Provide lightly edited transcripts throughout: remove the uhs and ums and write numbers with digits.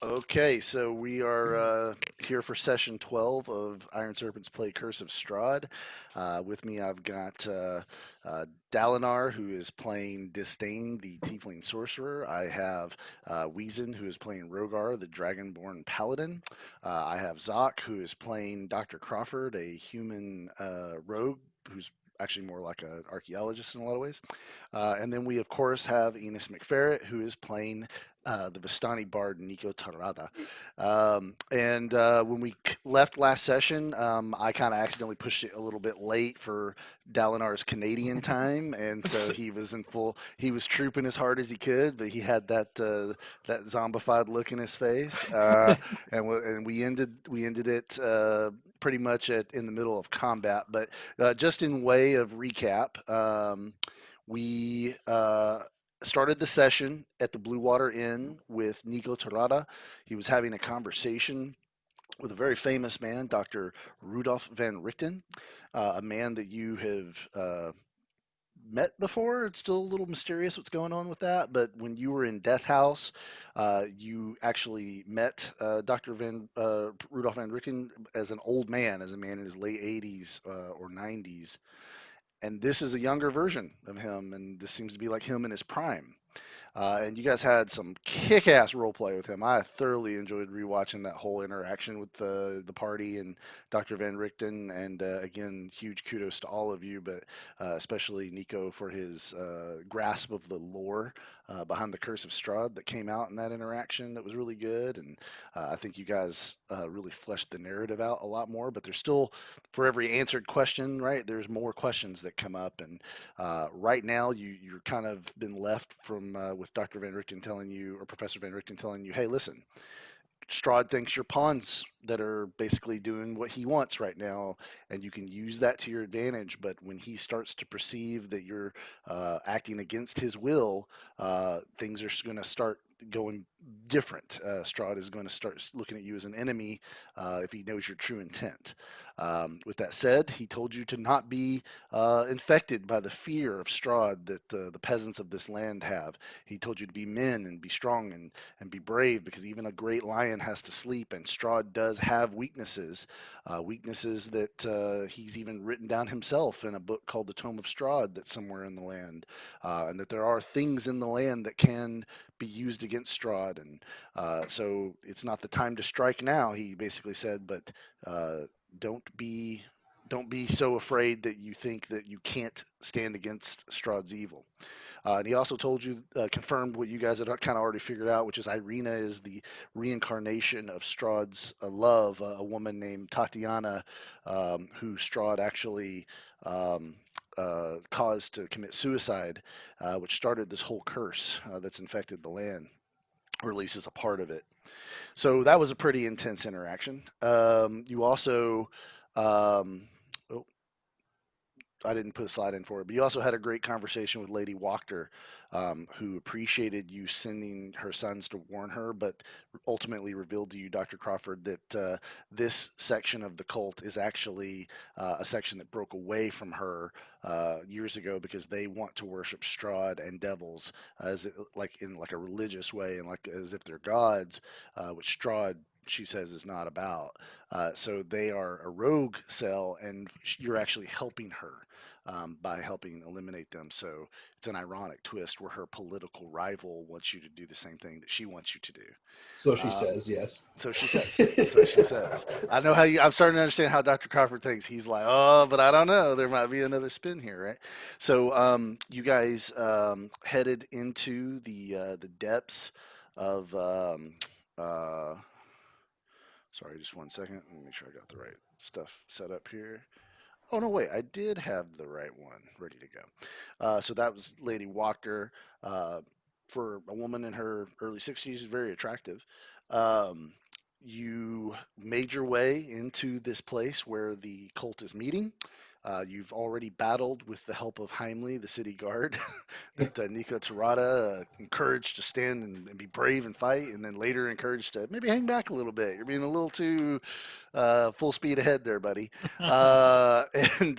Okay, so we are here for session 12 of Iron Serpents Play Curse of Strahd. With me, I've got Dalinar, who is playing Disdain, the Tiefling Sorcerer. I have Weezin, who is playing Rogar, the Dragonborn Paladin. I have Zoc, who is playing Dr. Crawford, a human rogue who's actually more like an archaeologist in a lot of ways. And then we, of course, have Enos McFerret, who is playing the Vistani bard Nico Tarada. And when we left last session, I kind of accidentally pushed it a little bit late for Dalinar's Canadian time, and so he was in full. He was trooping as hard as he could, but he had that zombified look in his face, and we ended it pretty much in the middle of combat. But just in way of recap, we started the session at the Blue Water Inn with Nico Torrada. He was having a conversation with a very famous man, Dr. Rudolf van Richten, a man that you have met before. It's still a little mysterious what's going on with that, but when you were in Death House, you actually met Rudolf van Richten as an old man, as a man in his late 80s or 90s, and this is a younger version of him, and this seems to be like him in his prime. And you guys had some kick-ass role play with him. I thoroughly enjoyed rewatching that whole interaction with the party and Dr. Van Richten. And again, huge kudos to all of you, but especially Nico for his grasp of the lore behind the Curse of Strahd that came out in that interaction. That was really good, and I think you guys really fleshed the narrative out a lot more. But there's still, for every answered question, right? There's more questions that come up, and right now, you're kind of been left from with Dr. Van Richten telling you, or Professor Van Richten telling you, hey, listen, Strahd thinks you're pawns that are basically doing what he wants right now, and you can use that to your advantage. But when he starts to perceive that you're acting against his will, things are going to start going different. Strahd is going to start looking at you as an enemy if he knows your true intent. With that said, he told you to not be infected by the fear of Strahd that the peasants of this land have. He told you to be men and be strong and be brave, because even a great lion has to sleep, and Strahd does have weaknesses that he's even written down himself in a book called The Tome of Strahd that's somewhere in the land, and that there are things in the land that can be used against Strahd, and so it's not the time to strike now, he basically said, but uh, don't be don't be so afraid that you think that you can't stand against Strahd's evil. And he also told you, confirmed what you guys had kind of already figured out, which is Irina is the reincarnation of Strahd's love, a woman named Tatiana, who Strahd actually caused to commit suicide, which started this whole curse that's infected the land, or at least is a part of it. So that was a pretty intense interaction. You also, um, oh, I didn't put a slide in for it, but you also had a great conversation with Lady Wachter, who appreciated you sending her sons to warn her, but ultimately revealed to you, Dr. Crawford, that this section of the cult is actually a section that broke away from her years ago because they want to worship Strahd and devils as like in like a religious way and like as if they're gods, which Strahd she says is not about. So they are a rogue cell, and you're actually helping her by helping eliminate them. So it's an ironic twist where her political rival wants you to do the same thing that she wants you to do. So she Um, says, yes. so she says. So she says. I know how you. I'm starting to understand how Dr. Crawford thinks. He's like, oh, but I don't know. There might be another spin here, right? So you guys headed into the depths of. Uh, Sorry, just one second. Let me make sure I got the right stuff set up here. Oh no, wait, I did have the right one ready to go. So that was Lady Walker. Uh, for a woman in her early 60s, very attractive. Um, you made your way into this place where the cult is meeting. You've already battled with the help of Heimly, the city guard, that Nico Terada encouraged to stand and be brave and fight, and then later encouraged to maybe hang back a little bit. You're being a little too full speed ahead there, buddy. Uh, and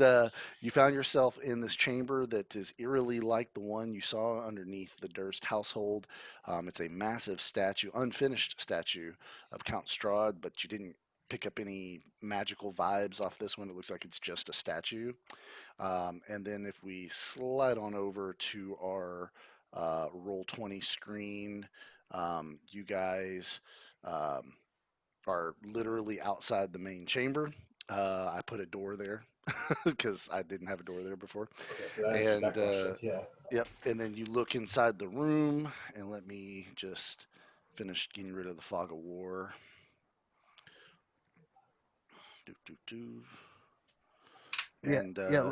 You found yourself in this chamber that is eerily like the one you saw underneath the Durst household. It's a massive statue, unfinished statue of Count Strahd, but you didn't pick up any magical vibes off this one. It looks like it's just a statue. And then if we slide on over to our Roll20 screen, you guys um, are literally outside the main chamber. I put a door there because I didn't have a door there before. Okay, so that answers And that question. Yeah. yep, and then you look inside the room, and let me just finish getting rid of the fog of war. Do, do, do. Yeah, And yeah.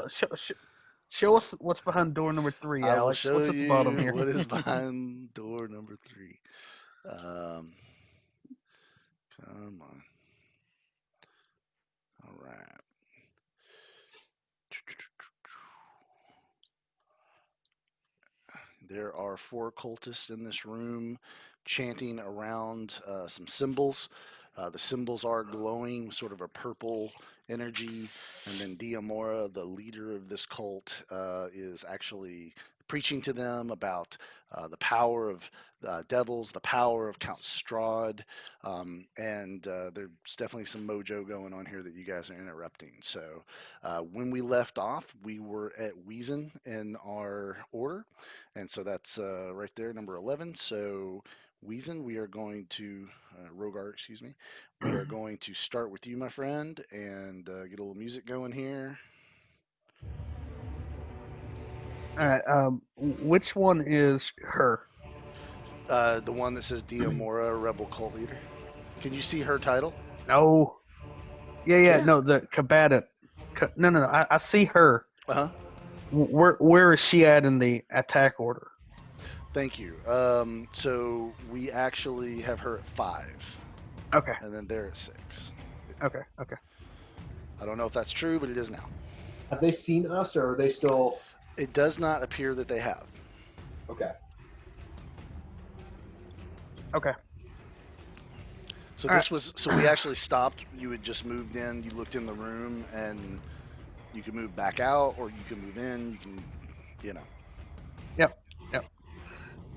Show us what's behind door number 3, I will Alex. show What's at the bottom you here? what is behind door number 3. Um, Come on. All right. There are 4 cultists in this room chanting around some symbols. The symbols are glowing, sort of a purple energy. And then Diamora, the leader of this cult, is actually preaching to them about the power of devils, the power of Count Strahd, and there's definitely some mojo going on here that you guys are interrupting. So when we left off, we were at Wiesen in our order, and so that's right there, number 11. So Wiesen, we are going to, Rogar, excuse me, we are going to start with you, my friend, and get a little music going here. All right. Which one is her? The one that says Diamora, Rebel Cult Leader. Can you see her title? Oh, yeah. Can't. No, the combatant. No. I see her. Uh huh. Where is she at in the attack order? Thank you. So we actually have her at 5, Okay. and then they're at 6. Okay. Okay. I don't know if that's true, but it is now. Have they seen us, or are they still It does not appear that they have. okay? Okay. So All right. this was so we actually stopped. You had just moved in. You looked in the room, and you can move back out, or you can move in. You can, you know. Yep. Yep.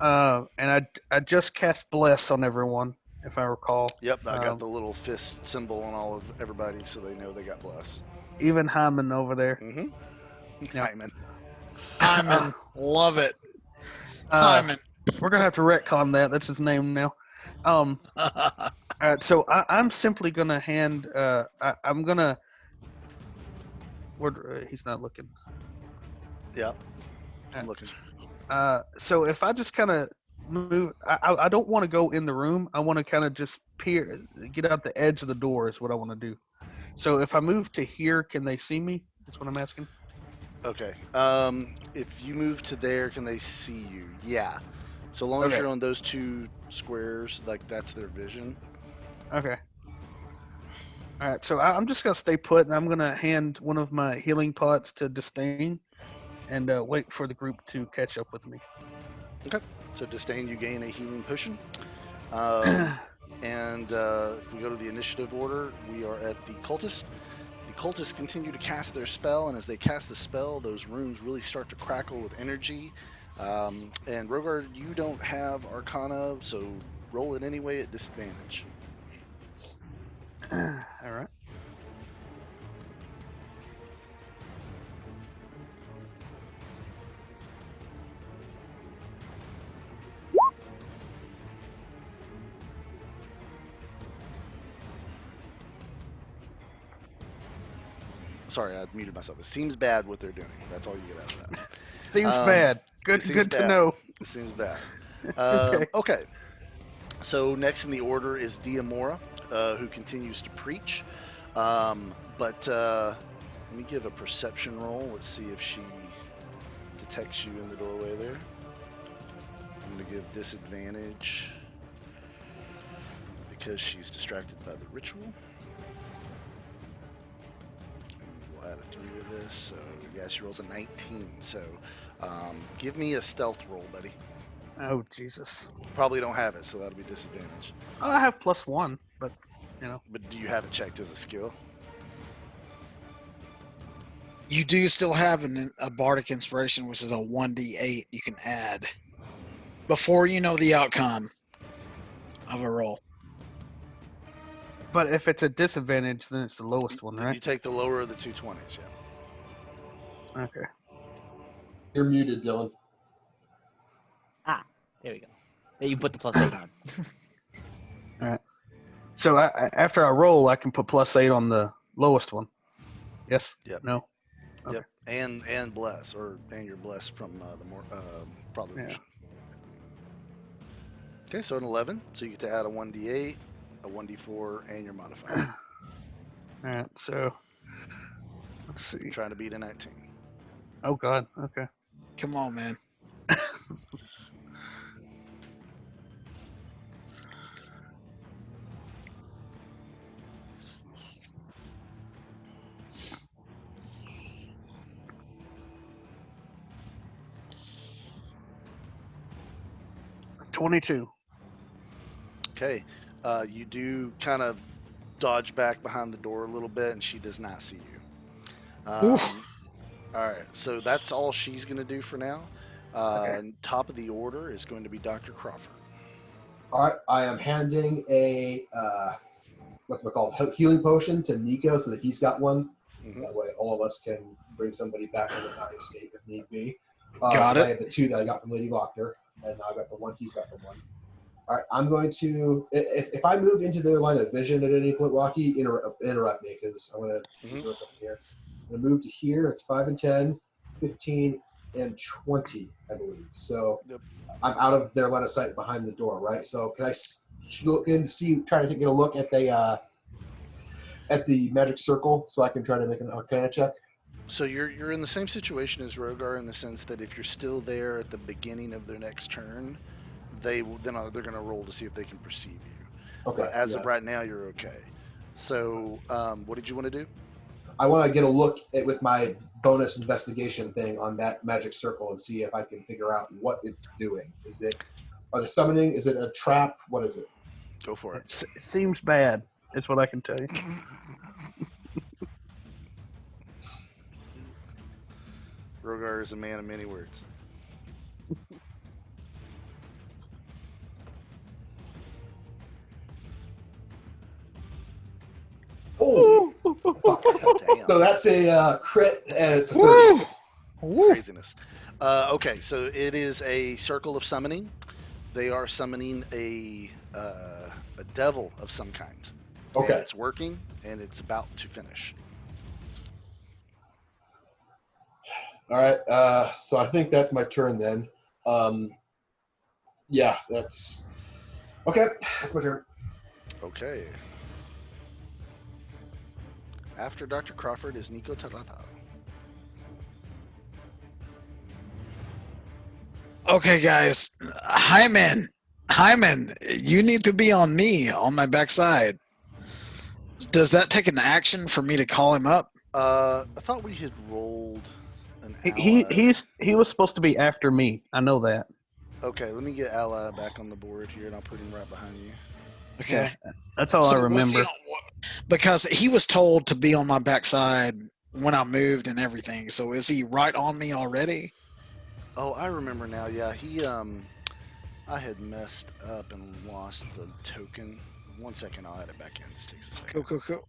And I just cast bless on everyone, if I recall. Yep, I got the little fist symbol on all of everybody, so they know they got blessed. Even Hyman over there. Mm-hmm. Yep. Hyman. Hyman, love it. Uh, Hyman. we're gonna have to retcon that. That's his name now. So I'm simply gonna hand. I'm gonna. He's not looking. Yep. I'm looking. So if I just kind of move, I don't want to go in the room. I want to kind of just get out the edge of the door is what I want to do. So if I move to here, can they see me? That's what I'm asking. Okay. If you move to there, can they see you? Yeah. So long as Okay. you're on those 2 squares, like that's their vision. Okay. All right. So I'm just gonna stay put, and I'm gonna hand one of my healing pots to Disdain, and wait for the group to catch up with me. Okay. So Disdain, you gain a healing potion. And if we go to the initiative order, we are at the cultist. The cultists continue to cast their spell, and as they cast the spell, those rooms really start to crackle with energy. And Rogar, you don't have Arcana, so roll it anyway at disadvantage. All right. Sorry, I muted myself. It seems bad what they're doing. That's all you get out of that. Seems bad. Good. Seems Good bad. to know. It seems bad. Okay. Okay. So next in the order is Diamora, who continues to preach. But let me give a perception roll. Let's see if she detects you in the doorway there. I'm going to give disadvantage because she's distracted by the ritual. And we'll add a 3 to this. So, yeah, she rolls a 19. So, give me a stealth roll, buddy. Oh Jesus! Probably don't have it, so that'll be disadvantage. I have +1, but But do you have it checked as a skill? You do still have a bardic inspiration, which is a 1d8 you can add before you know the outcome of a roll. but if it's a disadvantage, then it's the lowest one, You right? take the lower of the two 20s, yeah. Okay. You're muted, Dylan. There we go. You put the +8 on. All right. So after I roll, I can put +8 on the lowest one. Yes. Yep. No. Okay. Yep. And bless, and you're blessed from the more Prolution. Okay, so an 11. So you get to add a 1d8, a 1d4, and your modifier. All right. So let's see. Trying to beat a 19. Oh God. Okay. Come on, man. $22. Okay, you do kind of dodge back behind the door a little bit, and she does not see you. Oof. All right, so that's all she's going to do for now. Okay. Top of the order is going to be Dr. Crawford. All right, I am handing a what's it called, healing potion to Nico so that he's got one. Mhm. That way, all of us can bring somebody back into high state if need be. Got 'cause it. I had the 2 that I got from Lady Lochner, and now I got the 1. He's got the 1. All right, I'm going to if I move into their line of vision at any point, Rocky, interrupt me because I'm going to Mhm. do something here. I'm going to move to here. It's 5 and 10, 15, and 20, I believe. So Yep. I'm out of their line of sight behind the door, right? So can I look in to see, try to get a look at the magic circle so I can try to make an Arcana check? So you're in the same situation as Rogar in the sense that if you're still there at the beginning of their next turn, they're going to roll to see if they can perceive you. Okay. But as yeah. of right now, you're okay. So what did you want to do? I want to get a look at with my bonus investigation thing on that magic circle and see if I can figure out what it's doing. Are they summoning? Is it a trap? What is it? Go for it. It seems bad. Is what I can tell you. Rogar is a man of many words. Oh, fuck. Damn. So that's a crit, and it's a 30. Woo! Woo! Craziness. Okay, so it is a circle of summoning. They are summoning a devil of some kind. Okay. And it's working, and it's about to finish. All right. So I think that's my turn then. Yeah, that's okay. That's my turn. Okay. After Dr. Crawford is Nico Tarata. Okay, guys. Hyman, you need to be on me, on my backside. Does that take an action for me to call him up? I thought we had rolled an He ally. he was supposed to be after me. I know that. Okay, let me get ally back on the board here, and I'll put him right behind you. Okay. That's all I So was he remember. because he was told to be on my backside when I moved and everything. So is he right on me already? Oh, I remember now. Yeah, I had messed up and lost the token. 1 second, I'll add it back in. Just takes a second. Cool.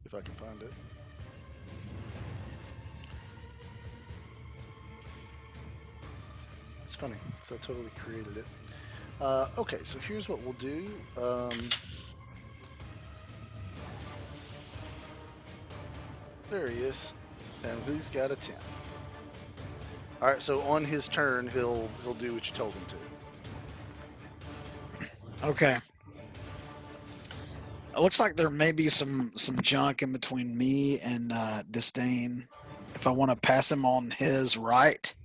If I can find it. It's funny, because I totally created it. Okay, so here's what we'll do. There he is, and he's got a 10. All right, so on his turn, he'll do what you told him to. Okay. It looks like there may be some junk in between me and Disdain. If I want to pass him on his right,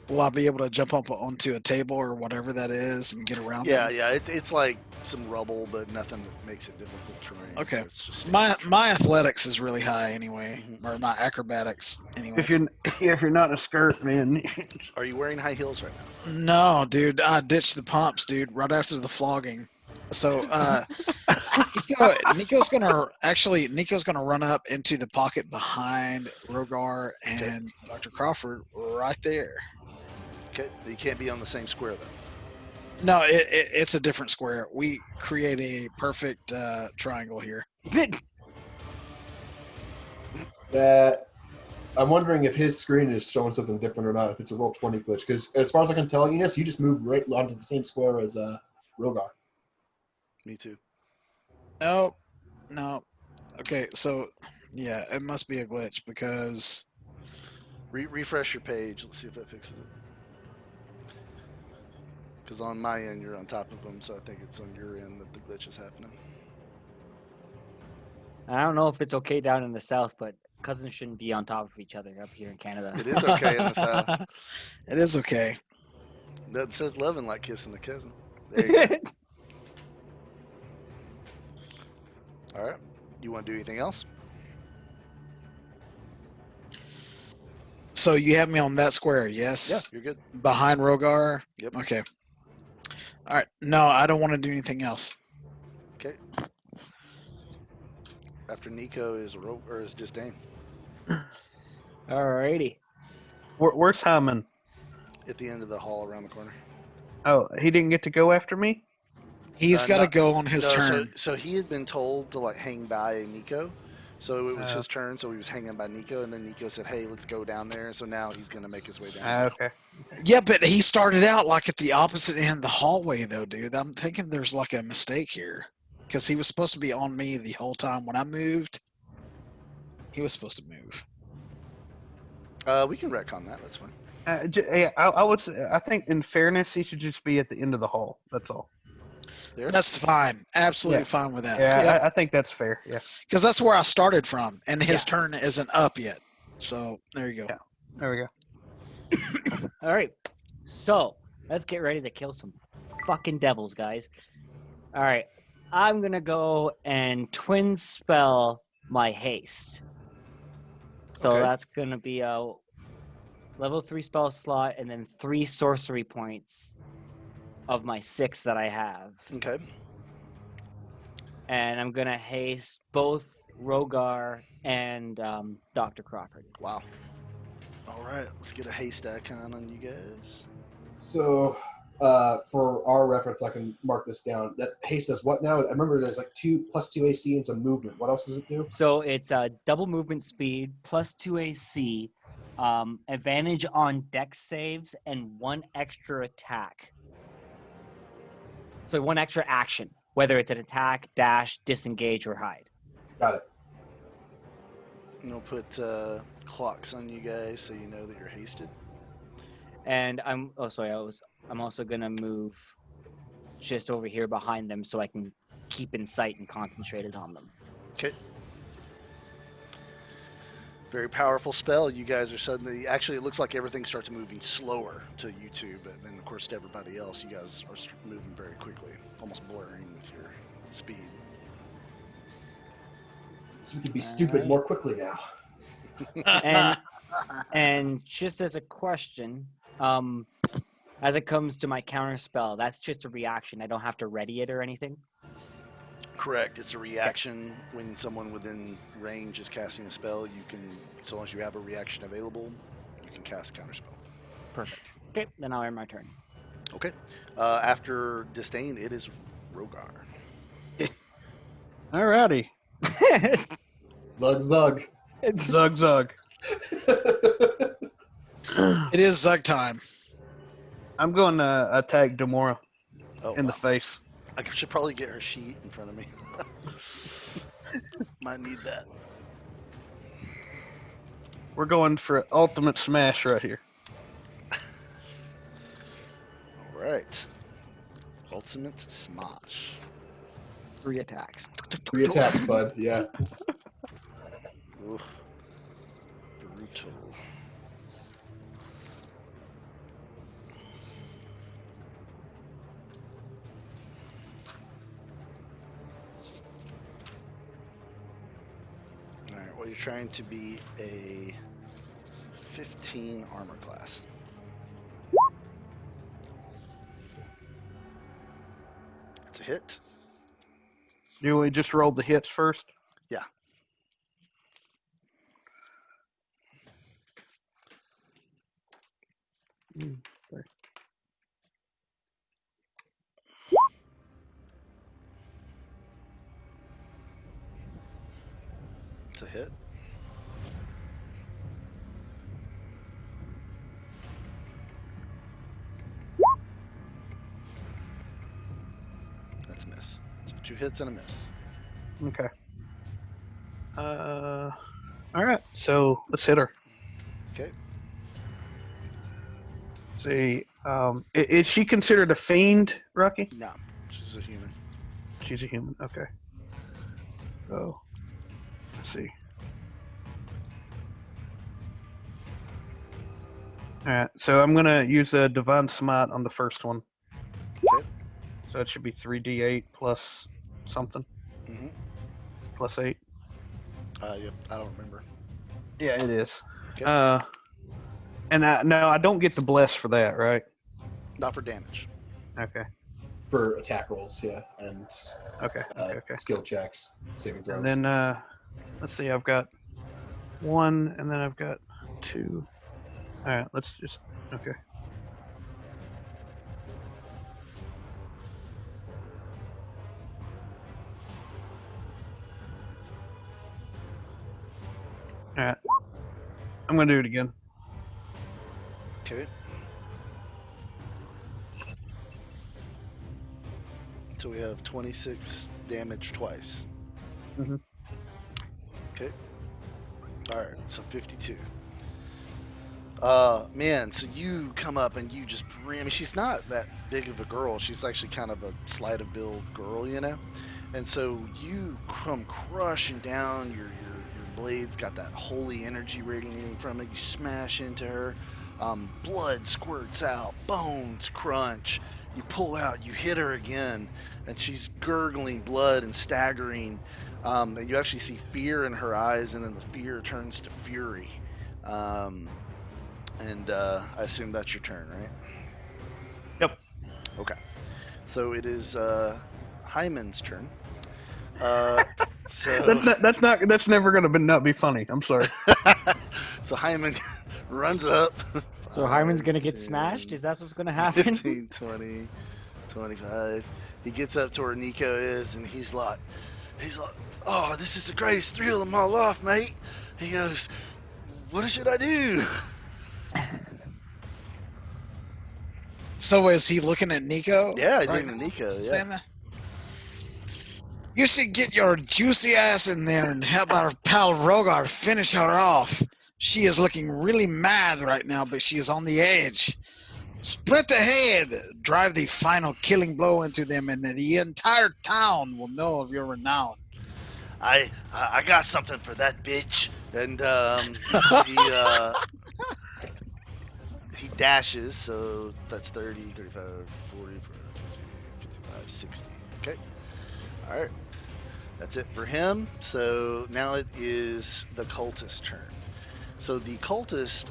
Will I be able to jump up onto a table or whatever that is and get around Yeah, them? yeah. It's like some rubble, but nothing that makes it difficult terrain. Okay. So it's just My standard my athletics is really high anyway, Mhm. or my acrobatics anyway. If you're not in a skirt, man. Are you wearing high heels right now? No, dude, I ditched the pumps, dude, right after the flogging. So Nico's gonna run up into the pocket behind Rogar Okay. and Dr. Crawford right there. Okay. You can't be on the same square though. No, it's a different square. We create a perfect triangle here. That I'm wondering if his screen is showing something different or not. If it's a roll 20 glitch, because as far as I can tell, Enos, you just moved right onto the same square as Rogar. Me too. No, no. Okay, so yeah, it must be a glitch because Refresh your page. Let's see if that fixes it. Because on my end, you're on top of them, so I think it's on your end that the glitch is happening. I don't know if it's okay down in the south, but cousins shouldn't be on top of each other up here in Canada. It is okay in the south. It is okay. Nothing says loving like kissing a cousin. There you go. All right. You want to do anything else? So you have me on that square, Yeah, yes? you're good. Behind Rogar? Yep. Okay. All right. No, I don't want to do anything else. Okay. After Nico is is Disdain Alrighty. Where's Hyman? at the end of the hall around the corner. Oh, he didn't get to go after me? He's got to Not- go on his no, turn. so he had been told to like hang by Nico. So it was Oh. his turn, so he was hanging by Nico, and then Nico said, "Hey, let's go down there." So now he's gonna make his way down. Okay. Yeah, but he started out like at the opposite end of the hallway, though, dude. I'm thinking there's like a mistake here because he was supposed to be on me the whole time. When I moved, he was supposed to move. We can retcon that. That's fine. Yeah, I would say, I think in fairness, he should just be at the end of the hall. That's all. There. That's fine. Absolutely Yeah. fine with that. Yeah, I think that's fair. Yeah. Because that's where I started from, and his Yeah. turn isn't up yet. So there you go. Yeah. There we go. All right. So let's get ready to kill some fucking devils, guys. All right. I'm going to go and twin spell my haste. So Okay. that's going to be a level 3 spell slot and then 3 sorcery points of my 6 that I have. Okay. And I'm going to haste both Rogar and Dr. Crawford. Wow. All right. Let's get a haste icon on you guys. So, for our reference, I can mark this down. That haste does what now? I remember there's like +2 AC and some movement. What else does it do? So it's a double movement speed, +2 AC, advantage on dex saves, and 1 extra attack. So 1 extra action, whether it's an attack, dash, disengage, or hide. Got it. And we'll put clocks on you guys so you know that you're hasted. And I'm also gonna move just over here behind them so I can keep in sight and concentrated on them. Okay. Very powerful spell. You guys are suddenly. Actually, it looks like everything starts moving slower to you two, but then, of course, to everybody else, you guys are moving very quickly, almost blurring with your speed. So we can be stupid more quickly now. And just as a question, as it comes to my counter spell, that's just a reaction. I don't have to ready it or anything. Correct. It's a reaction when someone within range is casting a spell. You can, so long as you have a reaction available, you can cast counterspell. Perfect. Okay, then I'll end my turn. Okay. After Disdain, it is Rogar. Alrighty. Zug zug. Zug zug. It is Zug time. I'm going to attack Demora Oh, in the wow. face. I should probably get her sheet in front of me. Might need that. We're going for ultimate smash right here. All right. Ultimate Smash. 3 attacks. 3 attacks, bud. Yeah. Oof. Brutal. Well, you're trying to be a 15 armor class. It's a hit. Do we just roll the hits first? Yeah. Sorry. It's a hit. That's a miss. So 2 hits and a miss. Okay. All right. So let's hit her. Okay. See, is she considered a fiend, Rocky? No, she's a human. She's a human. Okay. So let's see. All right. So I'm gonna use a divine smite on the first one. Okay. So it should be 3d8 plus something, Mm-hmm. plus 8. Yep. I don't remember. Yeah, it is. Okay. And no, I don't get the bless for that, right? Not for damage. Okay. For attack rolls, yeah, and Okay. Okay. skill checks, saving throws. And then let's see. I've got 1, and then I've got 2. All right. Let's just okay. All right. I'm gonna do it again. Okay. So we have 26 damage twice. Mhm. Okay. All right. So 52. Man, so you come up and you just bring. I mean, she's not that big of a girl. She's actually kind of a slight of build girl, you know. And so you come crushing down. Your blades got that holy energy radiating from it. You smash into her. Blood squirts out. Bones crunch. You pull out. You hit her again, and she's gurgling blood and staggering. And you actually see fear in her eyes, and then the fear turns to fury. And I assume that's your turn, right? Yep. Okay. So it is Hyman's turn. So That's never gonna not be funny. I'm sorry. so Hyman runs up. So Hyman's 5, gonna get 10, smashed? Is that what's gonna happen? 15, 20, 25. He gets up to where Nico is, and he's like, oh, this is the greatest thrill of my life, mate. He goes, what should I do? So is he looking at Nico? Yeah, he's right looking at now? Nico, yeah. Saying that? You should get your juicy ass in there and help our pal Rogar finish her off. She is looking really mad right now, but she is on the edge. Sprint ahead, drive the final killing blow into them, and the entire town will know of your renown. I got something for that bitch, and he dashes, so that's 30, 35, 40, 50, 55, 60. Okay. All right. That's it for him. So now it is the cultist turn. So the cultists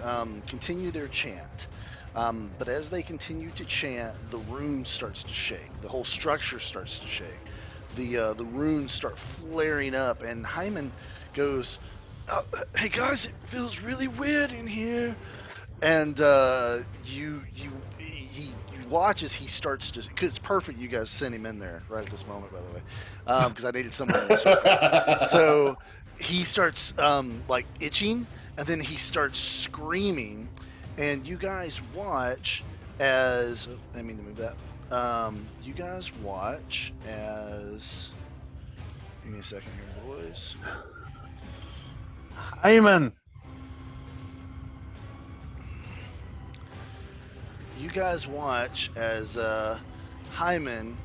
continue their chant. But as they continue to chant, the room starts to shake. The whole structure starts to shake. The runes start flaring up, and Hyman goes, "Hey guys, it feels really weird in here." And you watch as he starts to. Cause it's perfect. You guys sent him in there right at this moment, by the way, because I needed someone in the circle. So he starts like itching, and then he starts screaming, and you guys watch as. Oh, I mean to move that. You guys watch as. Give me a second here, boys. Hyman. You guys watch as Hyman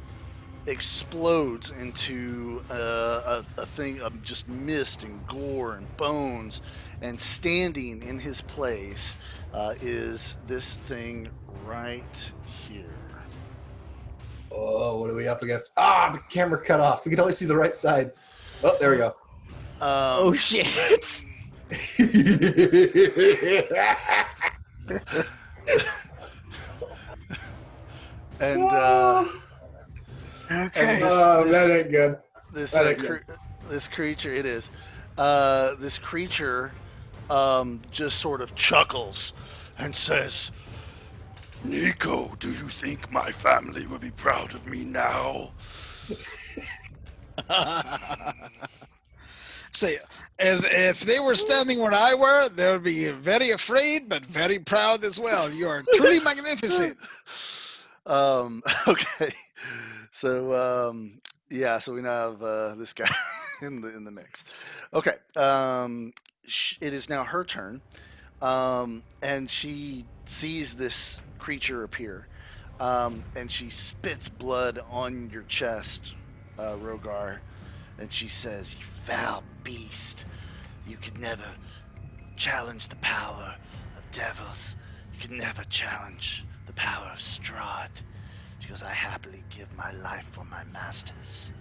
explodes into a thing of just mist and gore and bones, and standing in his place is this thing right here. Oh, what are we up against? Ah, the camera cut off. We can only see the right side. Oh, there we go. Oh shit! and Okay. this Oh, that this ain't good. this That ain't good. this creature it is this creature just sort of chuckles and says, "Nico, do you think my family will be proud of me now?" Say, as if they were standing where I were, they would be very afraid, but very proud as well. You are truly magnificent. Okay, so yeah, so we now have this guy in the mix. Okay, it is now her turn, and she sees this creature appear, and she spits blood on your chest, Rogar, and she says, "You foul beast! You could never challenge the power of devils. You could never challenge the power of Strahd." She goes, "I happily give my life for my masters."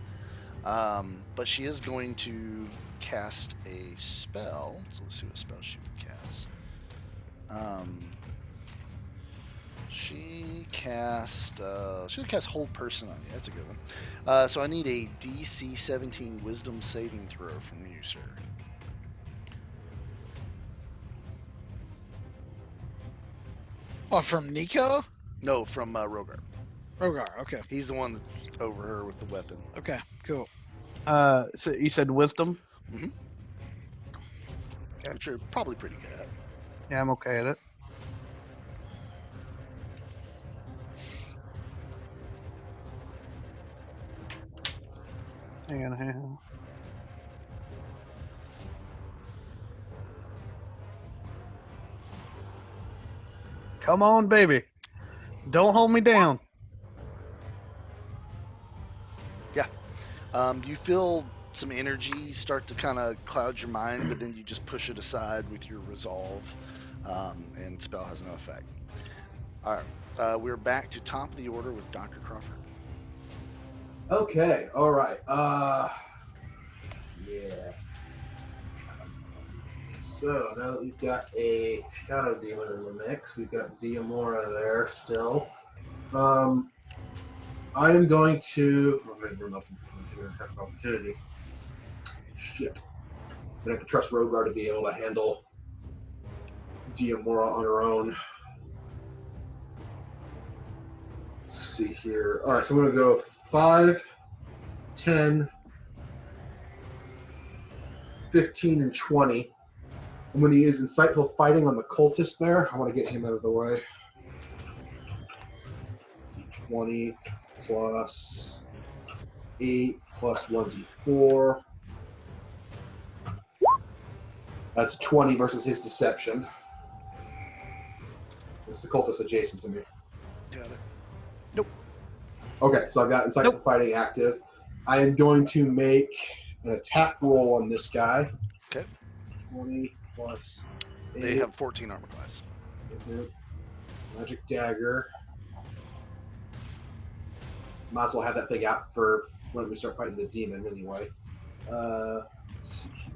But she is going to cast a spell. So let's see what spell she would cast. She would cast Hold Person on you. That's a good one. So I need a DC 17 Wisdom saving throw from you, sir. Oh, from Nico? No, from Rogar. Rogar, okay. He's the one that's over her with the weapon. Okay, cool. So you said wisdom? Mm-hmm. Okay. Which you're probably pretty good at. Yeah, I'm okay at it. Hang on. Come on, baby. Don't hold me down. You feel some energy start to kind of cloud your mind, but then you just push it aside with your resolve, and spell has no effect. All right, we're back to top of the order with Dr. Crawford. Okay, all right. Yeah. So now that we've got a Shadow Demon in the mix, we've got Diamora there still. I am going to. I'm going to bring up an attack of opportunity. Shit. I'm going to have to trust Rogar to be able to handle Diamora on her own. Let's see here. All right, so I'm going to go 5, 10, 15, and 20. I'm going to use Insightful Fighting on the Cultist there. I want to get him out of the way. 20 plus 8 plus 1d4. That's 20 versus his Deception. It's the Cultist adjacent to me. Got it. Nope. Okay, so I've got Insightful Fighting active. I am going to make an attack roll on this guy. Okay. 20 plus 8. They have 14 armor class. Magic Dagger. Might as well have that thing out for when we start fighting the demon anyway. Let's see here.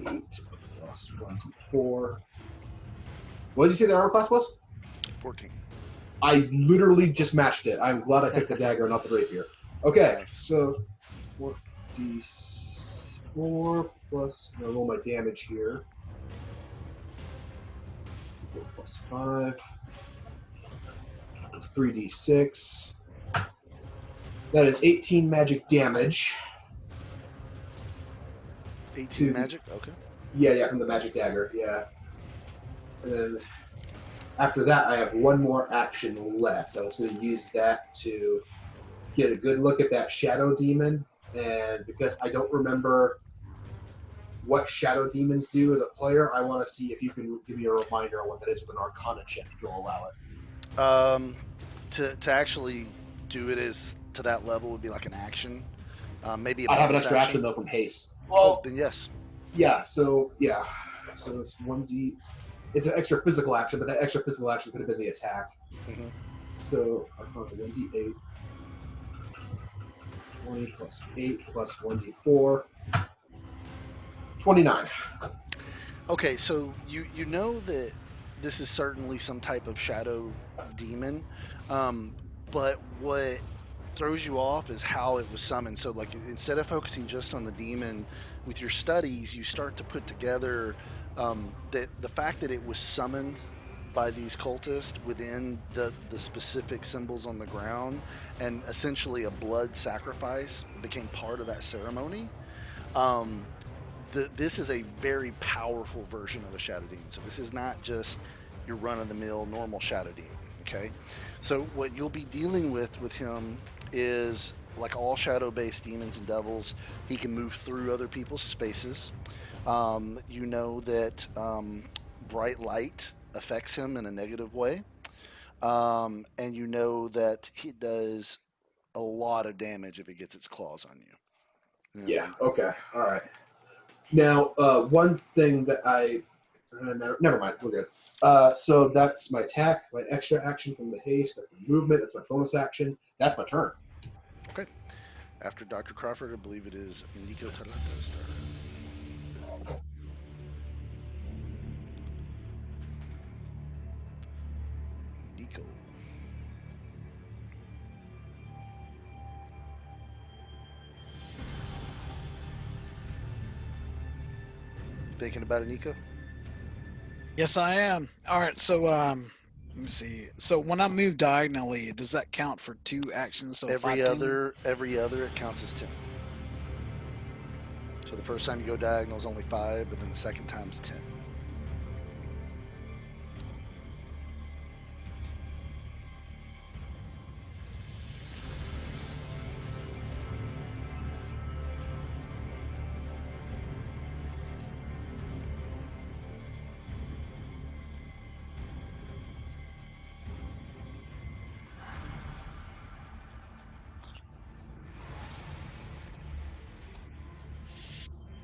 8 plus 1d4. What did you say the armor class was? 14. I literally just matched it. I'm glad I picked the dagger, not the rapier. Okay, Nice. so 4d4 plus. I'm gonna roll my damage here. 4 plus 5. That's 3d6. That is 18 magic damage. 18 magic? Okay. Yeah, from the magic dagger, yeah. And then after that, I have one more action left. I was going to use that to get a good look at that shadow demon, and because I don't remember what shadow demons do as a player, I want to see if you can give me a reminder on what that is with an Arcana check if you'll allow it. To actually do it as to that level would be like an action. Maybe a I have an bonus extra action though from haste. Oh, then yes. So it's 1d. It's an extra physical action, but that extra physical action could have been the attack. Mm-hmm. So I call it 1d8. 20 plus 8 plus 1d4. 29. Okay, so you know that this is certainly some type of shadow demon, um, but what throws you off is how it was summoned. So like instead of focusing just on the demon with your studies, you start to put together that the fact that it was summoned by these cultists within the specific symbols on the ground, and essentially a blood sacrifice became part of that ceremony. Um, this is a very powerful version of a shadow demon. So this is not just your run of the mill normal shadow demon. Okay, so what you'll be dealing with him is like all shadow based demons and devils. He can move through other people's spaces. You know that bright light affects him in a negative way, and you know that he does a lot of damage if it gets its claws on you. Yeah. Okay. All right. Now, one thing that never mind. We're good. So that's my attack, my extra action from the haste. That's my movement. That's my bonus action. That's my turn. Okay. After Dr. Crawford, I believe it is Nico Talata's turn. Nico. You thinking about it, Nico? Yes, I am. All right, so let me see. So when I move diagonally, does that count for 2 actions? So Every 5, 10? other it counts as 10. So the first time you go diagonal is only 5, but then the second time is 10.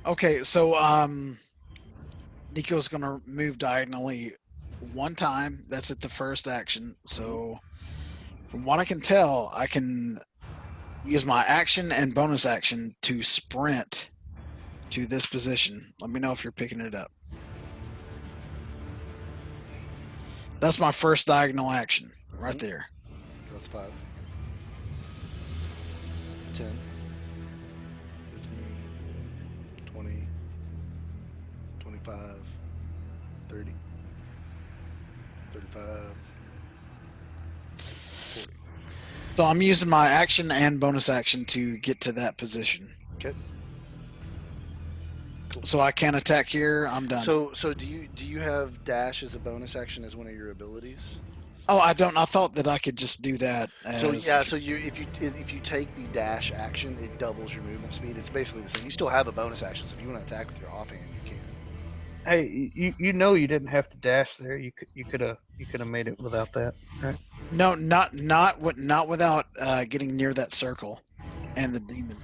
Okay, so Nico's gonna move diagonally 1 time. That's at the first action. So from what I can tell, I can use my action and bonus action to sprint to this position. Let me know if you're picking it up. That's my first diagonal action right there. That's 5. 10. 15. 20. 25. 30. 35. 40. So I'm using my action and bonus action to get to that position. Okay. Cool. So I can't attack here. I'm done. So do you have dash as a bonus action as one of your abilities? Oh, I don't. I thought that I could just do that. So As yeah, so if you take the dash action, it doubles your movement speed. It's basically the same. You still have a bonus action, so if you want to attack with your offhand, you can. Hey, you know you didn't have to dash there. You could have made it without that, right? No, not without getting near that circle and the demon.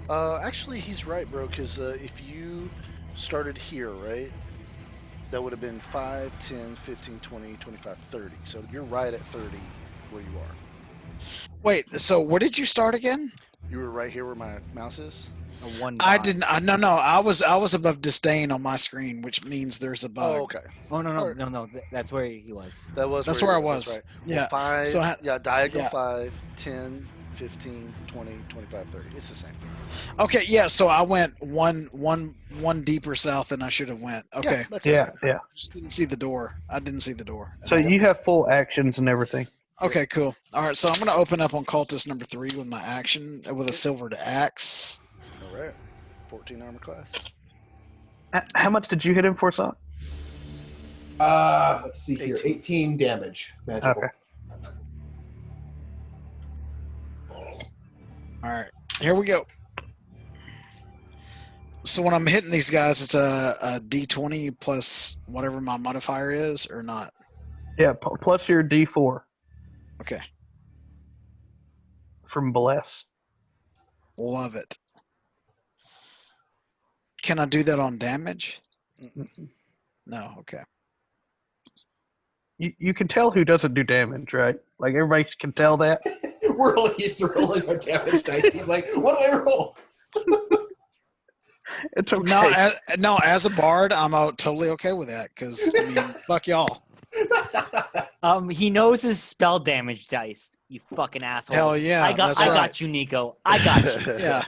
Actually, he's right, bro. Because if you started here, right, that would have been 5, 10, 15, 20, 25, 30. So you're right at 30 where you are. Wait, so where did you start again? You were right here where my mouse is. A 1 I dot. didn't. No. I was above disdain on my screen, which means there's a bug. Oh, okay. Oh no Alright. no. That's where he was. That was That's where where I he was. That's right. Yeah. Well, 5, So yeah, diagonal yeah. 5, 10, 15, 20, 25, 30. It's the same. Okay, yeah. So I went one deeper south than I should have went. Okay. Yeah, that's Yeah, it. yeah. Just didn't see the door. I didn't see the door. So you have full actions and everything. Okay, cool. All right, so I'm going to open up on Cultist number 3 with my action with a silvered axe. All right. 14 armor class. How much did you hit him for, son? Let's see here. 18. 18 damage. Magical. Okay. All right, here we go. So when I'm hitting these guys, it's a D20 plus whatever my modifier is, or not? Yeah, plus your D4 Okay, from Bless. love it. Can I do that on damage? No, okay. You can tell who doesn't do damage, right? Like everybody can tell that. We're all used to rolling our damage dice. He's like, what do I roll? It's okay. As a bard, I'm totally okay with that because I mean, fuck y'all. He knows his spell damage dice. You fucking assholes. Hell yeah, I that's got right. you, Nico. I got you. Yeah.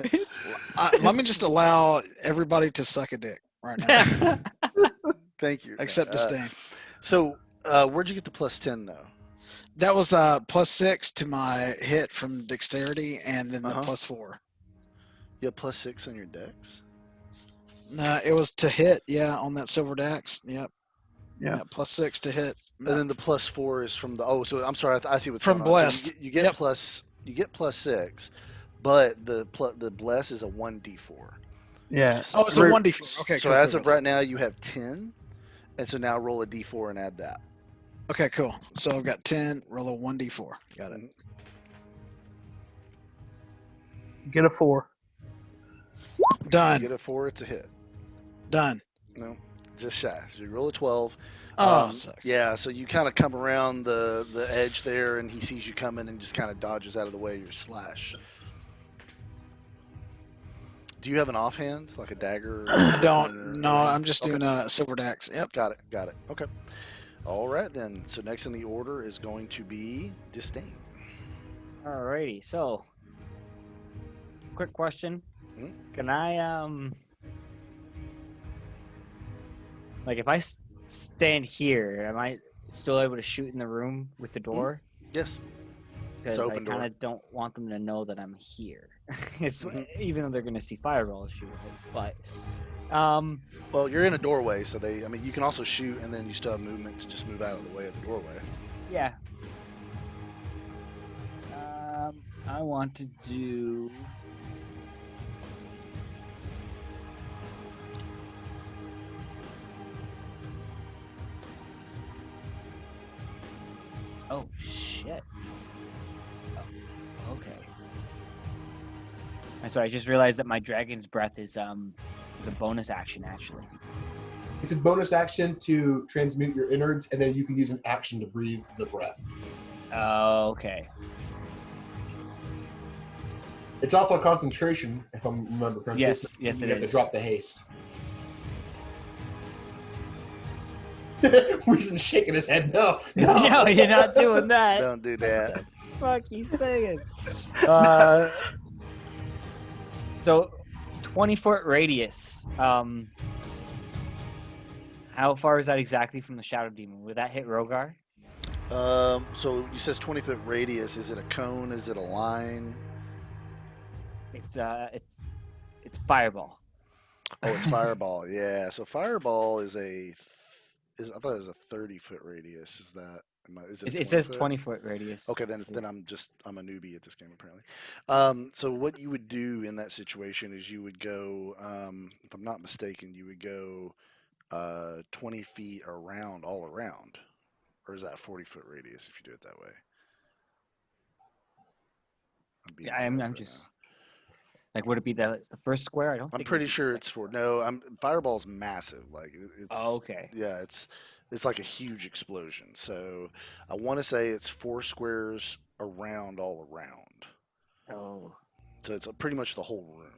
Let me just allow everybody to suck a dick right now, Thank you. except Disdain. So, where'd you get the +10 though? That was the +6 to my hit from dexterity, and then the Uh-huh. +4. You have +6 on your dex. It was to hit, yeah, on that silver dex. Yep. Yeah. +6 to hit. And then the +4 is from the. Oh, so I'm sorry. I see what's From going on. blessed. So you get Yep. +6, but the bless is a 1d4. Yeah. Oh, it's a 1d4. Okay, So cool. as cool, of right now, you have 10, and so now roll a d4 and add that. Okay, cool. So I've got 10. Roll a 1d4. Got it. Get a 4. Done. You get a 4, it's a hit. Done. No, just shy. So you roll a 12. Oh, sucks. Yeah, so you kind of come around the edge there, and he sees you coming and just kind of dodges out of the way of your slash. Do you have an offhand, like a dagger? I don't. No, I'm just doing a silver dex. Yep. Got it. Okay. All right, then. So next in the order is going to be Disdain. Alrighty. So, quick question: Hmm? Can I like if I stand here, am I still able to shoot in the room with the door? Yes. Because It's I open kind door. of don't want them to know that I'm here. It's Mhm. even though they're gonna see fireballs shoot at it, but Well, you're in a doorway, so I mean, you can also shoot, and then you still have movement to just move out of the way of the doorway. yeah. I want to do. Oh shit. Oh, okay. I'm sorry. I just realized that my dragon's breath is a bonus action actually. It's a bonus action to transmute your innards, and then you can use an action to breathe the breath. Oh, okay. It's also a concentration, if I remember correctly. Yes, You it have is. to drop the haste. Reason's shaking his head. No. No, you're not doing that. Don't do that. What the fuck you saying? So 20-foot radius. How far is that exactly from the Shadow Demon? Would that hit Rogar? So you says 20-foot radius. Is it a cone? Is it a line? It's fireball. Oh, it's fireball. Yeah. So fireball is I thought it was a 30-foot radius. Is that? Is it? It says 20-foot radius. Okay, then I'm a newbie at this game apparently. So what you would do in that situation is you would go, if I'm not mistaken, you would go 20 feet all around, or is that a 40-foot radius if you do it that way? Yeah, I'm just like, would it be the first square? I don't. I'm think pretty sure it's for no. Fireball's massive. Like it's. Oh, okay. Yeah, it's like a huge explosion. So I want to say it's 4 squares around all around. Oh. So it's pretty much the whole room.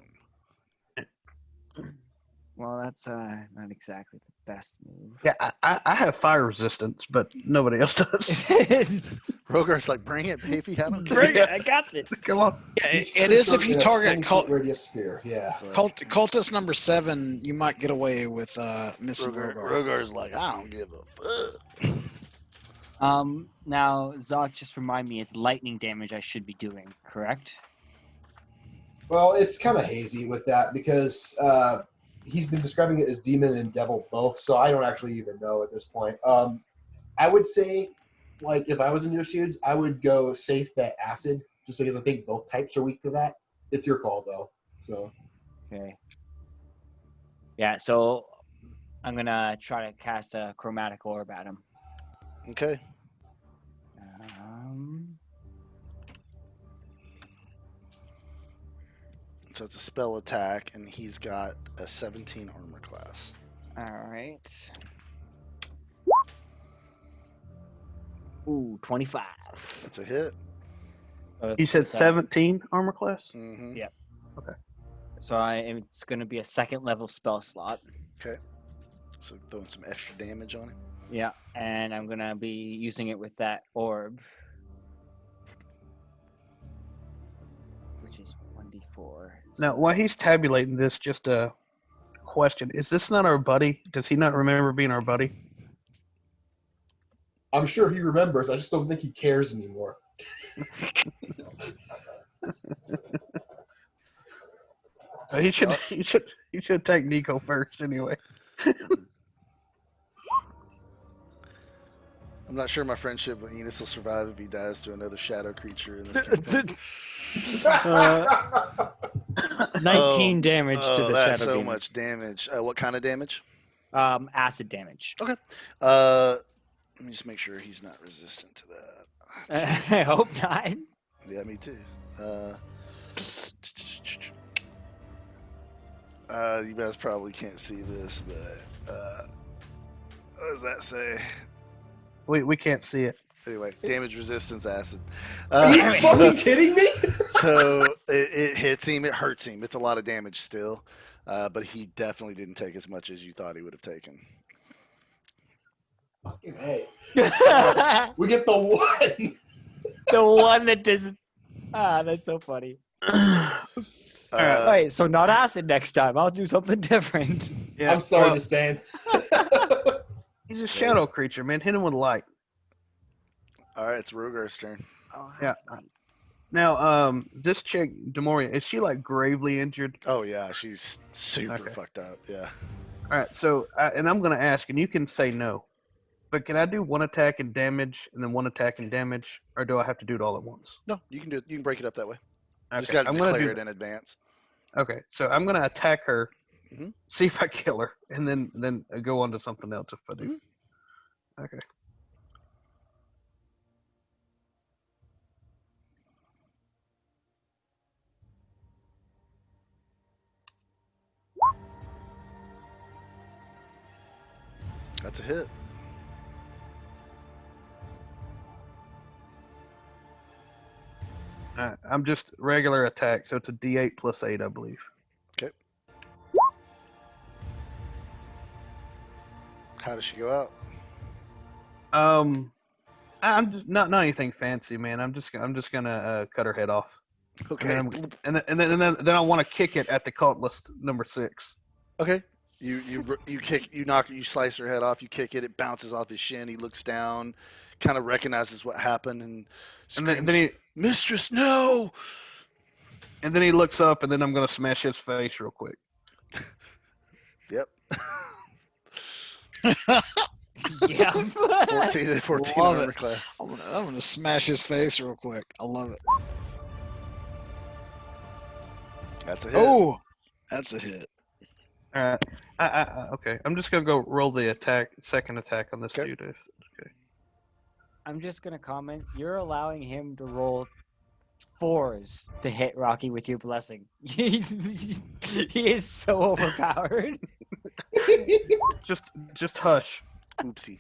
Well, that's not exactly the best move. Yeah, I have fire resistance, but nobody else does. Rogar's like, bring it, baby. I don't care. Bring it! I got this. Come on. Yeah, it is if you target 20-foot radius sphere. Yeah. cultist number 7. You might get away with missing Rogar. Rogar's like, I don't give a fuck. Now, Zoc, just remind me, it's lightning damage I should be doing, correct? Well, it's kind of hazy with that because he's been describing it as demon and devil both, so I don't actually even know at this point. I would say, like, if I was in your shoes, I would go safe bet acid, just because I think both types are weak to that. It's your call, though. So. Okay. Yeah, so I'm gonna try to cast a chromatic orb at him. Okay. So it's a spell attack, and he's got a 17 armor class. All right. Ooh, 25. That's a hit. So You said 17 armor class? Mm-hmm. Yeah. Okay. It's going to be a second level spell slot. Okay. So throwing some extra damage on him. Yeah, and I'm going to be using it with that orb, which is 1d4. Now, while he's tabulating this, just a question: is this not our buddy? Does he not remember being our buddy? I'm sure he remembers. I just don't think he cares anymore. He should. Well- He should take Nico first anyway. I'm not sure my friendship with Enos will survive if he dies to another shadow creature in this campaign. 19 damage to the that's shadow so demon. much damage. What kind of damage? Acid damage. Okay. Let me just make sure he's not resistant to that. I hope not. Yeah, me too. You guys probably can't see this, but what does that say? We can't see it. Anyway, damage resistance acid. Are you fucking kidding me? So it hits him, it hurts him. It's a lot of damage still, but he definitely didn't take as much as you thought he would have taken. Fucking hey. We get the one. The one that does. That's so funny. Wait, so not acid next time. I'll do something different. Yeah, I'm sorry well, to stand. he's a shadow creature, man. Hit him with light. All right, it's Rogar's turn. Yeah. Now, this chick, Demoria, is she like gravely injured? Oh yeah, she's super Okay. fucked up. Yeah. All right. So, and I'm gonna ask, and you can say no, but can I do one attack and damage, and then one attack and damage, or do I have to do it all at once? No, you can do it. You can break it up that way. You just Okay, got to I'm gonna declare do it in advance. Okay, so I'm gonna attack her, Mhm. see if I kill her, and then go on to something else if I do. Mhm. Okay. That's a hit. I'm just regular attack, so it's a D8 plus 8, I believe. How does she go out? I'm just not anything fancy, man. I'm just gonna cut her head off, Okay. and then I want to kick it at the Cultist number 6. Okay. You slice her head off. You kick it. It bounces off his shin. He looks down, kind of recognizes what happened, and screams, And then "Mistress, no!" he looks up, and then I'm gonna smash his face real quick. Yep. Yeah. 14 Love armor it. class. I'm gonna smash his face real quick. I love it. That's a hit. Oh, that's a hit. All right. Okay. I'm just gonna go roll the second attack on this Okay. dude. Okay. I'm just gonna comment. You're allowing him to roll 4s to hit Rocky with your blessing. He is so overpowered. Just hush. Oopsie.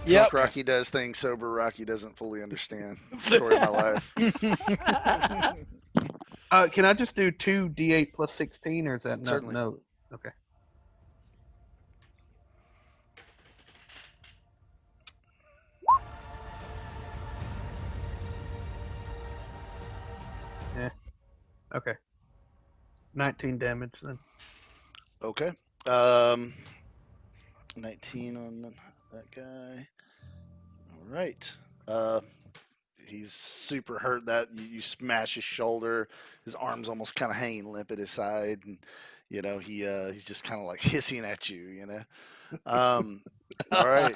Yep. Drunk Rocky does things sober Rocky doesn't fully understand. Story of my life. Can I just do 2 D8 plus 16, or is that no? Certainly. No. Okay. Yeah. Okay. 19 damage then. Okay. 19 on that guy. All right. He's super hurt. That you smash his shoulder. His arm's almost kind of hanging limp at his side, and he's just kind of like hissing at you. All right.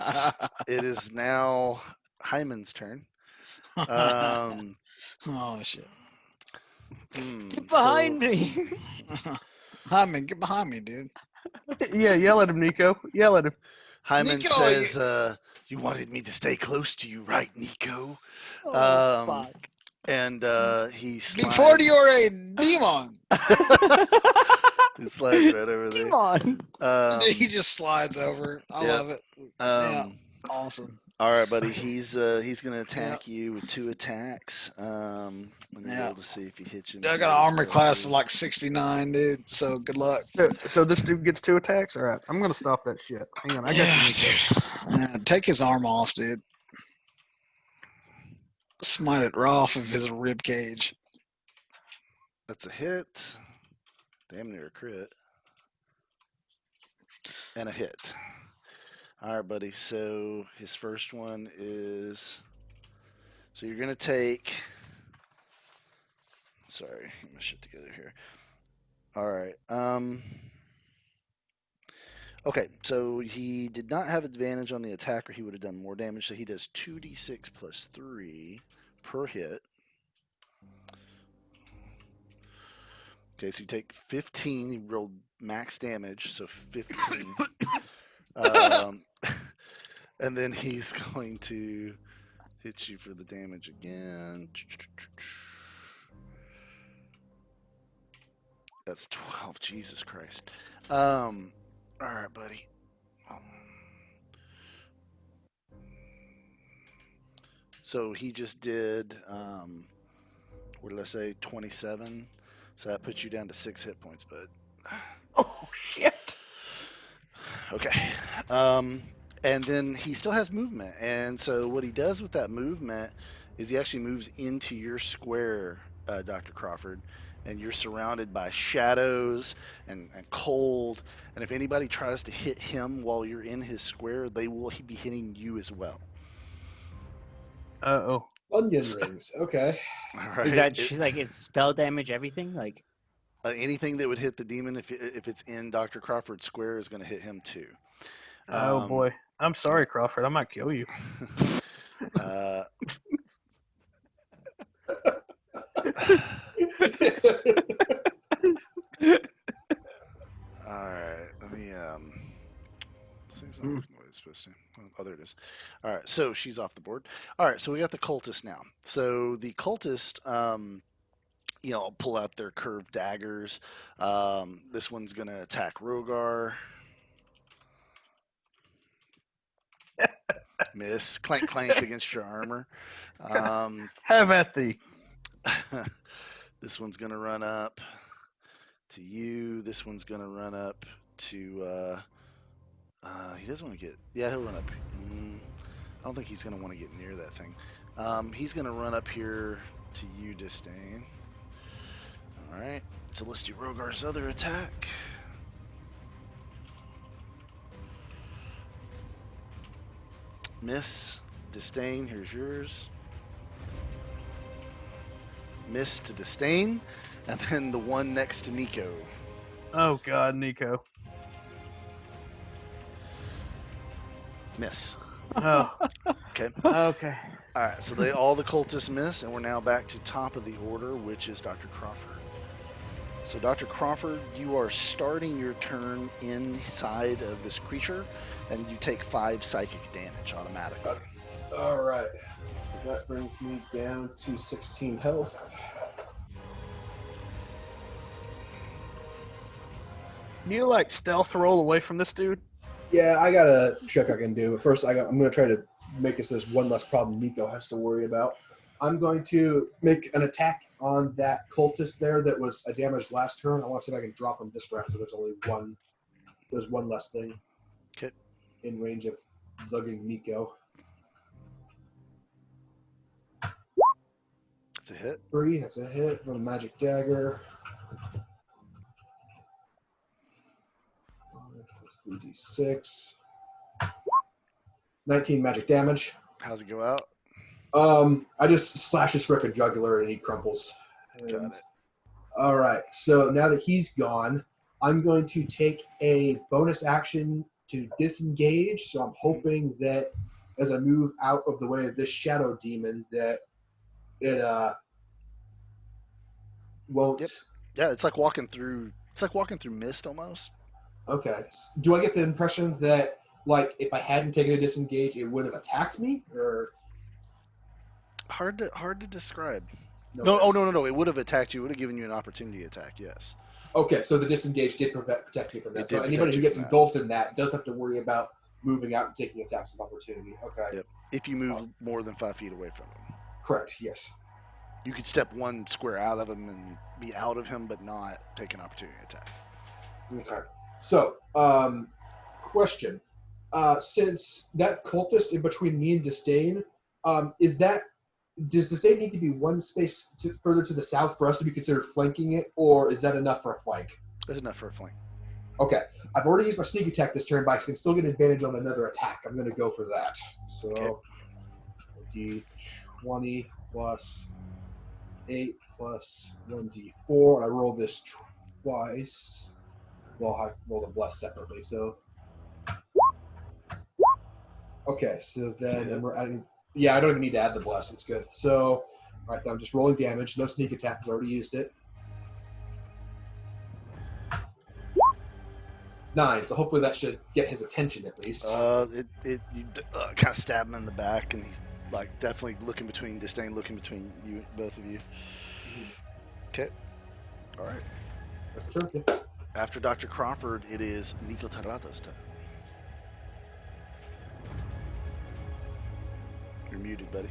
It is now Hyman's turn. Oh shit. Get behind me. Hyman, get behind me, dude. Yeah, yell at him, Nico. Yell at him. Hyman Nico, says, "You wanted me to stay close to you, right, Nico?" Oh, fuck. And he slides. Before you're a demon. He slides right over there. Come on. He just slides over. I yeah. love it. Yeah. Awesome. All right, buddy. He's gonna attack you with 2 attacks. Let me Yeah. roll to see if he hits you. I got an armor class of like 69, dude. So good luck. So this dude gets 2 attacks? All right. I'm going to stop that shit. Hang on. I got you, Nico. dude. Yeah, take his arm off, dude. Smite it right off of his rib cage. That's a hit. Damn near a crit. And a hit. All right, buddy. So his first one is. So you're gonna take. Sorry, get my shit together here. All right. Okay, so he did not have advantage on the attack, or he would have done more damage. So he does 2d6 plus 3 per hit. Okay, so you take 15. He rolled max damage, so 15. And then he's going to hit you for the damage again. That's 12. Jesus Christ. All right, buddy. So he just did, what did I say, 27? So that puts you down to 6 hit points, bud. Oh, shit. Okay. And then he still has movement. And so what he does with that movement is he actually moves into your square, Dr. Crawford. And you're surrounded by shadows and cold. And if anybody tries to hit him while you're in his square, they will be hitting you as well. Uh-oh. Onion rings. Okay. All right. Is that like it's spell damage, everything? Like Anything that would hit the demon if it's in Dr. Crawford's square is going to hit him too. Oh, boy. I'm sorry, Crawford. I might kill you. All right, let me this thing's not working the way it's supposed to. Oh, there it is. All right, so she's off the board. All right, so we got the cultist now. So the cultist, pull out their curved daggers. This one's gonna attack Rogar. Miss. Clank, clank against your armor. Have at thee. This one's gonna run up to you. This one's gonna run up to. He doesn't want to get. Yeah, he'll run up. I don't think he's gonna want to get near that thing. He's gonna run up here to you, Disdain. All right. So let's do Rogar's other attack. Miss. Disdain, here's yours. Miss to Disdain. And then the one next to Nico. Oh, God, Nico. Miss. Oh. Okay. Okay. All right. So all the cultists miss, and we're now back to top of the order, which is Dr. Crawford. So, Dr. Crawford, you are starting your turn inside of this creature, and you take 5 psychic damage automatically. All right. So that brings me down to 16 health. Can you, like, stealth roll away from this dude? Yeah, I got a trick I can do. First, I'm going to try to make it so there's one less problem Nico has to worry about. I'm going to make an attack on that cultist there that was damaged last turn. I want to see if I can drop him this round so there's only one. There's one less thing. Okay. In range of zugging Nico. That's a hit. 3. That's a hit for the magic dagger. 3d6. 19 magic damage. How's it go out? I just slash his frickin' jugular and he crumples. Got it. All right. So now that he's gone, I'm going to take a bonus action to disengage. So I'm hoping that as I move out of the way of this shadow demon, that it won't. Yep. Yeah, it's like walking through. It's like walking through mist almost. Okay. Do I get the impression that, like, if I hadn't taken a disengage, it would have attacked me, or Hard to describe. no? No. It would have attacked you. It would have given you an opportunity to attack. Yes. Okay, so the disengage did protect me from that. It So did anybody protect who you gets from that. engulfed in that does have to worry about moving out and taking attacks of opportunity. Okay. Yep. If you move more than 5 feet away from him, Correct. Yes. you could step one square out of him and be out of him, but not take an opportunity attack. Okay. So, question: since that cultist in between me and Disdain, does Disdain need to be one space further to the south for us to be considered flanking it, or is that enough for a flank? That's enough for a flank. Okay. I've already used my sneak attack this turn, but I can still get advantage on another attack. I'm going to go for that. So, D20 plus 8 plus 1d4. I roll this twice. Well, I roll the bless separately. So, okay. So then I'm adding. Yeah, I don't even need to add the bless. It's good. So, all right. Then I'm just rolling damage. No sneak attack because I already used it. 9. So hopefully that should get his attention at least. You kind of stab him in the back, and he's like definitely looking between Disdain, looking between you, both of you. Okay. All right. That's for sure. Yeah. After Dr. Crawford, it is Nico Tarata's turn. You're muted, buddy.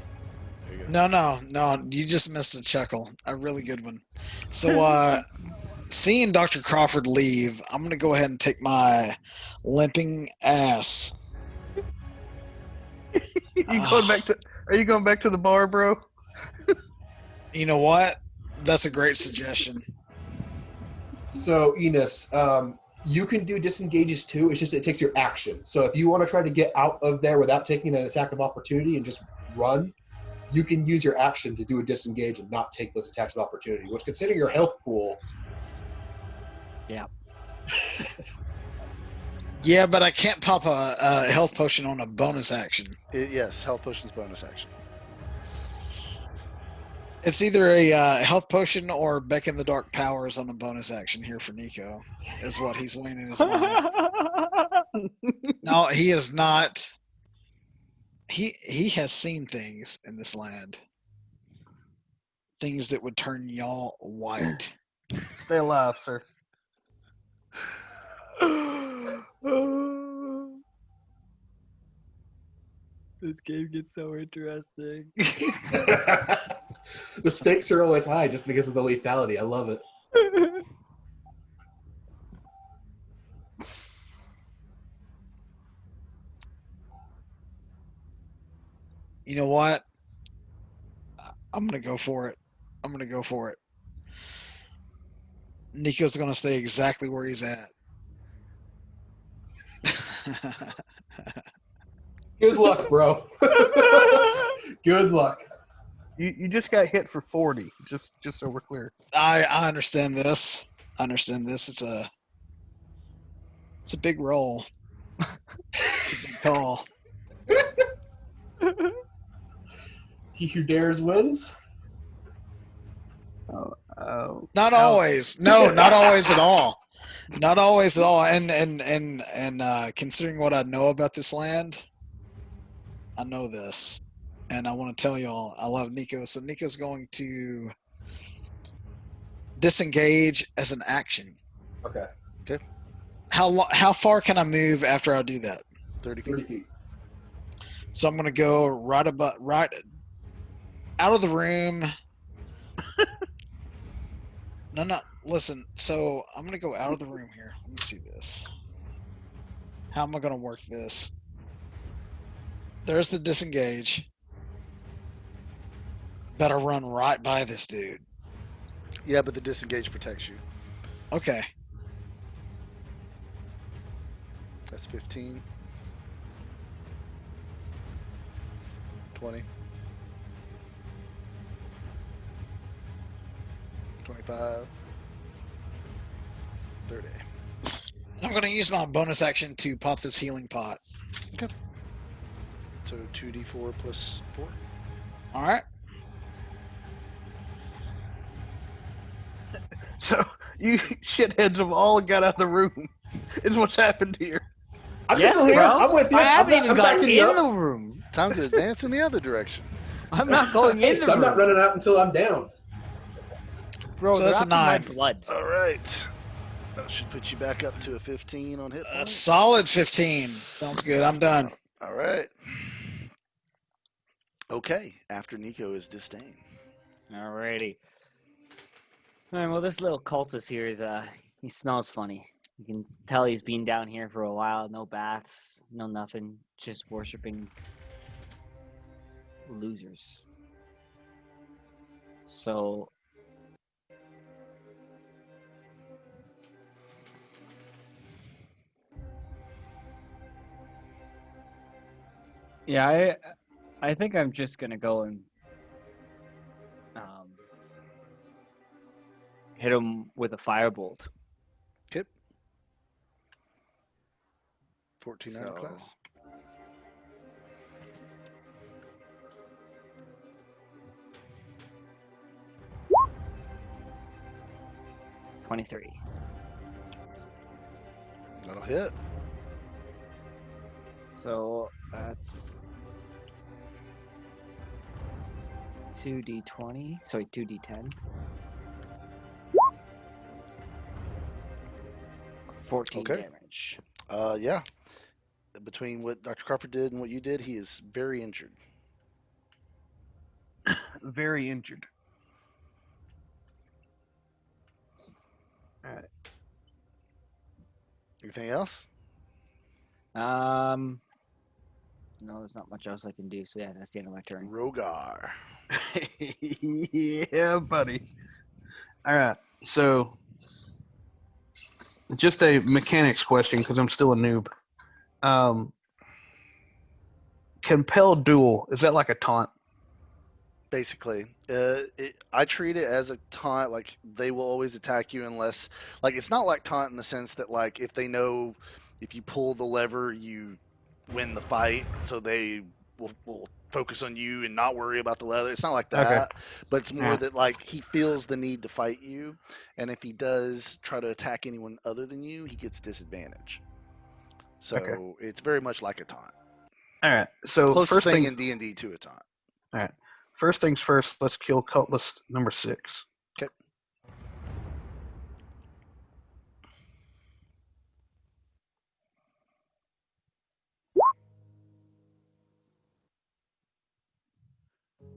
There you go. No. You just missed a chuckle. A really good one. So, seeing Dr. Crawford leave, I'm going to go ahead and take my limping ass. Are you going back to the bar, bro? You know what? That's a great suggestion. So, Enos, you can do disengages too. It's just it takes your action. So if you want to try to get out of there without taking an attack of opportunity and just run, you can use your action to do a disengage and not take those attacks of opportunity, which considering your health pool. Yeah. Yeah, but I can't pop a health potion on a bonus action. Yes, health potion's bonus action. It's either a health potion or Beck in the Dark powers on a bonus action here for Nico, is what he's weighing in his mind. No, he is not. He has seen things in this land. Things that would turn y'all white. Stay alive, sir. This game gets so interesting. The stakes are always high just because of the lethality. I love it. You know what? I'm going to go for it. Nico's going to stay exactly where he's at. Good luck, bro. Good luck. You just got hit for 40. Just so we're clear. I understand this. It's a big roll. It's a big call. He who dares wins. Oh. Not always. No, not always at all. Not always at all. And considering what I know about this land, I know this. And I want to tell y'all, I love Nico. So Nico's going to disengage as an action. Okay. How far can I move after I do that? 30 feet. 30 feet. So I'm going to go right out of the room. No. Listen. So I'm going to go out of the room here. Let me see this. How am I going to work this? There's the disengage. Better run right by this dude. Yeah, but the disengage protects you. Okay. That's 15. 20. 25. 30. I'm going to use my bonus action to pop this healing pot. Okay. So 2d4 plus 4. All right. So you shitheads have all got out of the room. Is what's happened here. I'm Yes, still here. bro. I'm with you. I haven't even I'm gotten backing you in up. the room. Time to advance in the other direction. I'm not going in the I'm room. not running out until I'm down. Bro, So that's they're a after my 9. blood. All right. That should put you back up to a 15 on hit A points. solid 15. Sounds good. I'm done. All right. Okay. After Nico is Disdain. Alrighty. All right, well, this little cultist here is he smells funny. You can tell he's been down here for a while. No baths, no nothing. Just worshiping losers. So yeah, I think I'm just gonna go and hit him with a firebolt. Okay. 14 So class. 23. That'll hit. So that's 2d20. Sorry, 2d10. 14 Okay. damage. Yeah. Between what Dr. Crawford did and what you did, he is very injured. Very injured. All right. Anything else? No, there's not much else I can do. So yeah, that's the end of my turn. Rogar. Yeah, buddy. All right. So, just a mechanics question because I'm still a noob. Compel duel, is that like a taunt? Basically, I treat it as a taunt. Like they will always attack you unless, like, it's not like taunt in the sense that like if they know if you pull the lever you win the fight, so they will focus on you and not worry about the leather. It's not like Okay. that, but it's more Yeah. that like he feels the need to fight you, and if he does try to attack anyone other than you, he gets disadvantage. So Okay. it's very much like a taunt. All right. So Closest first thing thing. in D&D to a taunt. All right. First things first. Let's kill Cultist number 6. Okay.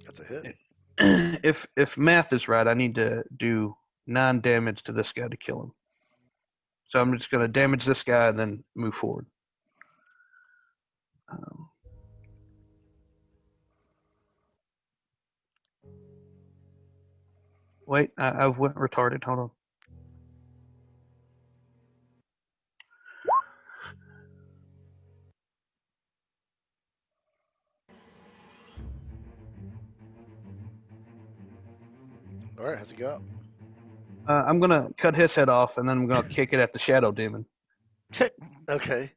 That's a hit. If math is right, I need to do 9 damage to this guy to kill him. So I'm just going to damage this guy and then move forward. Wait, I went retarded. Hold on. All right, how's it go? I'm going to cut his head off and then I'm going to kick it at the shadow demon. Okay.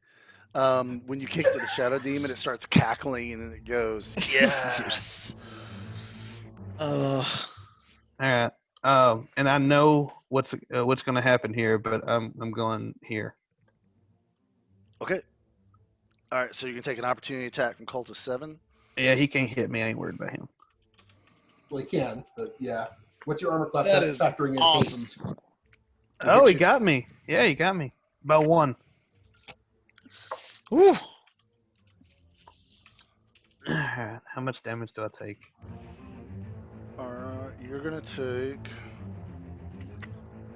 When you kick to the shadow demon, it starts cackling and then it goes, yes. All right. And I know what's going to happen here, but I'm going here. Okay. All right, so you can take an opportunity attack from Cultist 7. Yeah, he can't hit me. I ain't worried about him. Well, he can, but yeah. What's your armor class? That That's is factoring in awesome. haste. Oh, he got me. Yeah, he got me. About 1. Woo. How much damage do I take? You're going to take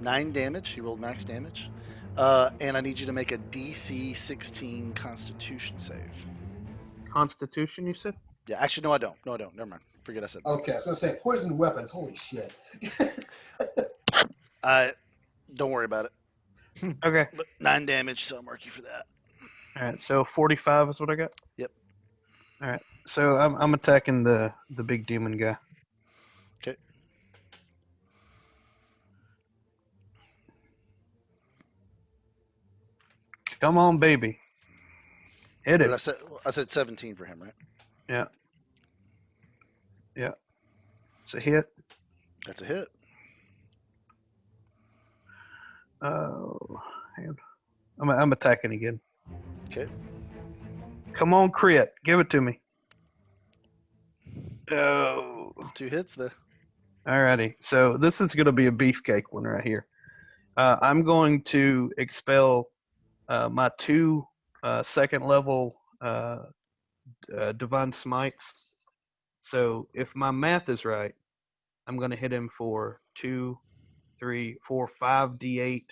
9 damage. He rolled max damage. And I need you to make a DC 16 Constitution save. Constitution, you said? Yeah, actually, no, I don't. No, I don't. Never mind. Forget I said that. Okay, I was going to say poison weapons. Holy shit. Don't worry about it. Okay. But 9 damage, so I'll mark you for that. All right, so 45 is what I got? Yep. All right, so I'm attacking the big demon guy. Okay. Come on, baby. Hit it. I said 17 for him, right? Yeah. Yeah. It's a hit. That's a hit. Oh, I'm attacking again. Okay. Come on, crit. Give it to me. Oh. That's 2 hits, though. Alrighty. So this is going to be a beefcake one right here. I'm going to expel my 2 second level divine smites. So if my math is right, I'm going to hit him for 2, 3, 4, 5d8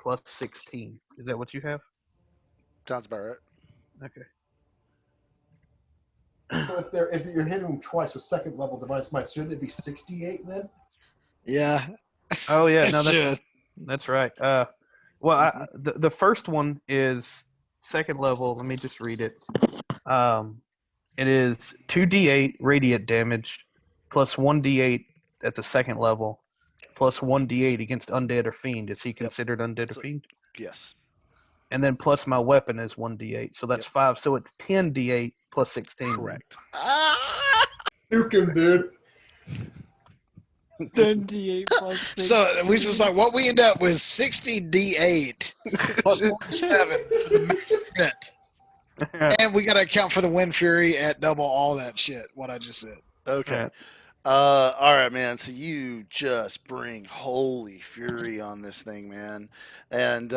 plus 16. Is that what you have? Sounds about right. Okay. So if you're hitting them twice with second level divine smite, shouldn't it be 68 then? Yeah. Oh yeah, It no, should. that's right. Well, the first one is second level. Let me just read it. It is 2d8 radiant damage plus 1d8 at the second level plus 1d8 against undead or fiend. Is he Yep. considered undead or So, fiend? yes. And then plus my weapon is 1d8, so that's Yep. 5. So it's 10d8 plus 16. Correct. Nuke him, dude. 10d8 plus 6. So we just like what we end up with 60 D8 plus 47 for the max crit. And we got to account for the Wind Fury at double all that shit, what I just said. Okay. Yeah. All right, man. So you just bring holy fury on this thing, man, and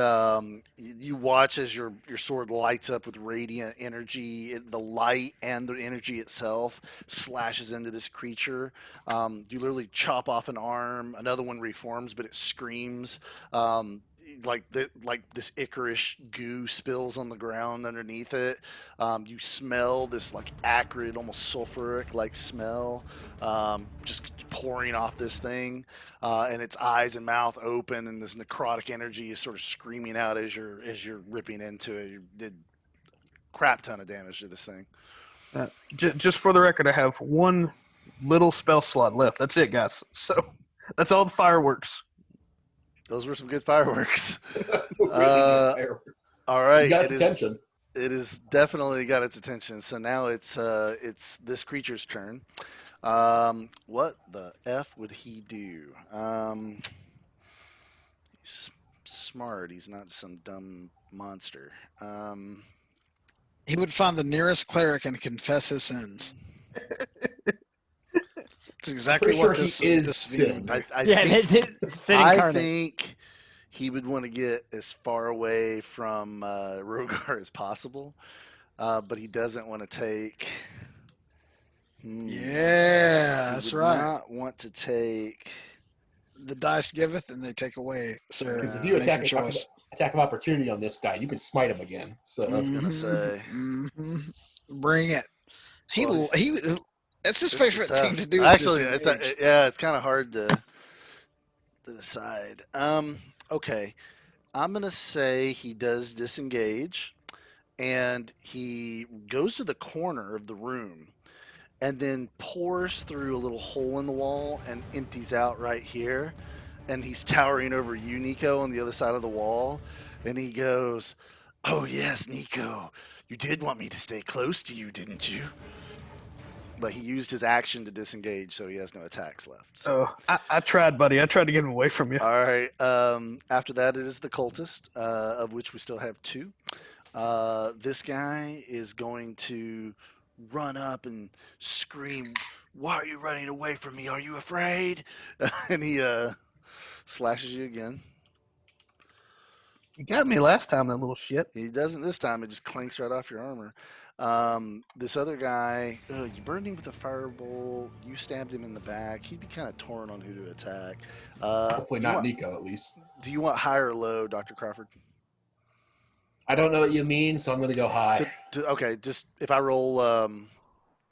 you watch as your sword lights up with radiant energy. The light and the energy itself slashes into this creature. You literally chop off an arm. Another one reforms, but it screams. Like this Icarish goo spills on the ground underneath it. You smell this like acrid, almost sulfuric like smell, just pouring off this thing, and its eyes and mouth open, and this necrotic energy is sort of screaming out as you're ripping into it. You did crap ton of damage to this thing. Just for the record, I have one little spell slot left. That's it, guys. So that's all the fireworks. Those were some good fireworks. Really Uh, good fireworks. All You right, got its attention. it is definitely got its attention. So now it's this creature's turn. What the f would he do? He's smart. He's not some dumb monster. He would find the nearest cleric and confess his sins. That's exactly Pretty what sure this he is this video would sin. do. I Yeah, think Sid I incarnate. think he would want to get as far away from Rogar as possible, but he doesn't want to take. Yeah, He that's would right. not want to take. The dice giveth and they take away. Sir, Because if Yeah, you make your attack choice. of opportunity on this guy, you can smite him again. So I was gonna say. Bring it. He Well, he. That's his this is favorite thing tough. to do is Actually, disengage. yeah, it's kind of hard to decide. Okay, I'm gonna say he does disengage, and he goes to the corner of the room, and then pours through a little hole in the wall and empties out right here. And he's towering over you, Nico, on the other side of the wall. And he goes, "Oh, yes, Nico, you did want me to stay close to you, didn't you?" But he used his action to disengage, so he has no attacks left. So, I tried, buddy. I tried to get him away from you. all right. After that, it is the cultist, of which we still have 2. This guy is going to run up and scream, "Why are you running away from me? Are you afraid?" And he slashes you again. You got me last time, that little shit. He doesn't this time. It just clanks right off your armor. This other guy, you burned him with a firebolt. You stabbed him in the back. He'd be kind of torn on who to attack. hopefully Do you not want Nico, at least. do you want high or low, Dr. Crawford? I don't know what you mean, so I'm going to go high. Okay, just if I roll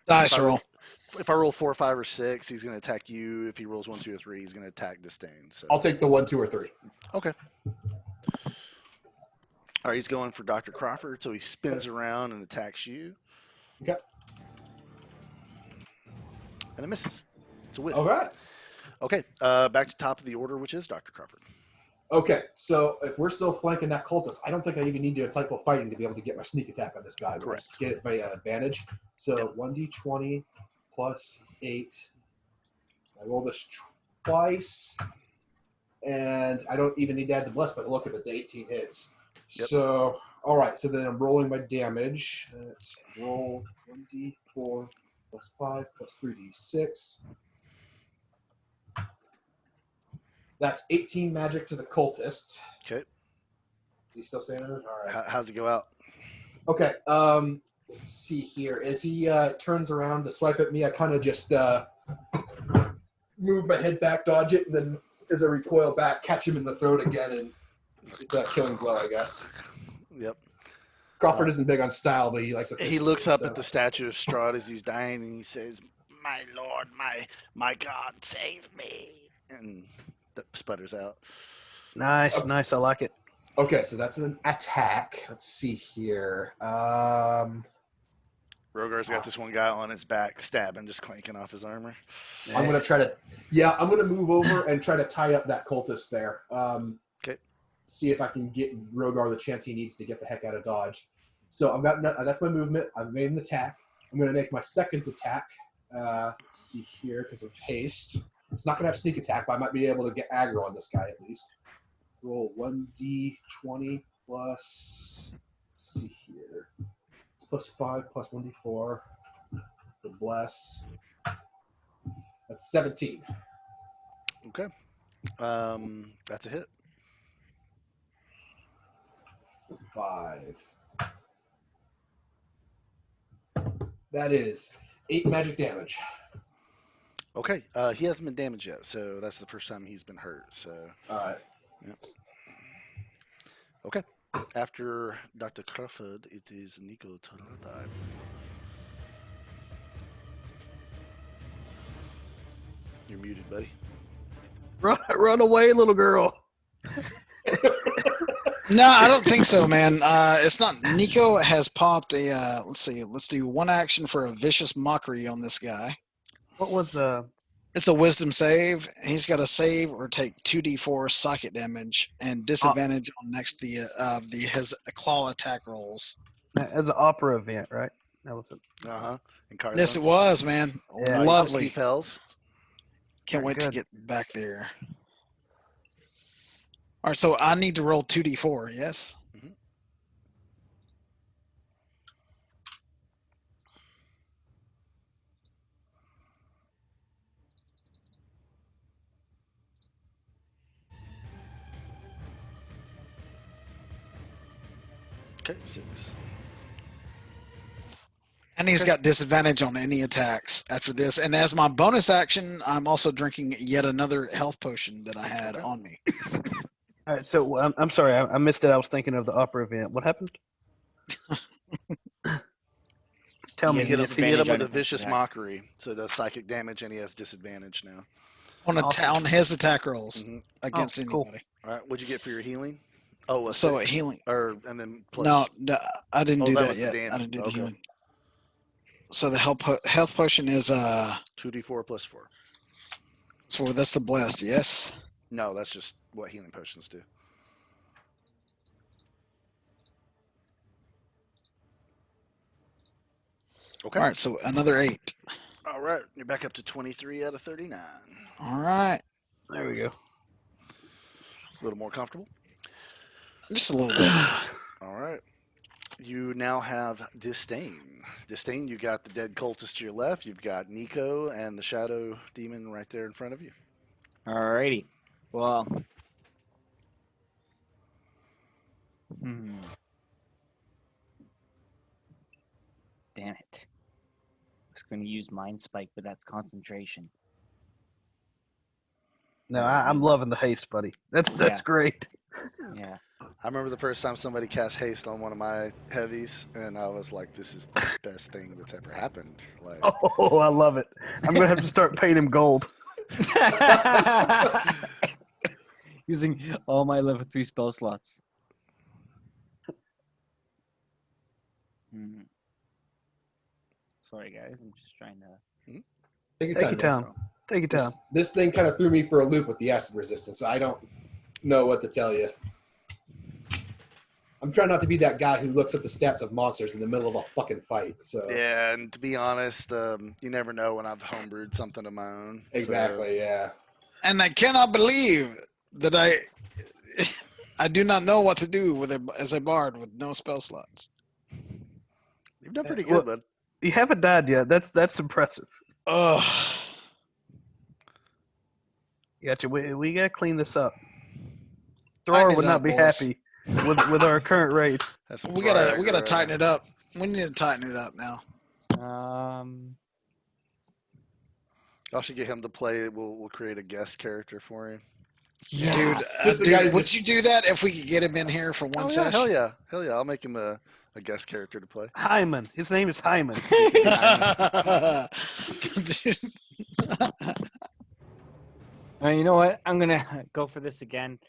Dice roll. if I roll 4, 5, or 6, he's going to attack you. If he rolls 1, 2, or 3, he's going to attack Disdain. So I'll take the 1, 2, or 3. okay. All right, he's going for Dr. Crawford, so he spins around and attacks you. Okay. And it misses. It's a whiff. All right. Okay, back to top of the order, which is Dr. Crawford. Okay, so if we're still flanking that cultist, I don't think I even need to encyclo fighting to be able to get my sneak attack on this guy. But Correct. let's get it by advantage. So Yep. 1d20 plus 8. I roll this twice, and I don't even need to add the bless by the look of it. The 18 hits. Yep. So, all right, so then I'm rolling my damage. Let's roll 1d4 plus 5 plus 3d6. That's 18 magic to the cultist. Okay. Is he still standing? All right. How's it go out? Okay. Let's see here. As he turns around to swipe at me, I kind of just move my head back, dodge it, and then as I recoil back, catch him in the throat again, and it's a killing blow, I guess. Yep. Crawford isn't big on style, but he likes a fist. He looks up at the statue of Strahd as he's dying, and he says, "My lord, my God, save me!" And that sputters out. Nice, nice. I like it. Okay, so that's an attack. Let's see here. Rogar's got this one guy on his back, stabbing, just clanking off his armor. I'm gonna try to. Yeah, I'm gonna move over and try to tie up that cultist there. Okay. See if I can get Rogar the chance he needs to get the heck out of dodge. So I've got that's my movement. I've made an attack. I'm gonna make my second attack. Let's see here because of haste. It's not gonna have sneak attack, but I might be able to get aggro on this guy at least. Roll 1d20 plus. Let's see here. It's plus 5 plus 1d4. The bless. That's 17. Okay. That's a hit. 5. That is 8 magic damage. Okay. He hasn't been damaged yet, so that's the first time he's been hurt. So. All right. Yep. Okay. After Dr. Crawford, it is Nico Torada. You're muted, buddy. Run away, little girl. No, I don't think so, man. It's not. Nico has popped a. Let's see. Let's do one action for a vicious mockery on this guy. What was It's a wisdom save. He's got to save or take 2d4 socket damage and disadvantage on next his claw attack rolls. as an opera event, right? That was it. Yes, it was, man. Yeah, Lovely. Fells. Can't Very wait to good. get back there. All right, so I need to roll 2d4, yes? Mhm. Okay, 6. And he's got disadvantage on any attacks after this. And as my bonus action, I'm also drinking yet another health potion that I had on me. All right, so I'm sorry, I missed it. I was thinking of the opera event. What happened? Tell me. You hit him disadvantage with on a his vicious attack. mockery, so it does psychic damage, and he has disadvantage now. On his attack rolls Mhm. against cool. anybody. All right, what'd you get for your healing? Oh, So six. healing. And then plus. No, I didn't do that that was the yet. damage. I didn't do the Okay. healing. So the health potion is 2d4 plus 4. so that's the blessed, yes. No, that's just what healing potions do. Okay. All right, so another 8. All right, you're back up to 23 out of 39. All right, There we go. A little more comfortable. just a little bit. All right. You now have Disdain. Disdain, you got the dead cultist to your left. You've got Nico and the shadow demon right there in front of you. Alrighty. Well. Damn it. I was going to use Mind Spike, but that's concentration. No, I'm loving the haste, buddy. That's Yeah. great. Yeah. I remember the first time somebody cast haste on one of my heavies, and I was like, "This is the best thing that's ever happened." Like, Oh, I love it. I'm gonna have to start paying him gold. Using all my level 3 spell slots. Sorry, guys. I'm just trying to. Take your Take your time. time. Take your time. This thing kind of threw me for a loop with the acid resistance. I don't know what to tell you. I'm trying not to be that guy who looks at the stats of monsters in the middle of a fucking fight. So yeah, and to be honest, you never know when I've homebrewed something of my own. exactly, yeah. And I cannot believe that I do not know what to do as a bard with no spell slots. You've done pretty Well- good, bud. You haven't died yet. That's impressive. Ugh. Gotcha. We gotta clean this up. Tighten Thrower it would not up, be boys. happy with our current rate. That's some We gotta Viagra tighten right it up. We need to tighten it up now. I should get him to play. We'll create a guest character for him. Yeah. Dude, Just the guy who would just- you do that if we could get him in here for one Oh yeah, session? hell yeah, hell yeah! I'll make him a guest character to play. Hyman. His name is Hyman. Dude. You know what? I'm gonna go for this again,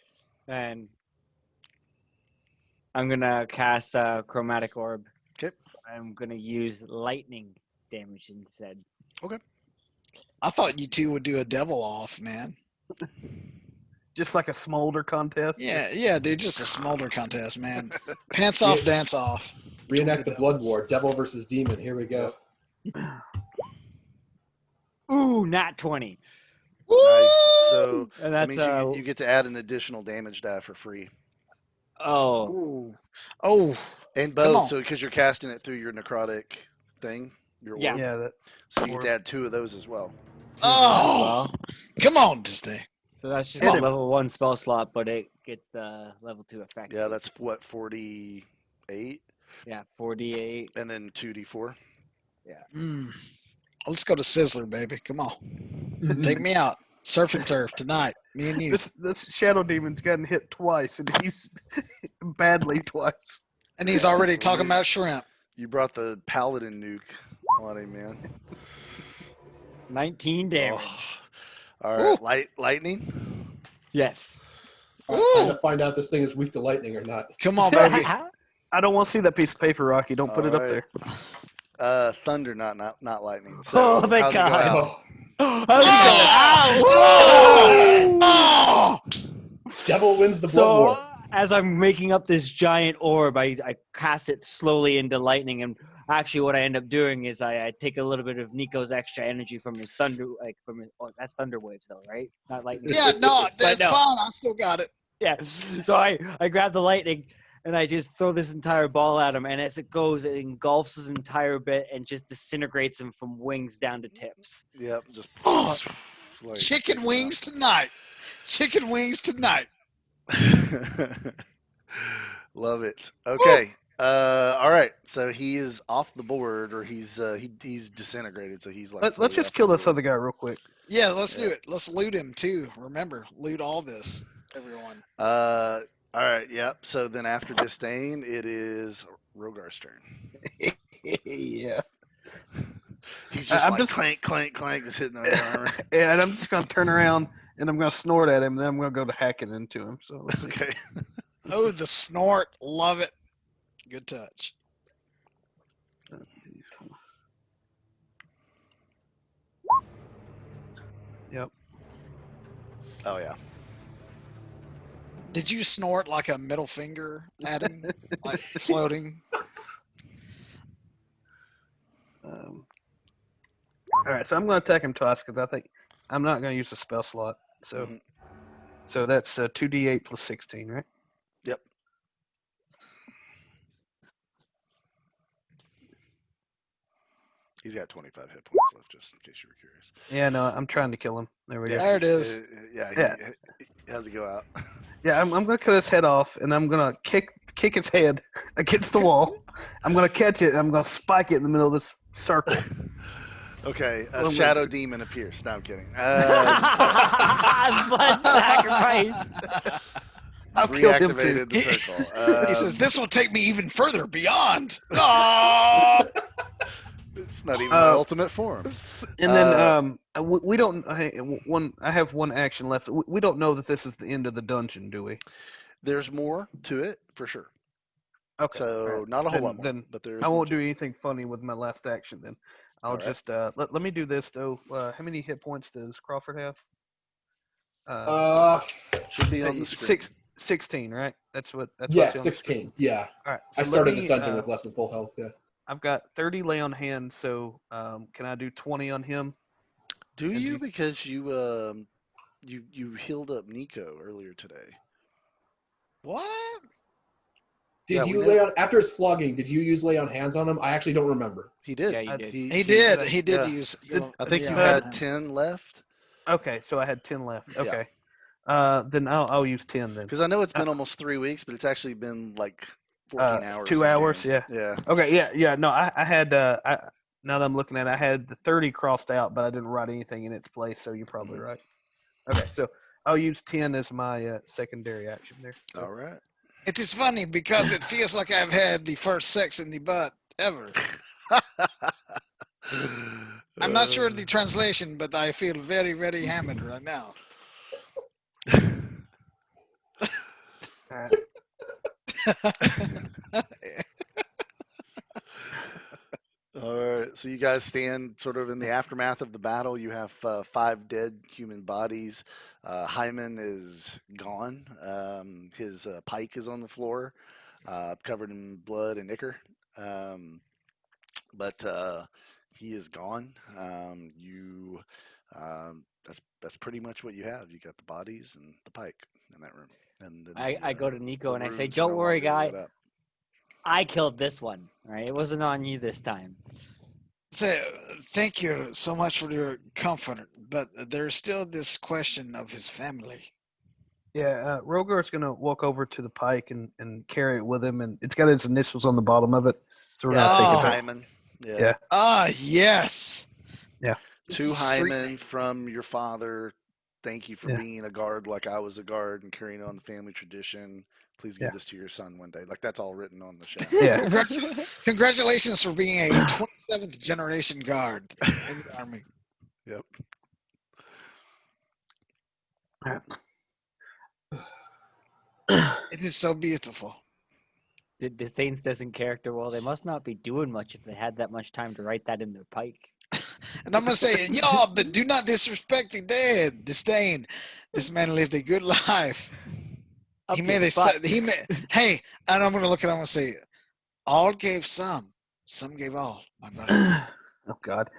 and I'm gonna cast a chromatic orb. 'Kay. I'm gonna use lightning damage instead. I thought you two would do a devil off, man. Just like a smolder contest. Yeah, dude, just a smolder contest, man. Pants off, dance off. Reenact the blood devils. war, devil versus demon. Here we go. Ooh, nat 20. Nice. So And that that's means you get to add an additional damage die for free, oh, Ooh. Oh, and Come both. on. So because you're casting it through your necrotic thing, your Yeah. orb, Yeah. That. so you get to add 2 of those as well. oh, come on, Disney. so that's just Hit a him. level 1 spell slot, but it gets the level 2 effects. Yeah, that's what 48, yeah, 48. and then 2d4. Mm. Let's go to Sizzler, baby. Come on, take me out. Surf and turf tonight. Me and you. This shadow demon's gotten hit twice, and he's badly twice. And he's already talking about shrimp. You brought the paladin nuke on him, man. 19 damage. Oh. All right, lightning. Yes. Trying to find out this thing is weak to lightning or not. Come on, baby. I don't want to see that piece of paper, Rocky. Don't put it up Alright. there. Thunder, not lightning. So Oh, thank how's it go God. out? Oh, Oh! devil wins the blood So war. as I'm making up this giant orb, I cast it slowly into lightning, and actually what I end up doing is I take a little bit of Nico's extra energy from his thunder, that's thunder waves though, right? Not lightning. Yeah, no, that's no. fine. I still got it. Yeah. So I grab the lightning and I just throw this entire ball at him, and as it goes, it engulfs his entire bit and just disintegrates him from wings down to tips. Yep, just Oh, like, Chicken wings tonight. Chicken wings tonight. Love it. Okay. All right. So he is off the board, or he's disintegrated. So he's like. Let's fully just off kill the this board. other guy real quick. Yeah, let's do Yeah. it. Let's loot him too. Remember, loot all this, everyone. All right. Yep. So then after disdain, it is Rogar's turn. Yeah. He's just I'm like just- clank, clank, clank, just hitting the armor. And I'm just gonna turn around and I'm gonna snort at him, and then I'm gonna go to hacking into him. So let's see. Okay. Oh, the snort. Love it. Good touch. Yep. Oh yeah. Did you snort like a middle finger at him, like floating? All right, so I'm gonna attack him twice because I think I'm not gonna use the spell slot. So, Mhm. so that's 2d8 plus 16, right? Yep. He's got 25 hit points left, just in case you were curious. Yeah, no, I'm trying to kill him. There we go. There it he's- is. Yeah. How's it go out? Yeah, I'm gonna cut his head off, and I'm gonna kick his head against the wall. I'm gonna catch it, and I'm gonna spike it in the middle of this circle. Okay, a Well, shadow demon appears. No, I'm kidding. Blood sacrifice. I'll kill him too. Reactivated the circle. He says, "This will take me even further beyond." Oh! It's not even my ultimate form. And then we don't. I have one action left. We don't know that this is the end of the dungeon, do we? There's more to it, for sure. Okay. So, all right. not a whole Then- lot more, then but there's I more won't to do it. anything funny with my last action. Then I'll All right. just let me do this though. How many hit points does Crawford have? Should be on the screen. 16, right? That's what. That's yeah, what's on the screen. 16. Yeah. All right. I so let started me, this dungeon with less than full health. Yeah. I've got 30 lay on hand, so can I do 20 on him? Do And you? you- Because you healed up Nico earlier today. What? Did Yeah, you we lay know. on after his flogging? Did you use lay on hands on him? I actually don't remember. He did. Yeah, you did. He did. He did yeah. use. I think Yeah. you had 10 left. Okay, so I had 10 left. Yeah. Okay. Then I'll use 10 then. Because I know it's been almost 3 weeks, but it's actually been like 14 hours. 2 in hours, game. yeah. Yeah. Okay, yeah. No, I had now that I'm looking at it, I had the 30 crossed out, but I didn't write anything in its place, so you're probably Mhm. right. Okay, so I'll use 10 as my secondary action there. So. All right. It is funny because it feels like I've had the first sex in the butt ever. I'm not sure of the translation, but I feel very, very hammered right now. All right. All right. So you guys stand sort of in the aftermath of the battle. You have 5 dead human bodies. Hyman is gone. His pike is on the floor, covered in blood and ichor. Um, but he is gone. That's pretty much what you have. You got the bodies and the pike in that room, and then I go to Nico the and I say, runes are "Don't no worry, longer guy. lit up. I killed this one. All right, it wasn't on you this time." So, thank you so much for your comfort, but there's still this question of his family. Yeah, Rogar's gonna walk over to the pike and carry it with him, and it's got his initials on the bottom of it. So we're Yeah, gonna I think take it's it. Oh. Hyman. Yeah. Yeah. Ah, yes. Yeah. To Street Hyman name. from your father. Thank you for Yeah. being a guard like I was a guard and carrying on the family tradition. Please give Yeah. this to your son one day. Like that's all written on the shaft. Yeah. Congratulations for being a 27th generation guard in the army. Yep. It is so beautiful. Disdain's doesn't character well. They must not be doing much if they had that much time to write that in their pike. And I'm gonna say, y'all, but do not disrespect the dead. Disdain. This man lived a good life. He made a he made. Hey, and I'm gonna look at him and say, all gave some gave all, my brother. Oh God.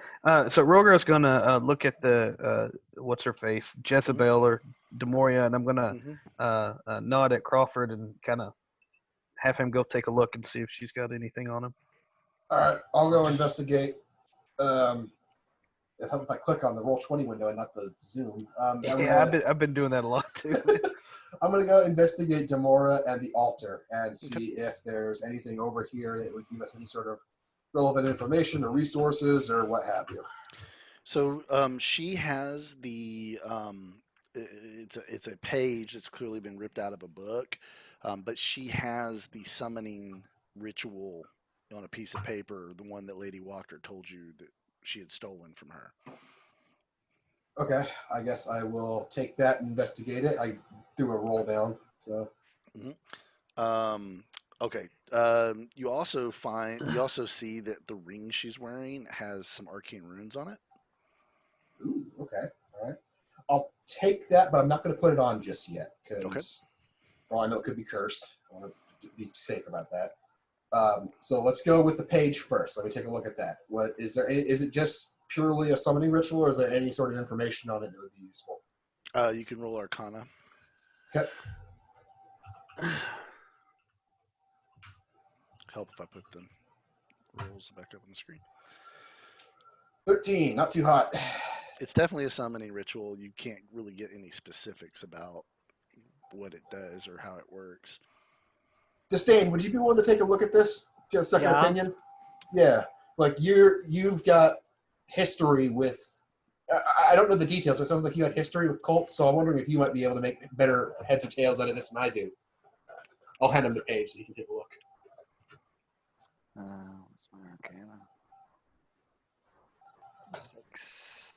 So Rogar's gonna look at the what's her face, Jezebel or Demoria, and I'm gonna Hmm. nod at Crawford and kind of have him go take a look and see if she's got anything on him. All right, I'll go investigate. If I click on the Roll20 window and not the Zoom. I've been doing that a lot too. I'm going to go investigate Demora and the altar and see if there's anything over here that would give us any sort of relevant information or resources or what have you. So she has the it's a page that's clearly been ripped out of a book, but she has the summoning ritual on a piece of paper, the one that Lady Walker told you that she had stolen from her. Okay, I guess I will take that and investigate it. I threw a roll down, so. Okay. You also see that the ring she's wearing has some arcane runes on it. Ooh, okay, all right. I'll take that, but I'm not going to put it on just yet because, well, I know it could be cursed. I want to be safe about that. So let's go with the page first. Let me take a look at that. What is there? Is it just purely a summoning ritual, or is there any sort of information on it that would be useful? You can roll Arcana. Okay. Help if I put the rolls back up on the screen. 13, not too hot. It's definitely a summoning ritual. You can't really get any specifics about what it does or how it works. Disdain, would you be willing to take a look at this? Get a second Yeah. opinion? Yeah. Like you've got history with. I don't know the details, but it sounds like you got history with cults. So I'm wondering if you might be able to make better heads or tails out of this than I do. I'll hand him the page so you can take a look. What's my Arcana? 6.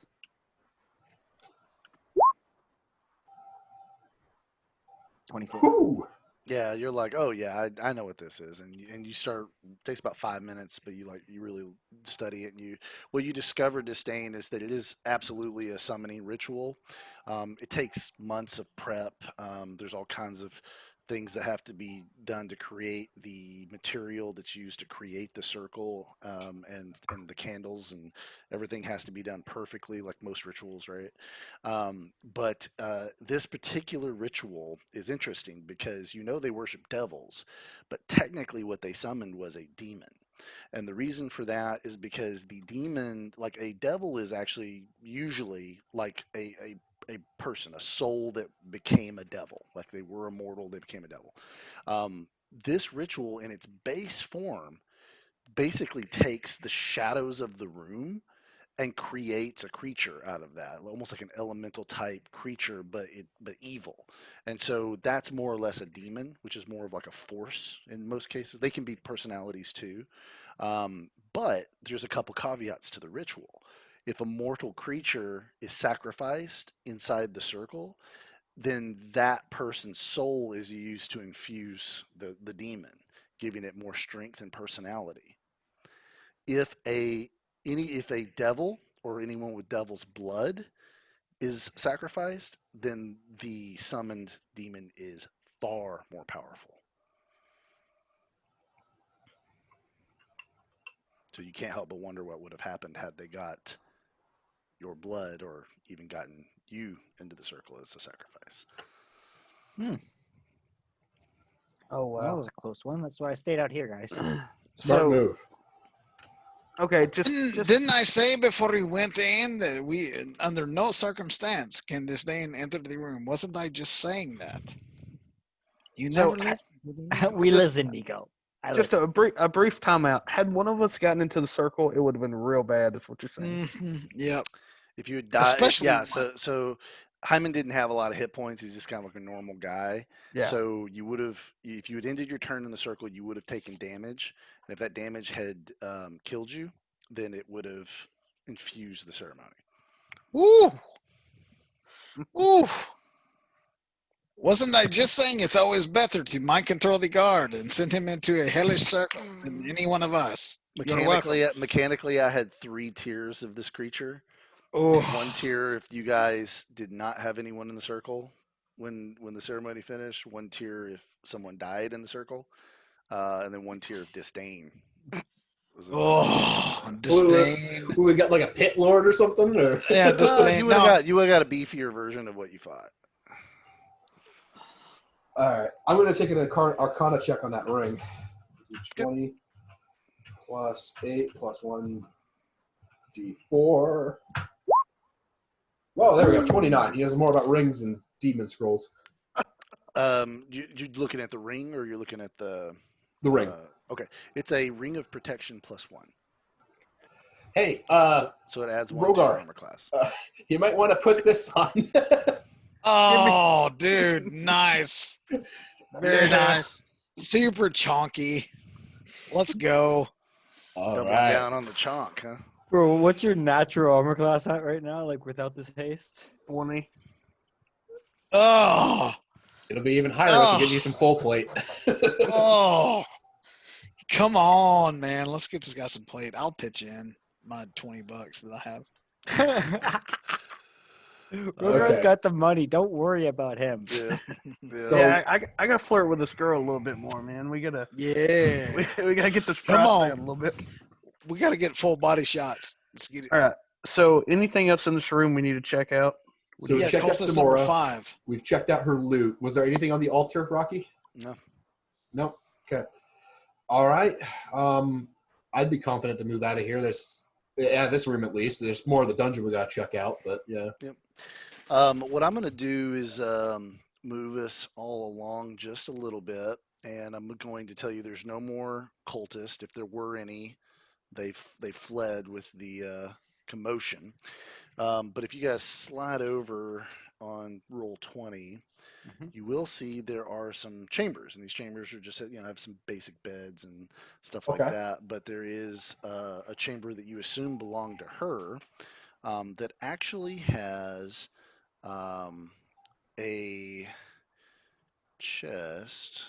Whew. Yeah, you're like, oh yeah, I know what this is, and you start. It takes about 5 minutes, but you really study it, and what you discover, Disdain, is that it is absolutely a summoning ritual. It takes months of prep. There's all kinds of things that have to be done to create the material that's used to create the circle, and the candles and everything has to be done perfectly, like most rituals, right? But this particular ritual is interesting because they worship devils, but technically what they summoned was a demon. And the reason for that is because the demon, like a devil, is actually usually like a person, a soul that became a devil. Like they were immortal, they became a devil. This ritual, in its base form, basically takes the shadows of the room and creates a creature out of that, almost like an elemental type creature, but evil. And so that's more or less a demon, which is more of like a force in most cases. They can be personalities too, but there's a couple caveats to the ritual. If a mortal creature is sacrificed inside the circle, then that person's soul is used to infuse the demon, giving it more strength and personality. If a devil or anyone with devil's blood is sacrificed, then the summoned demon is far more powerful. So you can't help but wonder what would have happened had they got your blood or even gotten you into the circle as a sacrifice. Oh Well, that wow. was a close one. That's why I stayed out here, guys. Smart So move. okay, just Didn't I say before we went in that we, under no circumstance, can this thing enter the room? Wasn't I just saying that? You So, never listened. we Just- listen, Nico. I just listen. a brief timeout. Had one of us gotten into the circle, it would have been real bad. Is what you're saying? Yep. If you had died, Especially yeah. one. So Hyman didn't have a lot of hit points. He's just kind of like a normal guy. Yeah. So you would have, if you had ended your turn in the circle, you would have taken damage, and if that damage had killed you, then it would have infused the ceremony. Ooh. Ooh. Wasn't I just saying it's always better to mind control the guard and send him into a hellish circle than any one of us? You're welcome. Mechanically, I had 3 tiers of this creature. Oh, One tier if you guys did not have anyone in the circle when the ceremony finished. One tier if someone died in the circle, and then one tier of disdain was in the circle. oh, disdain. We got like a pit lord or something, or Yeah, disdain. You would have No, got a beefier version of what you fought. All right, I'm going to take an Arcana check on that ring. 20 plus 8 plus 1 d4. Whoa, there we go. 29. He knows more about rings than demon scrolls. You looking at the ring or you're looking at the ring? Okay, it's a ring of protection +1. Hey, so it adds 1 to your Rogar, armor class. You might want to put this on. oh, dude, nice. Very Yeah. nice. Super chonky. Let's go. All Doubling right. down on the chonk, huh? Bro, what's your natural armor class at right now? Like without this haste? 20. Oh, It'll be even higher once you get you some full plate. oh. Come on, man. Let's get this guy some plate. I'll pitch in my $20 that I have. Rogar's Okay. got the money. Don't worry about him. Yeah. So- Yeah, I gotta flirt with this girl a little bit more, man. We gotta Yeah. we gotta get this Come price on. down a little bit. We got to get full body shots. Let's get it. All right. So anything else in this room we need to check out? So Yeah, check out Cultist number Demora. 5. We've checked out her loot. Was there anything on the altar, Rocky? No. No. Okay. All right. I'd be confident to move out of here. This room at least. There's more of the dungeon we got to check out, but yeah. Yep. What I'm going to do is move us all along just a little bit, and I'm going to tell you there's no more cultists. If there were any, they fled with the commotion. But if you guys slide over on roll 20, you will see there are some chambers, and these chambers are just have some basic beds and stuff like Okay. that. But there is a chamber that you assume belonged to her that actually has a chest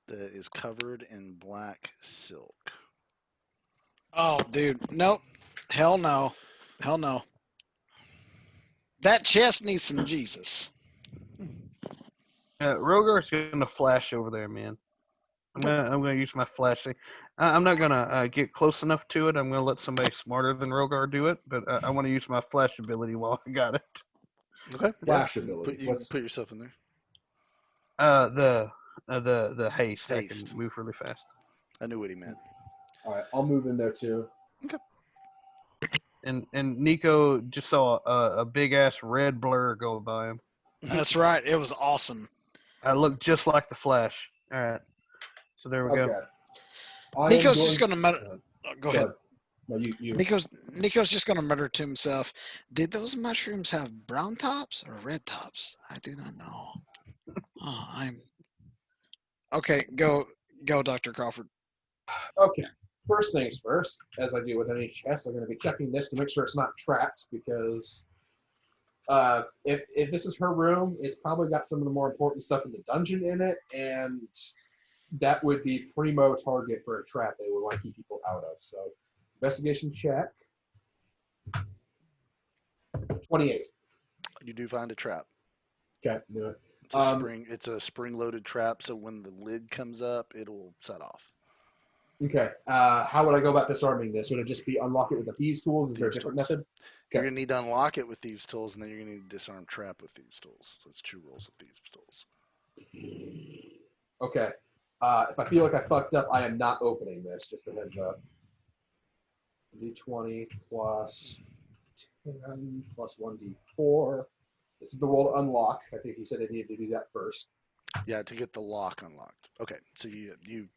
that is covered in black silk. Oh, dude. Nope. Hell no. Hell no. That chest needs some Jesus. Rogar's gonna flash over there, man. I'm gonna use my flashing. I'm not gonna get close enough to it. I'm gonna let somebody smarter than Rogar do it, but I want to use my flash ability while I got it. Okay. Flash yeah. ability. You can put yourself in there. The haste. I Haste. can move really fast. I knew what he meant. All right, I'll move in there too. And Nico just saw a big ass red blur go by him. That's right. It was awesome. I looked just like the Flash. All right, so there we go. Okay. I am Nico's just going to mutter. Go ahead. No, you. Nico's just going to mutter to himself, did those mushrooms have brown tops or red tops? I do not know. Okay, go, Dr. Crawford. Okay. First things first, as I do with any chest, I'm going to be checking this to make sure it's not trapped because if this is her room, it's probably got some of the more important stuff in the dungeon in it, and that would be primo target for a trap they would want to keep people out of. So, investigation check. 28. You do find a trap. Okay. No. It's a spring-loaded trap, so when the lid comes up, it'll set off. Okay. How would I go about disarming this? Would it just be unlock it with the thieves' tools? Is there a different method? You're going to need to unlock it with thieves' tools, and then you're going to need to disarm trap with thieves' tools. So it's 2 rolls of thieves' tools. Okay. If I feel like I fucked up, I am not opening this. Just a heads up. D20 plus 10 plus 1d4. This is the roll to unlock. I think he said I needed to do that first. Yeah, to get the lock unlocked. Okay, so you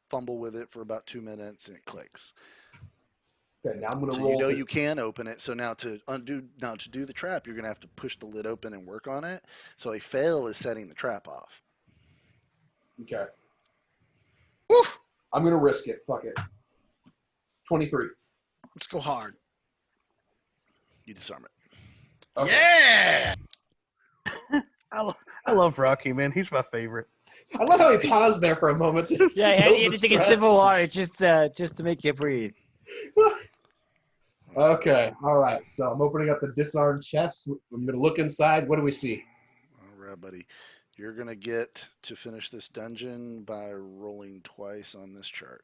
fumble with it for about 2 minutes, and it clicks. Okay, now I'm going to So roll. you know you can open it. So now to do the trap, you're going to have to push the lid open and work on it. So a fail is setting the trap off. Okay. Woo! I'm going to risk it. Fuck it. 23. Let's go hard. You disarm it. Okay. Yeah! I love Rocky, man. He's my favorite. I love how he paused there for a moment. To Yeah, build you had the to take a stress. sip of water just to make you breathe. Okay, all right. So I'm opening up the disarmed chest. I'm going to look inside. What do we see? All right, buddy. You're going to get to finish this dungeon by rolling twice on this chart.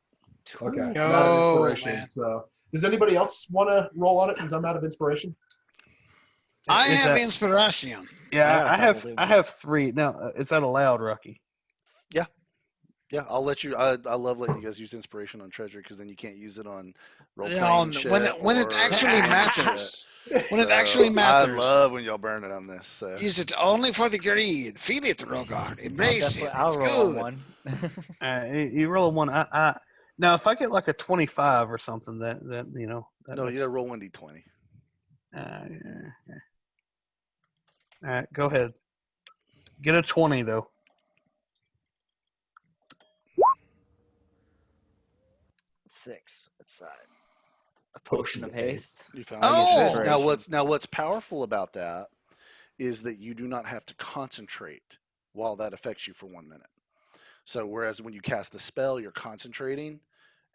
Okay, I'm Yo, out of inspiration. man. So does anybody else want to roll on it since I'm out of inspiration? I Is have that- inspiration. Yeah, I got a couple, I have 3 now. Is that allowed, Rocky? Yeah, I'll let you. I love letting you guys use inspiration on treasure because then you can't use it on role Yeah, playing on- shit. when it or actually shit. matters. When it So, actually matters. I love when y'all burn it on this. So. Use it only for the greed. Feel it, Rogard. Embrace it. I'll It's roll on good. one. You roll a 1. Now if I get like a 25 or something, that you know. No, you gotta roll 1d20. Yeah. All right, go ahead. Get a 20 though. Six. What's that? A potion of haste. You found Oh! it. Now what's powerful about that is that you do not have to concentrate while that affects you for 1 minute. So whereas when you cast the spell, you're concentrating,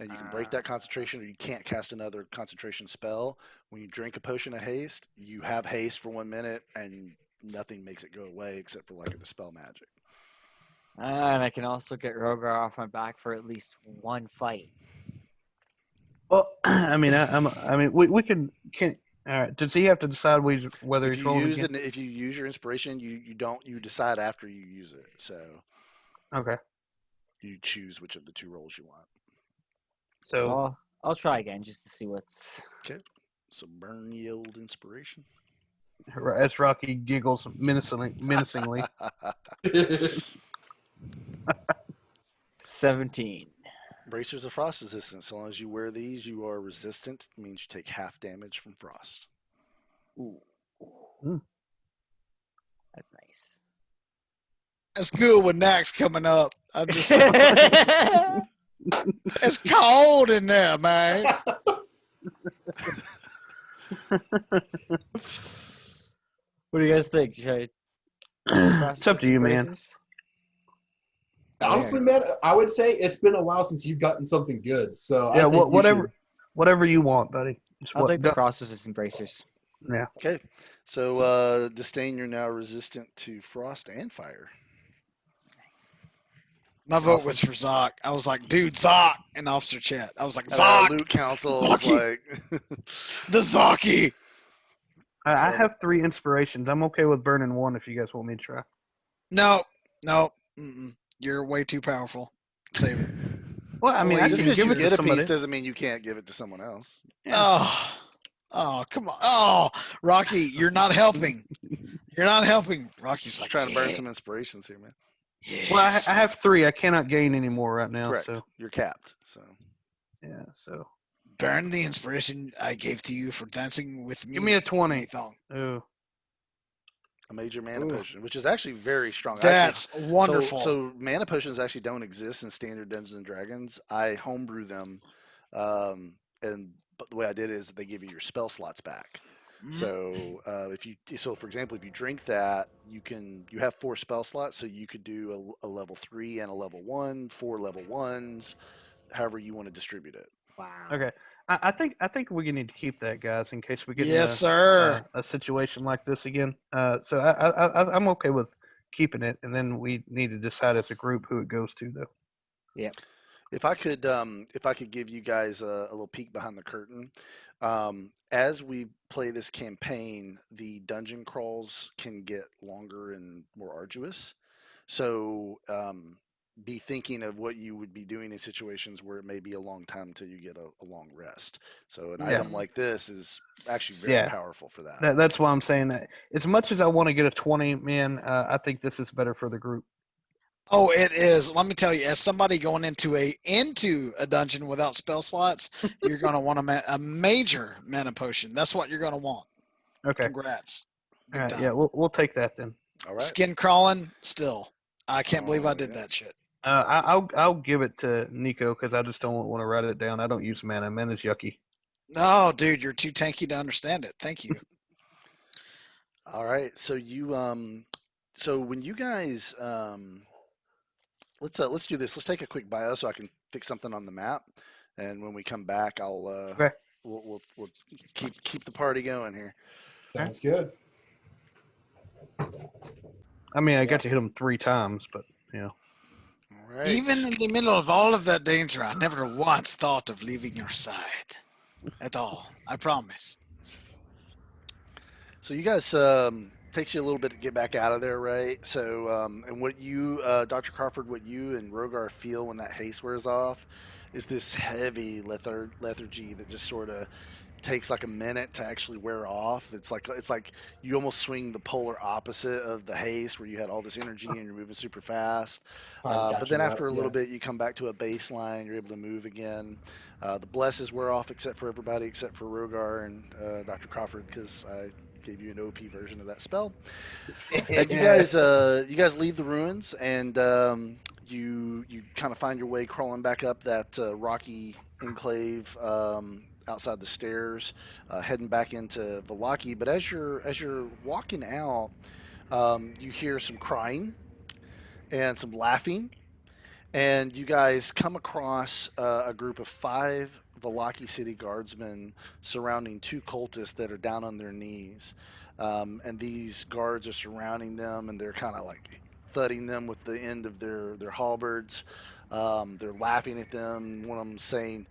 and you can break that concentration, or you can't cast another concentration spell. When you drink a potion of haste, you have haste for 1 minute, and nothing makes it go away except for like a dispel magic. And I can also get Rogar off my back for at least one fight. Well, I mean, we can. All right. Does he have to decide whether If he's you rolling use again? it, if you use your inspiration, you decide after you use it. So Okay. you choose which of the 2 rolls you want. So I'll try again just to see what's. Okay. So burn ye old inspiration. as Rocky giggles menacingly. 17. Bracers of frost resistance. So long as you wear these, you are resistant. It means you take half damage from frost. Ooh. Mm. That's nice. That's good with Nax coming up. I'm just it's cold in there, man. What do you guys think? Should It's up to you, man. Honestly, man, I would say it's been a while since you've gotten something good. So Yeah, I think whatever you want, buddy. I'll take the frost resistant bracers. Yeah. Okay. So Disdain, you're now resistant to frost and fire. My vote was for Zoc. I was like, dude, Zoc, in Officer Chat. I was like, And our Zoc, loot council was like, the Zocky. I have 3 inspirations. I'm okay with burning 1 if you guys want me to try. No. Mm-mm. You're way too powerful. Save it. Well, I mean, I Please, Just can because give you it to get a somebody. piece doesn't mean you can't give it to someone else. Yeah. Oh, come on. Oh, Rocky, you're not helping. You're not helping. Rocky's Just like, trying to burn yeah, some inspirations here, man. Well, yes. I have 3. I cannot gain any more right now. Correct. So You're capped. So yeah. So Burn the inspiration I gave to you for dancing with me. give me a 20. Thong. Ooh. a major mana Ooh, potion, which is actually very strong. Actually, that's wonderful. so mana potions actually don't exist in standard Dungeons and Dragons. I homebrew them, and but the way I did it is they give you your spell slots back. Mhm. So for example, if you drink that, you have 4 spell slots, so you could do a level 3 and a level 1, 4 level 1s, however you want to distribute it. Wow. Okay. I think we need to keep that, guys, in case we get in Yes, sir. a situation like this again. So I'm okay with keeping it, and then we need to decide as a group who it goes to, though. Yep. If I could give you guys a little peek behind the curtain, as we play this campaign, the dungeon crawls can get longer and more arduous. So be thinking of what you would be doing in situations where it may be a long time until you get a long rest. So an Yeah. item like this is actually very Yeah. powerful for that. That's why I'm saying that. As much as I want to get a 20, man, I think this is better for the group. Oh, it is. Let me tell you, as somebody going into a dungeon without spell slots, you're going to want a major mana potion. That's what you're going to want. Okay. Congrats, All big right. time. Yeah, we'll take that then. All right. Skin crawling, still. I can't believe I Oh, did yeah. that shit. I'll give it to Nico because I just don't want to write it down. I don't use mana. Mana's yucky. No, dude, you're too tanky to understand it. Thank you. All right. So when you guys let's do this. Let's take a quick bio so I can fix something on the map, and when we come back, Okay. we'll keep the party going here. Sounds good. I mean, I got to hit him 3 times, but yeah. All right. Even in the middle of all of that danger, I never once thought of leaving your side at all. I promise. So you guys takes you a little bit to get back out of there, right? So and what you Dr. Crawford, what you and Rogar feel when that haste wears off is this heavy lethargy that just sort of takes like a minute to actually wear off. It's like you almost swing the polar opposite of the haste, where you had all this energy and you're moving super fast. Finally got But then you up. after a little Yeah. bit, you come back to a baseline. You're able to move again. The blesses wear off, except for everybody except for Rogar and Dr. Crawford, because I gave you an OP version of that spell. And you guys leave the ruins, and you kind of find your way crawling back up that rocky enclave outside the stairs, heading back into Valaki. But as you're walking out, you hear some crying and some laughing, and you guys come across a group of 5 Valaki city guardsmen surrounding 2 cultists that are down on their knees. And these guards are surrounding them, and they're kind of like thudding them with the end of their halberds. They're laughing at them. One of them saying,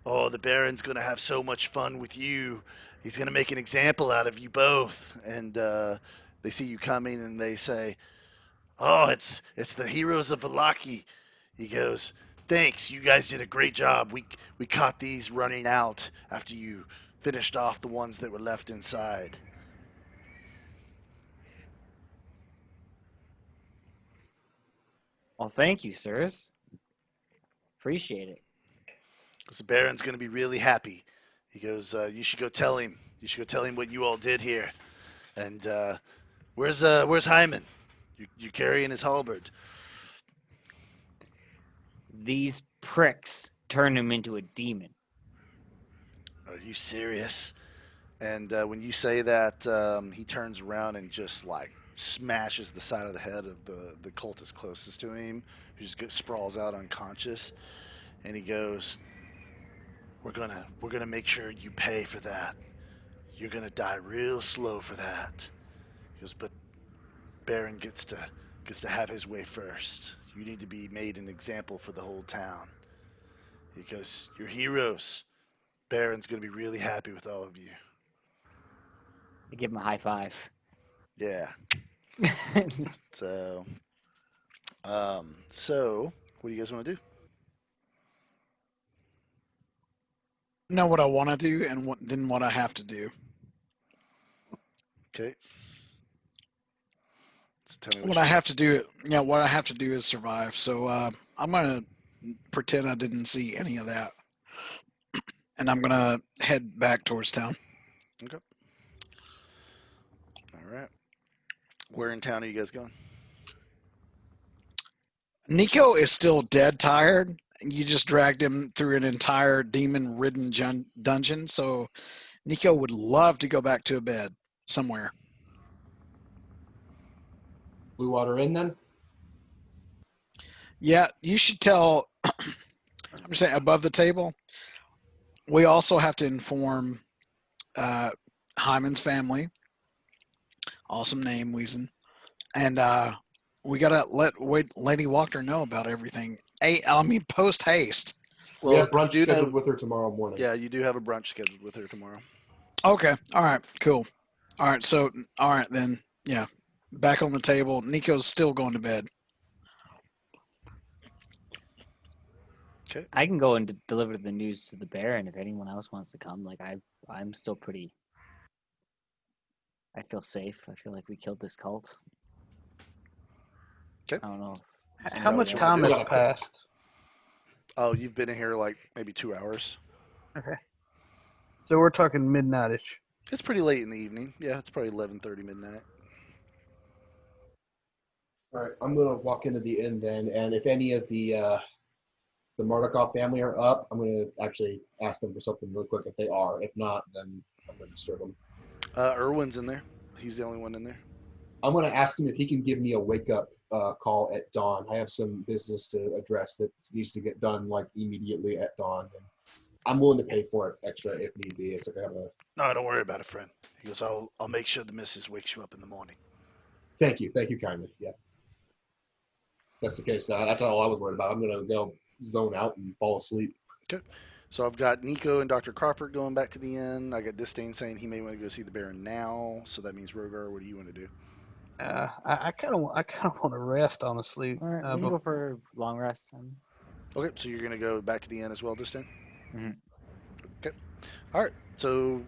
"Oh, the Baron's going to have so much fun with you. He's going to make an example out of you both." And they see you coming, and they say, "Oh, it's the heroes of Valaki." He goes, "Thanks, you guys did a great job. We caught these running out after you finished off the ones that were left inside." Well, thank you, sirs. Appreciate it. Because the Baron's going to be really happy. He goes, "You should go tell him. You should go tell him what you all did here." And where's Hyman? You carrying his halberd? These pricks turned him into a demon. Are you serious? And when you say that, he turns around and just like smashes the side of the head of the cultist closest to him, who just sprawls out unconscious. And he goes, "We're gonna make sure you pay for that. You're gonna die real slow for that." He goes, "But Baron gets to have his way first. You need to be made an example for the whole town." He goes, "You're heroes. Baron's gonna be really happy with all of you." I give him a high five. Yeah. So, so what do you guys want to do? know what I want to do and then what I have to do. Okay. So tell me what What you I got. have to do, yeah, what I have to do is survive. So I'm gonna pretend I didn't see any of that, and I'm gonna head back towards town. Okay. All right. Where in town are you guys going? Nico is still dead tired. You just dragged him through an entire demon-ridden dungeon, so Nico would love to go back to a bed somewhere. Blue Water Inn then? Yeah, you should tell. I'm saying above the table. We also have to inform uh, Hyman's family. Awesome name, Weezen. And we gotta let Lady Walker know about everything. I mean, post haste. We Well, have you brunch do scheduled know. with her tomorrow morning. Yeah, you do have a brunch scheduled with her tomorrow. Okay. All right. Cool. All right. So, all right then. Yeah. Back on the table. Nico's still going to bed. Okay. I can go and deliver the news to the Baron if anyone else wants to come. Like I'm still pretty. I feel safe. I feel like we killed this cult. Okay. I don't know. If How that much what you wanna time do? has passed? Oh, you've been in here like maybe 2 hours. Okay. So we're talking midnightish. It's pretty late in the evening. Yeah, it's probably 11:30 midnight. All right, I'm gonna walk into the inn then, and if any of the Mardukov family are up, I'm gonna actually ask them for something real quick if they are. If not, then I'm gonna disturb them. Irwin's in there. He's the only one in there. I'm gonna ask him if he can give me a wake up call at dawn. I have some business to address that needs to get done like immediately at dawn, and I'm willing to pay for it extra if need be. It's like I have a No, don't worry about it, friend. He goes, I'll make sure the missus wakes you up in the morning. thank you kindly. Yeah, that's the case. That's all I was worried about. I'm gonna go zone out and fall asleep. Okay. So I've got Nico and Dr. Crawford going back to the inn. I got Disdain saying he may want to go see the Baron now. So that means Rogar, what do you want to do? I kind of want to rest, honestly. All right, we can But go for long rest. Okay, so you're going to go back to the inn as well, Disdain? Mhm. Okay. All right. So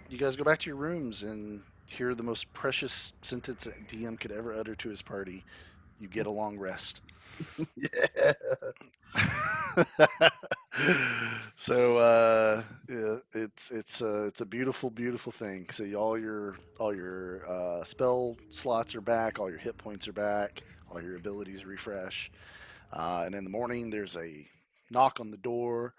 you guys go back to your rooms and hear the most precious sentence a DM could ever utter to his party. You get a long rest. yeah. So yeah, it's a beautiful thing. So all your spell slots are back, all your hit points are back, all your abilities refresh. And in the morning, there's a knock on the door.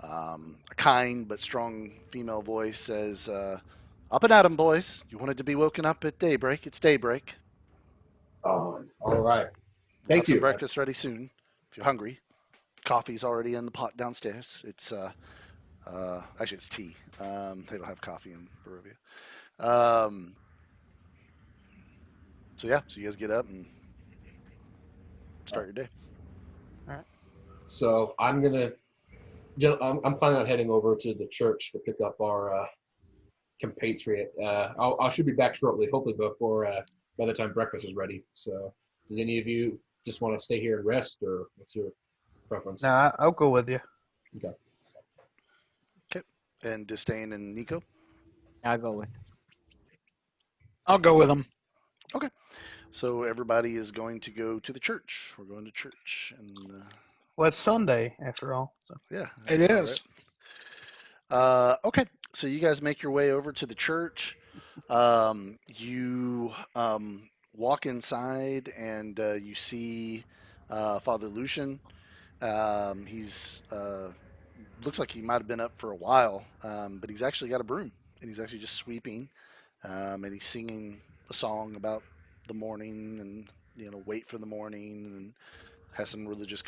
A kind but strong female voice says, "Up and at 'em, boys! You wanted to be woken up at daybreak. It's daybreak. Oh, all right. We'll have Thank some you. breakfast ready soon if you're hungry. Coffee's already in the pot downstairs. It's actually it's tea. They don't have coffee in Barovia. Um, so yeah, so you guys get up and start your day. So I'm planning on heading over to the church to pick up our compatriot. I should be back shortly, hopefully before by the time breakfast is ready. So, did any of you just want to stay here and rest, or what's your preference? No, I'll go with you. Okay. Okay, and Disdain and Nico. I'll go with. I'll go with them. Okay, so everybody is going to go to the church. We're going to church, and Well, it's Sunday after all. So. yeah, It I know, is. right? Okay, so you guys make your way over to the church. You walk inside, and you see Father Lucian. He's looks like he might have been up for a while, but he's actually got a broom, and he's actually just sweeping, and he's singing a song about the morning, and wait for the morning, and has some religious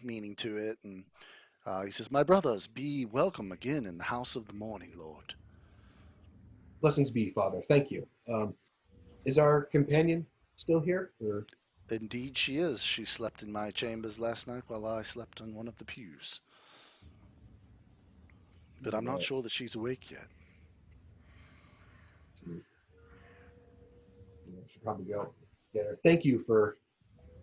meaning to it, and he says, "My brothers, be welcome again in the house of the morning, Lord." Blessings be, Father. Thank you. Is our companion still here? Or Indeed, she is. She slept in my chambers last night while I slept on one of the pews, but I'm not right. sure that she's awake yet. Should probably go get her. Thank you for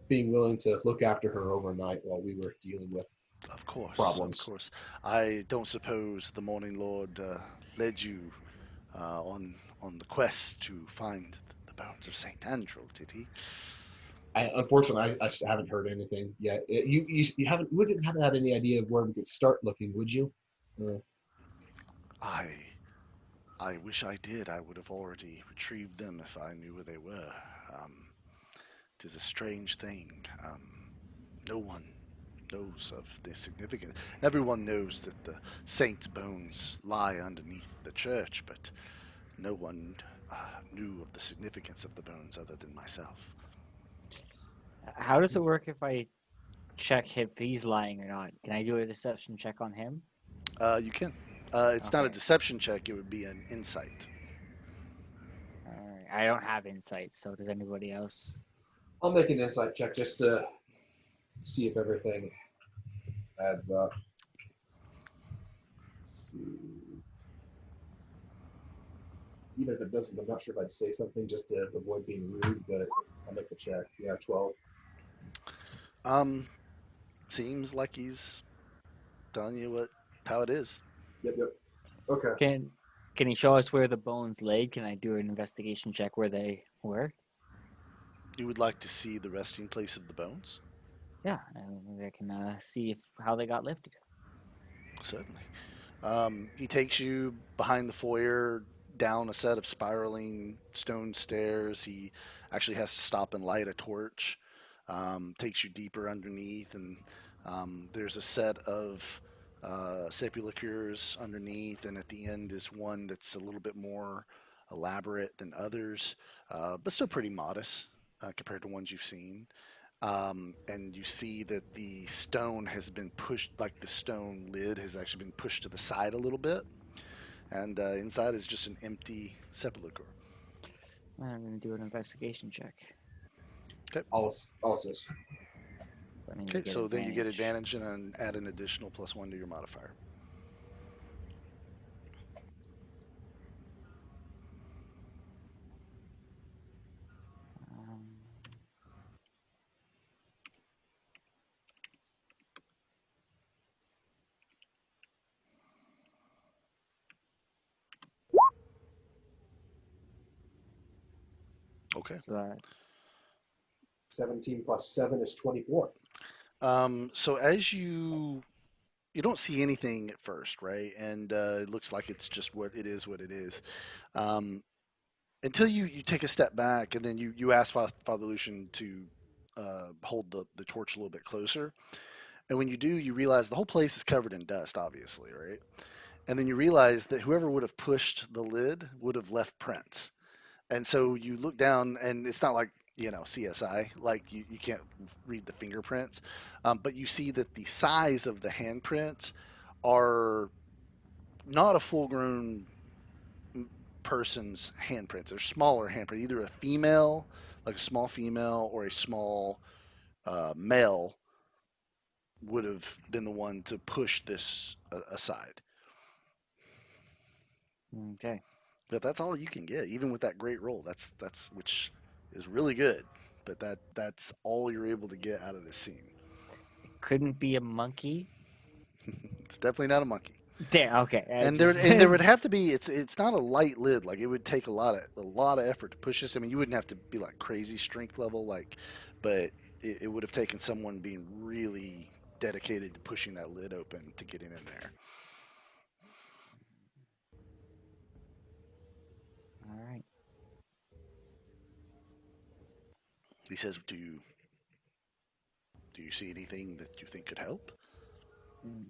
being willing to look after her overnight while we were dealing with Of course, of problems. course. I don't suppose the Morning Lord led you on the quest to find the bones of Saint Andrew, did he? Unfortunately, I just haven't heard anything yet. You haven't had any idea of where we could start looking, would you? I I wish I did. I would have already retrieved them if I knew where they were. It is a strange thing. No one knows of the significance. Everyone knows that the saint's bones lie underneath the church, but no one knew of the significance of the bones other than myself. How does it work if I check if he's lying or not? Can I do a deception check on him? You can. It's not a Okay. deception check. It would be an insight. All right. I don't have insight, so does anybody else? I'll make an insight check just to see if everything adds up. Even if it doesn't, I'm not sure if I'd say something just to avoid being rude, but I'll make the check. Yeah, 12. Um, Seems like he's telling you how it is. Yep. Okay. Can Can he show us where the bones laid? Can I do an investigation check where they were? You would like to see the resting place of the bones? Yeah, and maybe I can see if how they got lifted. Certainly. He takes you behind the foyer down a set of spiraling stone stairs. He actually has to stop and light a torch. Takes you deeper underneath, and there's a set of sepulchres underneath, and at the end is one that's a little bit more elaborate than others, but still pretty modest compared to ones you've seen. And you see that the stone has been pushed, like the stone lid has actually been pushed to the side a little bit, and inside is just an empty sepulcher. I'm gonna do an investigation check. Okay. I'll assist. So I need to Okay. get So then you get advantage. advantage and add an additional +1 to your modifier. Um, Okay. so that's 17 plus 7 is 24. So as you don't see anything at first, right? And it looks like it's just what it is, what it is. Um, until you take a step back, and then you ask Father Lucian to hold the torch a little bit closer. And when you do, you realize the whole place is covered in dust, obviously, right? And then you realize that whoever would have pushed the lid would have left prints. And so you look down, and it's not like, CSI, like you can't read the fingerprints, but you see that the size of the handprints are not a full grown person's handprints. They're smaller handprints, either a female, like a small female, or a small male would have been the one to push this aside. okay. But that's all you can get, even with that great roll. That's which is really good. But that's all you're able to get out of this scene. It couldn't be a monkey. It's definitely not a monkey. Damn. Okay. I And just there would have to be, it's not a light lid. Like, it would take a lot of effort to push this. I mean, you wouldn't have to be like crazy strength level, like, but it would have taken someone being really dedicated to pushing that lid open to getting in there. all right. He says, do you see anything that you think could help? Mm,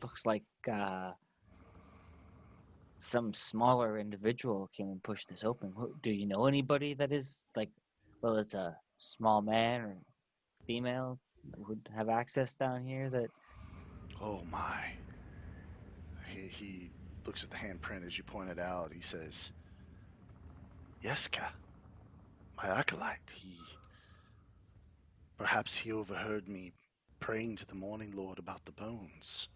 looks like some smaller individual came and pushed this open. Do you know anybody that is like, well, it's a small man or female that would have access down here? That Oh my. He looks at the handprint as you pointed out. He says, Yeska, my acolyte. Perhaps he overheard me praying to the Morning Lord about the bones.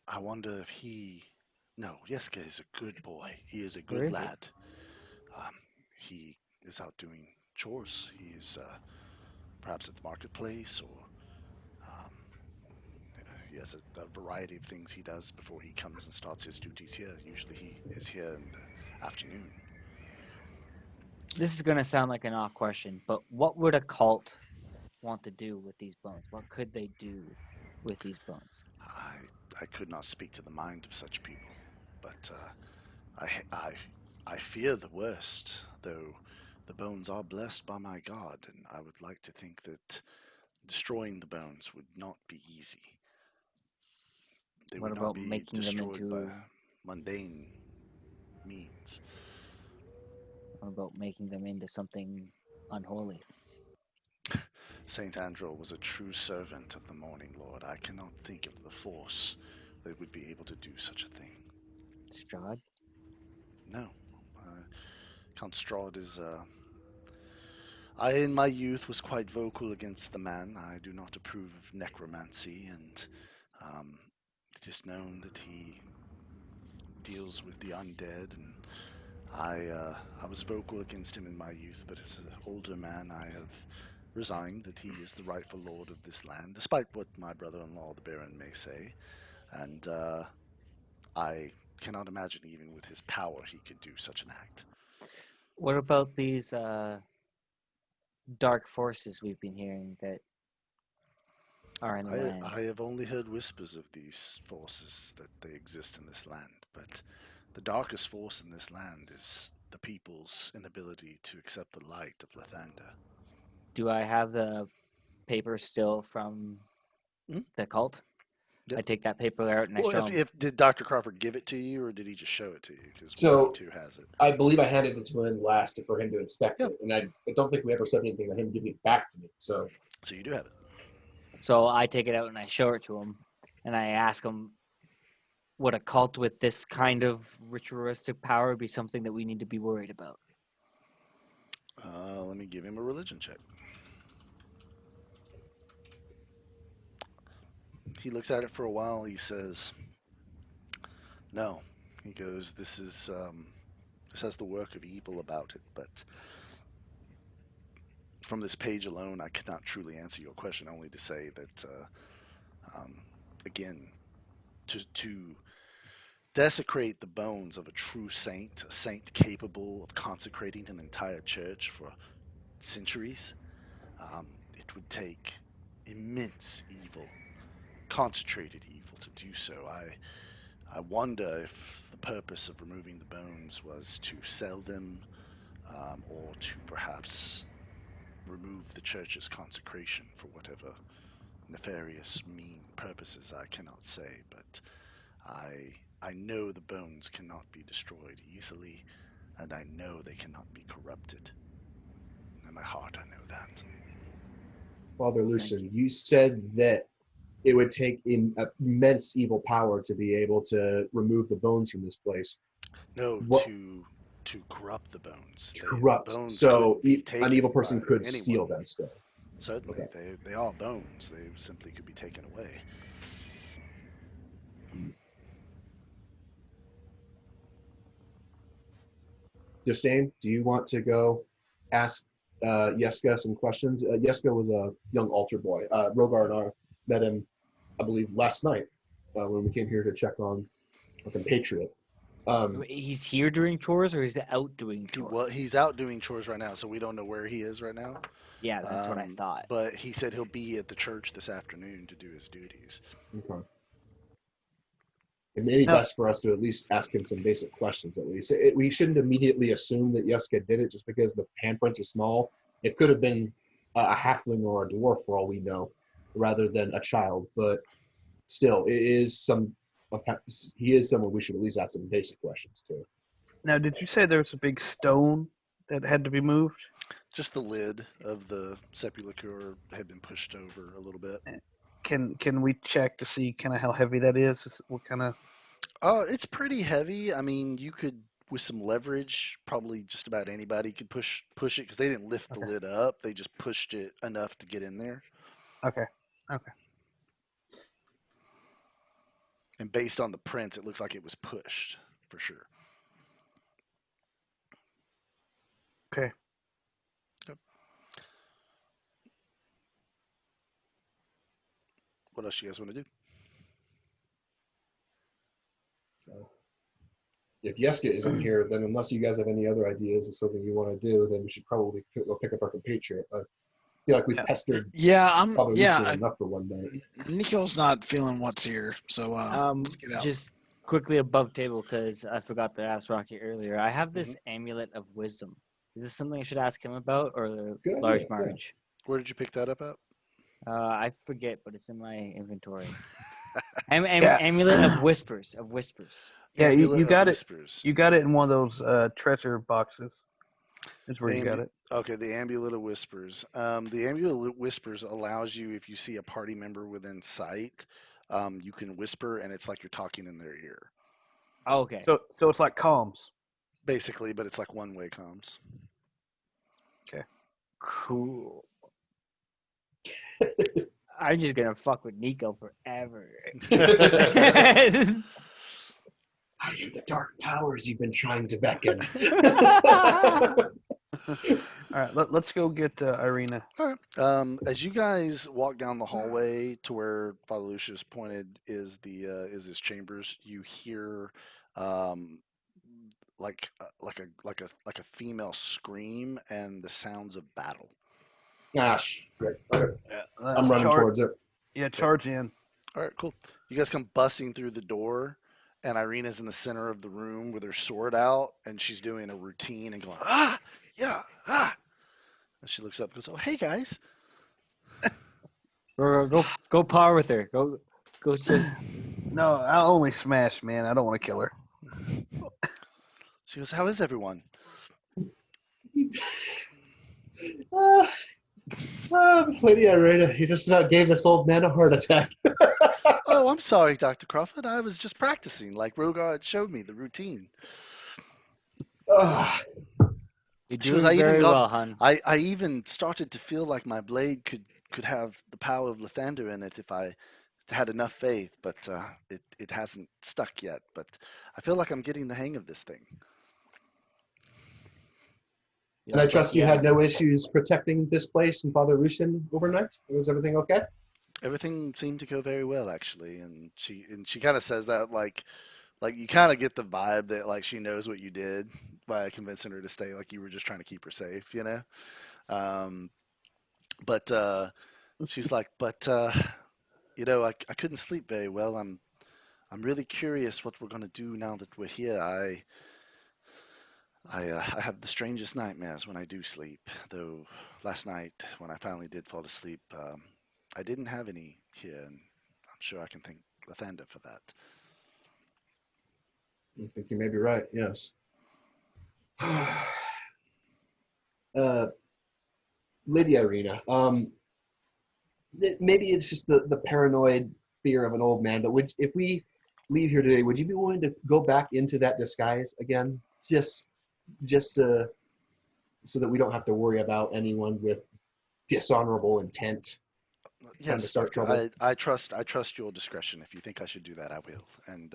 I wonder if he. No, Yeska is a good boy. He is a where good is he? lad. He is out doing chores. He is perhaps at the marketplace, or He has a variety of things he does before he comes and starts his duties here. Usually he is here in the afternoon. This is gonna sound like an off question, but what would a cult want to do with these bones? What could they do with these bones? I could not speak to the mind of such people, but I fear the worst, though the bones are blessed by my God, and I would like to think that destroying the bones would not be easy. They What would not about be making them destroyed by into? mundane means. What about making them into something unholy? Saint Andro was a true servant of the Morning Lord. I cannot think of the force that would be able to do such a thing. Strahd? No. Count Strahd is. I, in my youth, was quite vocal against the man. I do not approve of necromancy, and um, it is known that he deals with the undead, and I was vocal against him in my youth, but as an older man, I have resigned that he is the rightful lord of this land, despite what my brother-in-law, the Baron, may say. And I cannot imagine, even with his power, he could do such an act. What about these dark forces we've been hearing that are in the land? I have only heard whispers of these forces that they exist in this land, but the darkest force in this land is the people's inability to accept the light of Lathander. Do I have the paper still from Mhm. the cult? Yep. I take that paper out and I Well, show him. if did Dr. Crawford give it to you, or did he just show it to you? Because one of you So two has it. I believe I handed it to him last for him to inspect Yeah. it, and I don't think we ever said anything about him giving it back to me. So So you do have it. So I take it out and I show it to him, and I ask him, would a cult with this kind of ritualistic power be something that we need to be worried about? Let me give him a religion check. He looks at it for a while. He says, "No." He goes, this has the work of evil about it, but from this page alone, I cannot truly answer your question. Only to say that, um, again, to desecrate the bones of a true saint, a saint capable of consecrating an entire church for centuries, it would take immense evil, concentrated evil, to do so. I wonder if the purpose of removing the bones was to sell them, or to perhaps remove the church's consecration for whatever nefarious, mean purposes. I cannot say, but I know the bones cannot be destroyed easily, and I know they cannot be corrupted. In my heart, I know that. Father Thank Lucen, you. you said that it would take immense evil power to be able to remove the bones from this place. No, What to corrupt the bones. The corrupt? bones So could be an evil taken by person could anyone. steal them still. Certainly, Okay. they are bones. They simply could be taken away. Disdain, do you want to go ask Yeska some questions? Yeska was a young altar boy. Rogar and I met him, I believe, last night when we came here to check on a compatriot. He's here doing chores or he's out doing chores? He's out doing chores right now, so we don't know where he is right now. Yeah, that's what I thought. But he said he'll be at the church this afternoon to do his duties. Okay. It may be No, best for us to at least ask him some basic questions. At least we shouldn't immediately assume that Yeska did it just because the handprints are small. It could have been a halfling or a dwarf for all we know, rather than a child. But still, it is he is someone we should at least ask some basic questions to. now did you say there was a big stone that had to be moved? Just the lid of the sepulchre had been pushed over a little bit. Can we check to see kind of how heavy that is? What kind of? It's pretty heavy. I mean, you could, with some leverage, probably just about anybody could push it, because they didn't lift the Okay. lid up. They just pushed it enough to get in there. Okay. Okay. And based on the prints, it looks like it was pushed for sure. Okay. Yep. What else you guys want to do? if Yeska isn't here, then unless you guys have any other ideas of something you want to do, then we should probably go pick up our compatriot. I feel like we Yeah. pestered Yeah, Father yeah. Lucian enough for one night. Nico's not feeling what's here, so let's get out. Just quickly above table because I forgot to ask Rocky earlier. I have this Mm-hmm. amulet of wisdom. Is this something I should ask him about, or the Good idea, large yeah. Marge? Where did you pick that up at? I forget, but it's in my inventory. Yeah. Amulet of whispers. Of whispers. Yeah, you Amulet of got it. Whispers. You got it in one of those treasure boxes. Is where The you got it. Okay, the Amulet of Whispers. The Amulet of Whispers allows you, if you see a party member within sight, you can whisper, and it's like you're talking in their ear, Oh, okay. So it's like comms. basically. But it's like one-way comms. Cool. I'm just gonna fuck with Nico forever. I am the dark powers you've been trying to beckon. All right, let's go get Irina. All right. As you guys walk down the hallway to where Father Lucius pointed is his chambers, you hear like a female scream and the sounds of battle. Gosh, great. Okay. Yeah, I'm running towards it. Yeah, charge in. All right, cool. You guys come busting through the door, and Irina's in the center of the room with her sword out, and she's doing a routine and going, yeah, And she looks up and goes, oh, hey, guys. Go par with her. Go. Just No, I only smash, man. I don't want to kill her. She goes, how is everyone? Lady Irina, you just about gave this old man a heart attack. Oh, I'm sorry, Dr. Crawford. I was just practicing, like Rogar had showed me, the routine. you're She goes, doing very well, hun. I even started to feel like my blade could have the power of Lathander in it if I had enough faith, but it hasn't stuck yet. But I feel like I'm getting the hang of this thing. And I trust you had no issues protecting this place and Father Lucian overnight? Was everything okay? Everything seemed to go very well, actually, and she kind of says that like you kind of get the vibe that like she knows what you did by convincing her to stay, like you were just trying to keep her safe, you know. But she's like, but I couldn't sleep very well. I'm really curious what we're gonna do now that we're here. I have the strangest nightmares when I do sleep. Though last night when I finally did fall asleep, I didn't have any here, and I'm sure I can thank Lathander for that. I think you may be right, yes. Lady Irina, maybe it's just the paranoid fear of an old man, but if we leave here today, would you be willing to go back into that disguise again? Just so that we don't have to worry about anyone with dishonorable intent trying to Yes, start Doctor. trouble. I trust your discretion. If you think I should do that, I will. And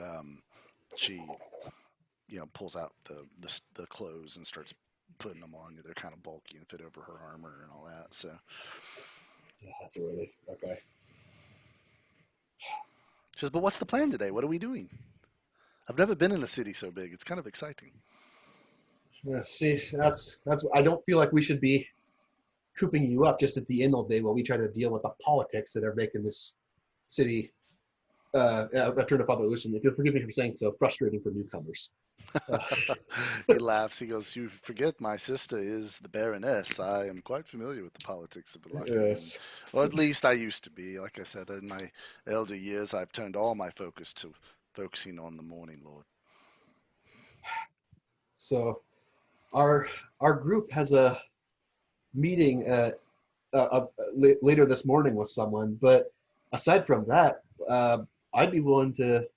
she, pulls out the clothes and starts putting them on. They're kind of bulky and fit over her armor and all that. So Yeah, that's a relief. Okay. she says, "But what's the plan today? What are we doing? I've never been in a city so big. It's kind of exciting." Yeah, see, that's I don't feel like we should be cooping you up just at the inn all day while we try to deal with the politics that are making this city. Return to Father Lucian. If you'll forgive me for saying so, frustrating for newcomers. He laughs. He goes, "You forget my sister is the Baroness. I am quite familiar with the politics of the Lucky. Yes. Or at least I used to be. Like I said, in my elder years, I've turned all my focus to focusing on the Morning Lord." So, our group has a meeting later this morning with someone, but aside from that, I'd be willing to.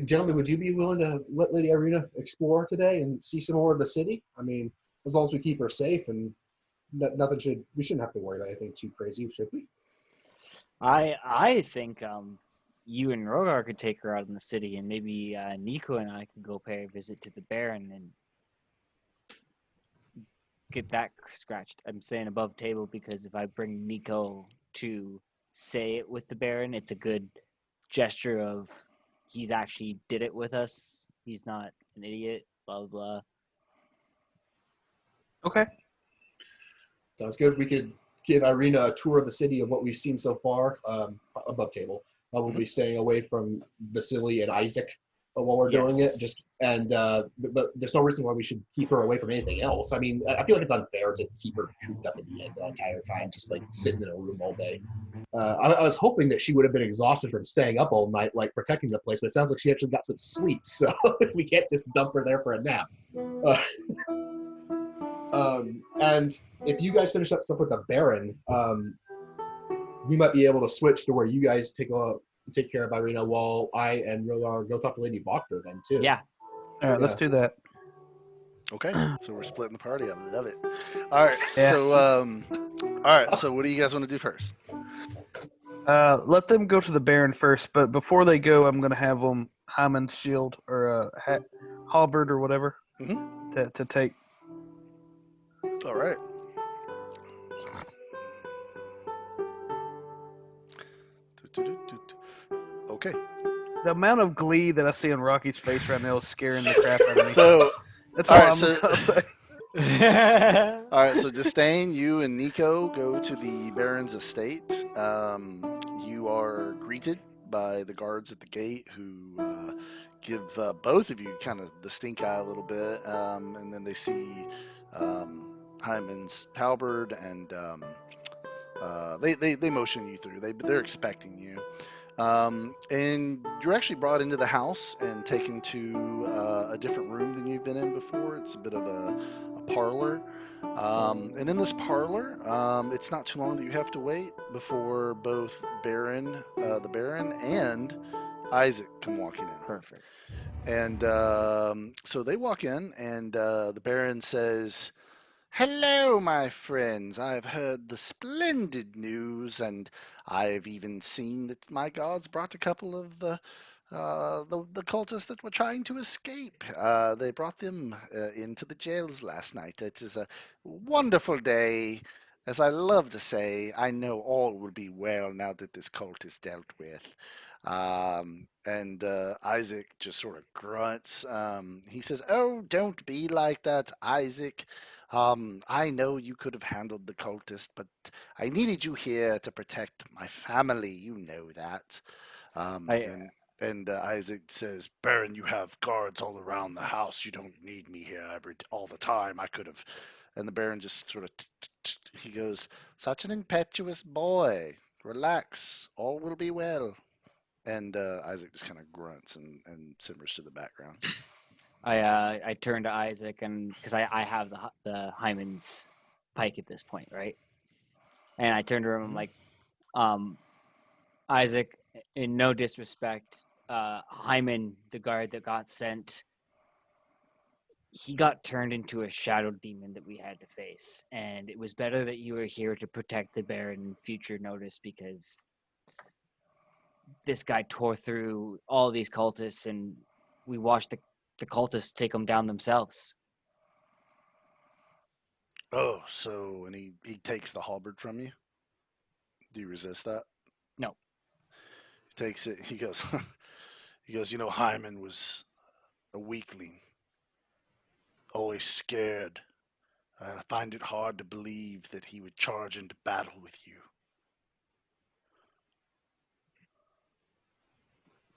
Gentlemen, would you be willing to let Lady Irina explore today and see some more of the city? I mean, as long as we keep her safe and we shouldn't have to worry about anything too crazy, should we? I think you and Rogar could take her out in the city, and maybe Nico and I could go pay a visit to the Baron and get that scratched. I'm saying above table because if I bring Nico to say it with the Baron, it's a good gesture of he's actually did it with us He's not an idiot. Blah blah blah. Okay. Sounds good. We could give Irina a tour of the city of what we've seen so far, above table. Probably staying away from Vasily and Isaac while we're doing it. Yes. But there's no reason why we should keep her away from anything else. I mean, I feel like it's unfair to keep her cooped up at the end the entire time, just like sitting in a room all day. I was hoping that she would have been exhausted from staying up all night, like protecting the place, but it sounds like she actually got some sleep, so we can't just dump her there for a nap. And if you guys finish up stuff with the Baron, we might be able to switch to where you guys take care of Irina while I and Rogar go talk to Lady Bokter then too. Yeah. All right, let's do that. Okay, so we're splitting the party. I love it. All right, Yeah. so what do you guys want to do first? Let them go to the Baron first, but before they go, I'm gonna have them Hyman's shield or halberd or whatever to take. All right. Okay. The amount of glee that I see on Rocky's face right now is scaring the crap out of me. So, that's all all right, I'm so- gonna say. all right. So Disdain, you and Nico go to the Baron's estate. You are greeted by the guards at the gate, who give both of you kind of the stink eye a little bit, and then they see Hyman's halberd, and they motion you through. They're expecting you. And you're actually brought into the house and taken to a different room than you've been in before. It's a bit of a parlor. And in this parlor, it's not too long that you have to wait before both the Baron, and Isaac come walking in. Perfect. And so they walk in, and the Baron says, "Hello, my friends. I've heard the splendid news, and I've even seen that my guards brought a couple of the cultists that were trying to escape. They brought them into the jails last night. It is a wonderful day. As I love to say, I know all will be well now that this cult is dealt with." And Isaac just sort of grunts. He says, "Oh, don't be like that, Isaac. I know you could have handled the cultist, but I needed you here to protect my family. You know that." I- And Isaac says, "Baron, you have guards all around the house. You don't need me here all the time. I could have." And the Baron just sort of he goes, "Such an impetuous boy. Relax. All will be well." And Isaac just kind of grunts and simmers to the background. I turn to Isaac, and because I have the Hyman's pike at this point, right? And I turn to him. I'm like, Isaac, in no disrespect, Hyman, the guard that got sent, he got turned into a shadow demon that we had to face, and it was better that you were here to protect the Baron in future notice, because this guy tore through all these cultists, and we watched the cultists take them down themselves. Oh, so and he takes the halberd from you. Do you resist that? No. He takes it. He goes. He goes. Hyman was a weakling, always scared. I find it hard to believe that he would charge into battle with you.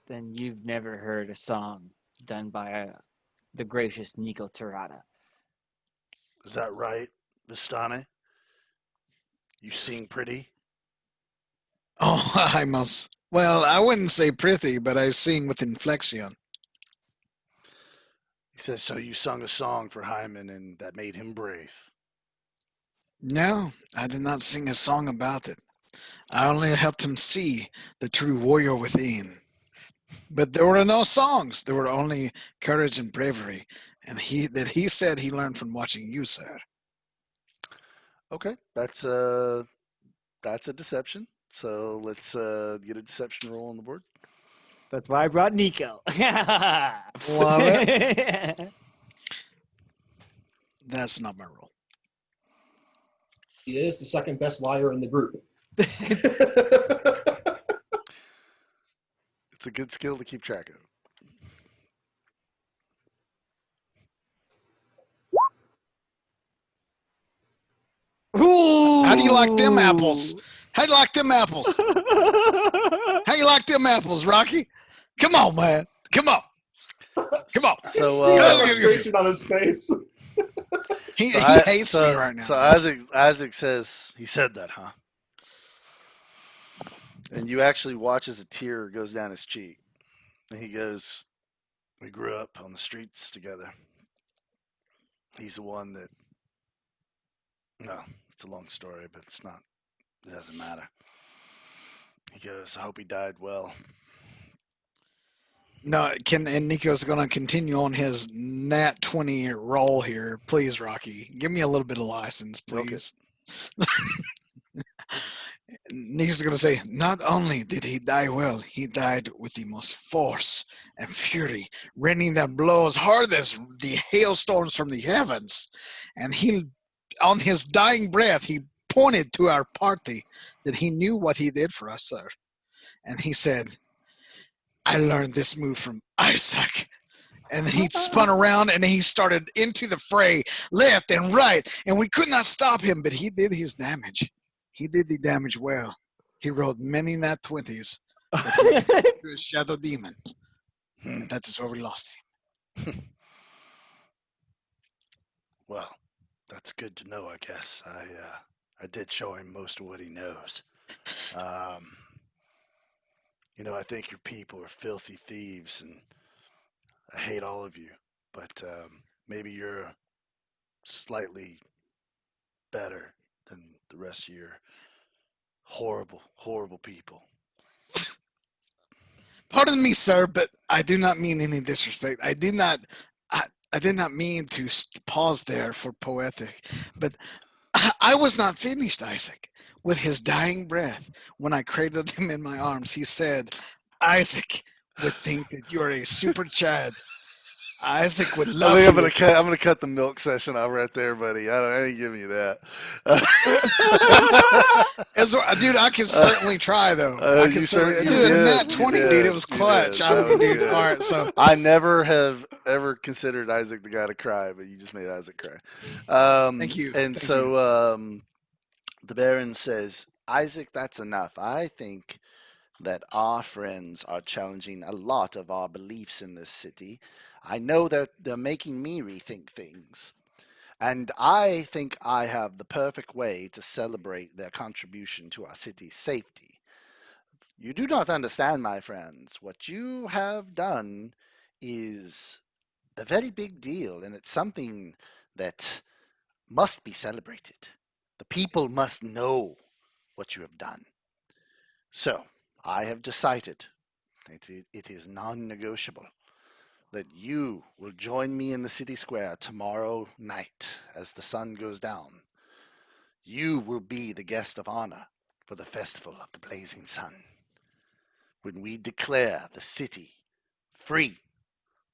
Then you've never heard a song done by the gracious Nico Tirada. Is that right, Vistani? You sing pretty. Oh, I must. Well, I wouldn't say pretty, but I sing with inflection. He says, "So you sung a song for Hyman, and that made him brave." No, I did not sing a song about it. I only helped him see the true warrior within. But there were no songs. There were only courage and bravery, and he said he learned from watching you, sir. Okay, that's a deception. So let's get a deception roll on the board. That's why I brought Nico. Love it. That's not my role. He is the second best liar in the group. It's a good skill to keep track of. Ooh. How do you like them apples? How do you like them apples? How you like them apples, Rocky? Come on, man. Come on. Come on. I can So, see the Let's give you a few. frustration on his face. He So, hates me right now. so Man. Isaac says, he said that, huh? And you actually watch as a tear goes down his cheek. And he goes, we grew up on the streets together. He's the one that, well, it's a long story, but it doesn't matter. He goes, I hope he died well. No, and Nico's going to continue on his nat 20 roll here. Please, Rocky, give me a little bit of license, please. Nico's going to say, not only did he die well, he died with the most force and fury, raining that blows hard as the hailstones from the heavens. And he, on his dying breath, he pointed to our party that he knew what he did for us, sir. And he said, I learned this move from Isaac. And then he spun around and he started into the fray, left and right. And we could not stop him, but he did his damage. He did the damage well. He rolled many nat 20s, but he was a shadow demon. Hmm. And that is where we lost him. Well, that's good to know, I guess. I did show him most of what he knows. I think your people are filthy thieves, and I hate all of you. But maybe you're slightly better than the rest of your horrible, horrible people. Pardon me, sir, but I do not mean any disrespect. I did not. I did not mean to pause there for poetic, but I was not finished, Isaac. With his dying breath, when I cradled him in my arms, he said, Isaac would think that you're a super Chad. Isaac would I love think you. I'm gonna cut the milk session off right there, buddy. I ain't giving you that. Dude, I can certainly try, though. I can certainly. You Dude, a did, nat 20, dude, it was you did. clutch. I That mean, was dude, all good. right, so. I never have ever considered Isaac the guy to cry, but you just made Isaac cry. Thank you. And Thank you. so the Baron says, Isaac, that's enough. I think that our friends are challenging a lot of our beliefs in this city. I know that they're making me rethink things. And I think I have the perfect way to celebrate their contribution to our city's safety. You do not understand, my friends. What you have done is a very big deal, and it's something that must be celebrated. The people must know what you have done. So, I have decided that it is non negotiable that you will join me in the city square tomorrow night as the sun goes down. You will be the guest of honor for the festival of the blazing sun, when we declare the city free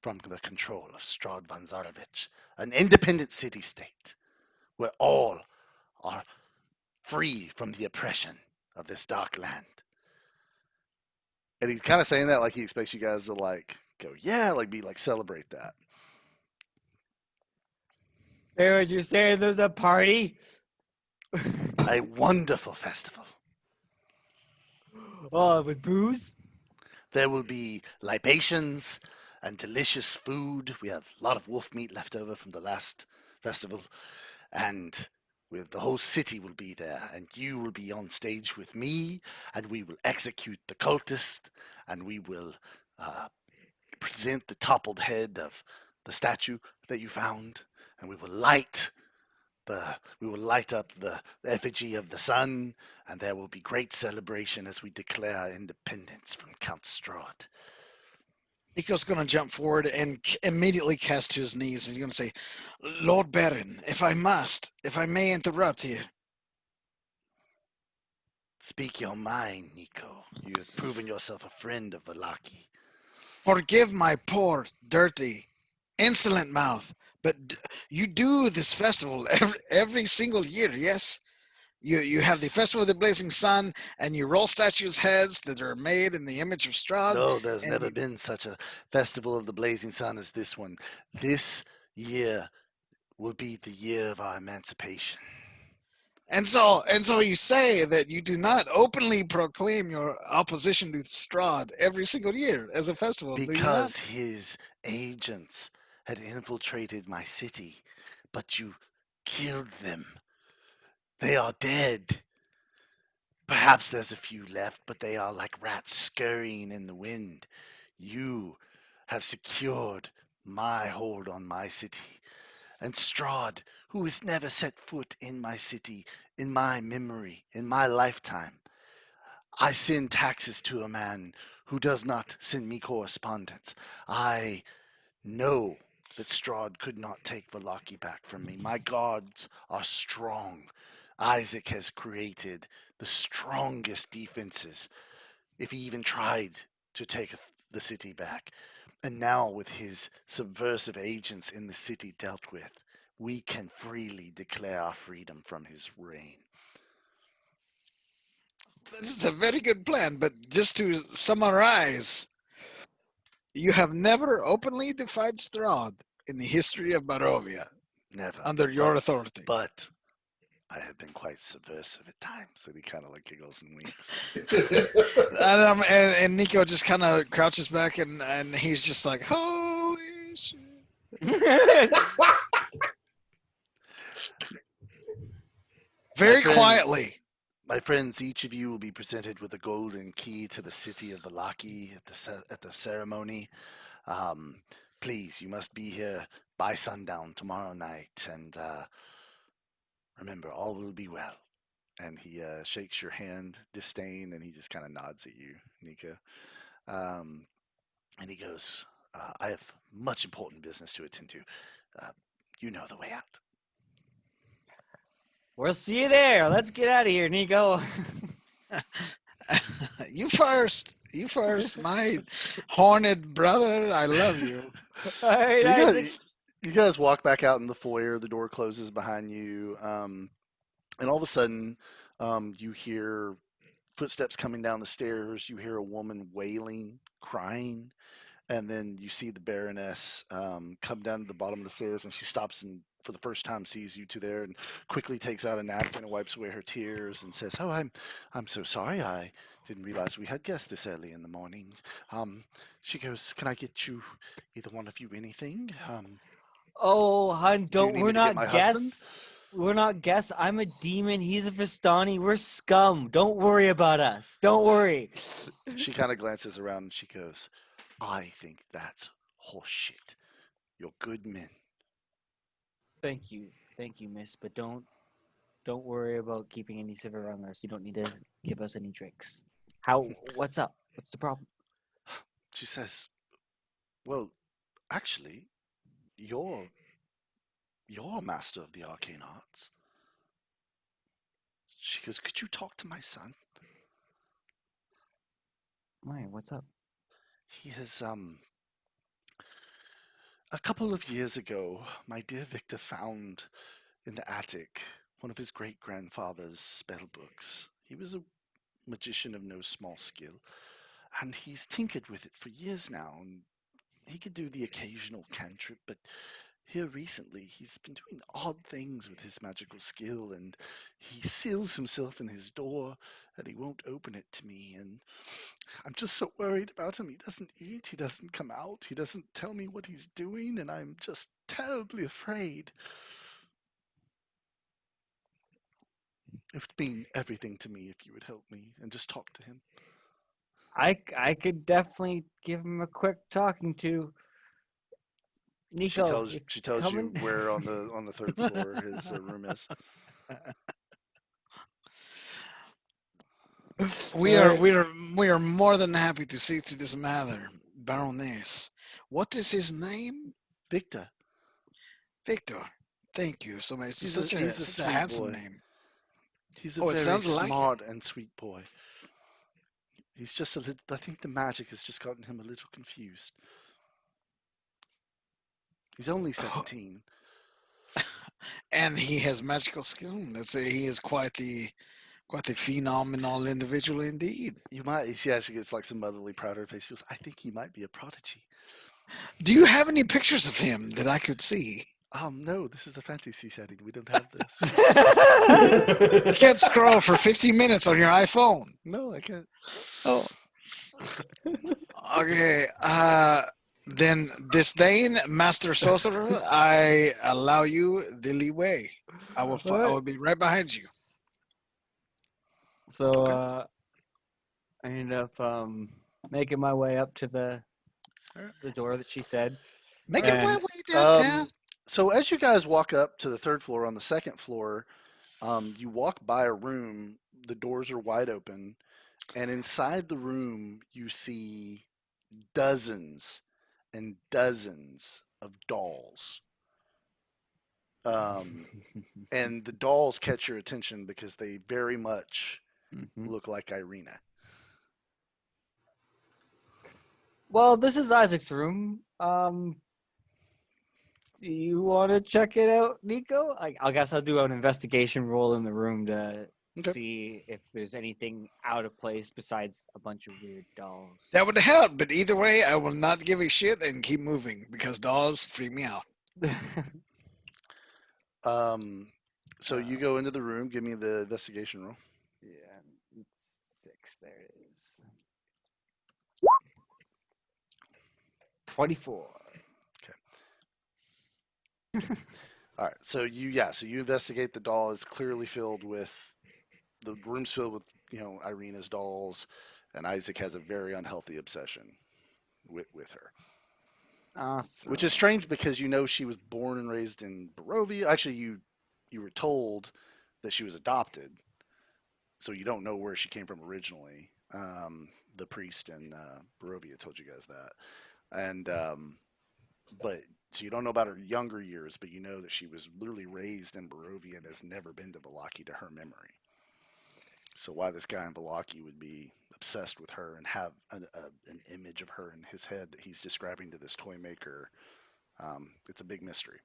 from the control of Strahd von Zarovich, an independent city-state where all are free from the oppression of this dark land. And he's kind of saying that like he expects you guys to like go, yeah, like be like celebrate that. Baron, you're saying there's a party? A wonderful festival. Oh, with booze? There will be libations and delicious food. We have a lot of wolf meat left over from the last festival, and with the whole city will be there, and you will be on stage with me, and we will execute the cultist, and we will present the toppled head of the statue that you found, and we will light up the effigy of the sun, and there will be great celebration as we declare our independence from Count Strahd. Nico's going to jump forward and immediately cast to his knees. He's going to say, Lord Baron, if I may interrupt here. Speak your mind, Nico. You have proven yourself a friend of Valaki. Forgive my poor, dirty, insolent mouth, but you do this festival every single year, yes? You have the Yes. Festival of the Blazing Sun, and you roll statues' heads that are made in the image of Strahd. No, there's and never you, been such a festival of the blazing sun as this one. This year will be the year of our emancipation. And so you say that you do not openly proclaim your opposition to Strahd every single year as a festival, do you not? Because his agents had infiltrated my city, but you killed them. They are dead. Perhaps there's a few left, but they are like rats scurrying in the wind. You have secured my hold on my city. And Strahd, who has never set foot in my city, in my memory, in my lifetime, I send taxes to a man who does not send me correspondence. I know that Strahd could not take Vallaki back from me. My gods are strong. Isaac has created the strongest defenses if he even tried to take the city back. And now, with his subversive agents in the city dealt with, we can freely declare our freedom from his reign. This is a very good plan, but just to summarize, you have never openly defied Strahd in the history of Barovia Never. under your authority. But I have been quite subversive at times. And he kind of like giggles and winks. And Nico just kind of crouches back and he's just like, holy shit. Very friends- quietly. My friends, each of you will be presented with a golden key to the city of Vallaki at the ceremony. Please, you must be here by sundown tomorrow night, and remember, all will be well. And he shakes your hand, disdain, and he just kind of nods at you, Nico. Um, and he goes, I have much important business to attend to. Uh, you know the way out. We'll see you there. Let's get out of here, Nico. You first. You first. My horned brother, I love you. All right, So Isaac. you guys walk back out in the foyer. The door closes behind you, and all of a sudden, you hear footsteps coming down the stairs. You hear a woman wailing, crying, and then you see the Baroness come down to the bottom of the stairs, and she stops and for the first time sees you two there, and quickly takes out a napkin and wipes away her tears and says, "Oh, I'm so sorry. I didn't realize we had guests this early in the morning." She goes, "Can I get you, either one of you, anything? Oh, hun, Do you don't. need We're me to get my not husband?" guests. We're not guests. I'm a demon. He's a Vistani. We're scum. Don't worry about us. Don't worry. She kind of glances around and she goes, "I think that's horseshit. You're good men." Thank you, miss. But don't worry about keeping any silver on us. You don't need to give us any drinks. How? What's up? What's the problem? She says, "Well, actually, you're a master of the arcane arts." She goes, "Could you talk to my son? Why? What's up? He has a couple of years ago, my dear Victor found in the attic one of his great grandfather's spell books. He was a magician of no small skill, and he's tinkered with it for years now, and he could do the occasional cantrip, but here recently he's been doing odd things with his magical skill, and he seals himself in his door and he won't open it to me, and I'm just so worried about him. He doesn't eat, he doesn't come out, he doesn't tell me what he's doing, and I'm just terribly afraid." It would mean everything to me if you would help me and just talk to him. I could definitely give him a quick talking to. Nico, She tells you coming? where on the third floor his room is. We are Alright. we are we are more than happy to see to this matter, Baroness. What is his name? Victor. Victor. Thank you so much. It's He's such a a sweet handsome boy. name. He's a Oh, it very sounds like it. smart and sweet boy. He's just a little, I think the magic has just gotten him a little confused. He's only 17. And he has magical skill. Let's say he is quite a phenomenal individual indeed. You might, she actually gets like some motherly pride on her face. She goes, "I think he might be a prodigy." Do you have any pictures of him that I could see? No, this is a fantasy setting. We don't have this. You can't scroll for 15 minutes on your iPhone. No, I can't. Oh. Okay. Then disdain, master sorcerer. I allow you the leeway. I will be right behind you. So I ended up making my way up to the door that she said. Make it my And, way downtown. So as you guys walk up to the third floor, on the second floor, you walk by a room. The doors are wide open, and inside the room you see dozens and dozens of dolls. And the dolls catch your attention because they very much Mhm. look like Irina. Well, this is Isaac's room. Do you want to check it out, Nico? I guess I'll do an investigation roll in the room to Okay. see if there's anything out of place besides a bunch of weird dolls. That would help, but either way, I will not give a shit and keep moving because dolls freak me out. So you go into the room. Give me the investigation roll. Yeah, 6. There it is. 24. All right. So you investigate the doll. It's clearly filled with the room's filled with Irina's dolls, and Isaac has a very unhealthy obsession with her. Awesome. Which is strange because she was born and raised in Barovia. Actually, you were told that she was adopted, so you don't know where she came from originally. The priest in Barovia told you guys that, and but so you don't know about her younger years, but you know that she was literally raised in Barovia and has never been to Valaki to her memory. So why this guy in Valaki would be obsessed with her and have an image of her in his head that he's describing to this toy maker, it's a big mystery.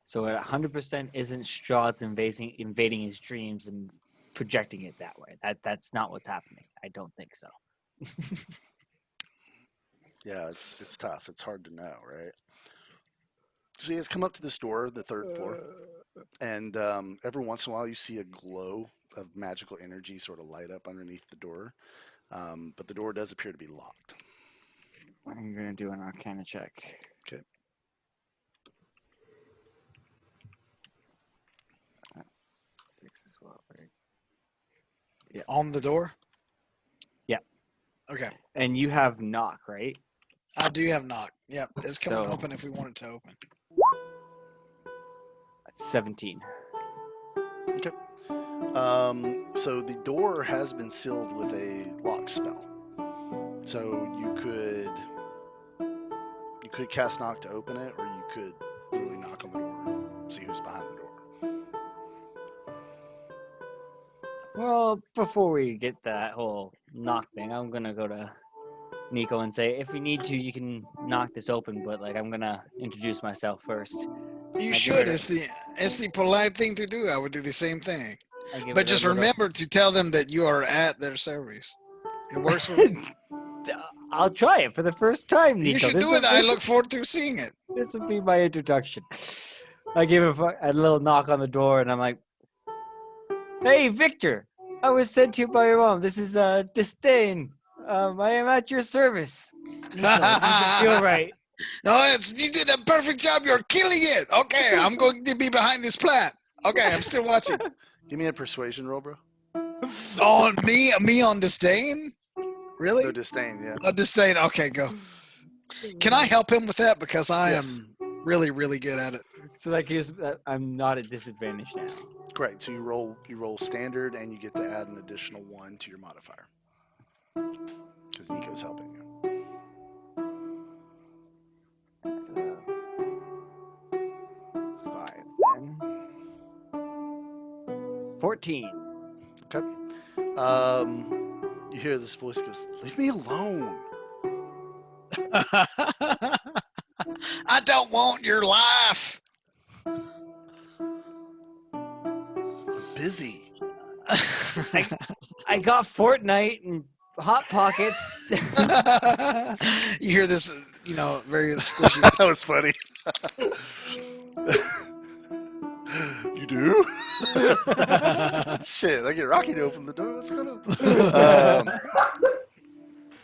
So it 100% isn't Strahd's invading his dreams and projecting it that way. That's not what's happening. I don't think so. Yeah, it's tough. It's hard to know, right? So you guys come up to this door, the third floor, and every once in a while you see a glow of magical energy sort of light up underneath the door, but the door does appear to be locked. I'm gonna do an Arcana check. Okay. That's 6 as well, right? Yeah. On the door? Yeah. Okay. And you have knock, right? I do have knock. Yep. It's coming So- open if we want it to open. That's 17. So the door has been sealed with a lock spell. So you could cast knock to open it, or you could literally knock on the door and see who's behind the door. Well, before we get that whole knock thing, I'm gonna go to Nico and say, if we need to, you can knock this open, but I'm gonna introduce myself first. You I should. give her- It's the polite thing to do. I would do the same thing. I give But it a just little- remember to tell them that you are at their service. It works for me. I'll try it for the first time, Nico. You should This do will- it. I this will- look forward to seeing it. This will be my introduction. I give a little knock on the door, and I'm like, "Hey, Victor! I was sent to you by your mom. This is Disdain. I am at your service." Nico, it doesn't feel right. No, you did a perfect job. You're killing it. Okay, I'm going to be behind this plant. Okay, I'm still watching. Give me a persuasion roll, bro. On me on disdain? Really? No disdain, yeah. On disdain. Okay, go. Can I help him with that because I Yes. am really, really good at it. So that gives I'm not at disadvantage now. Correct. So you roll standard, and you get to add an additional 1 to your modifier because Nico's helping you. That's 5 then. 14. You hear this voice goes, "Leave me alone." I don't want your life. I'm busy. I got Fortnite and Hot Pockets. You hear this, very squishy. That was funny. You do? Shit, I get Rocky to open the door. What's going on? All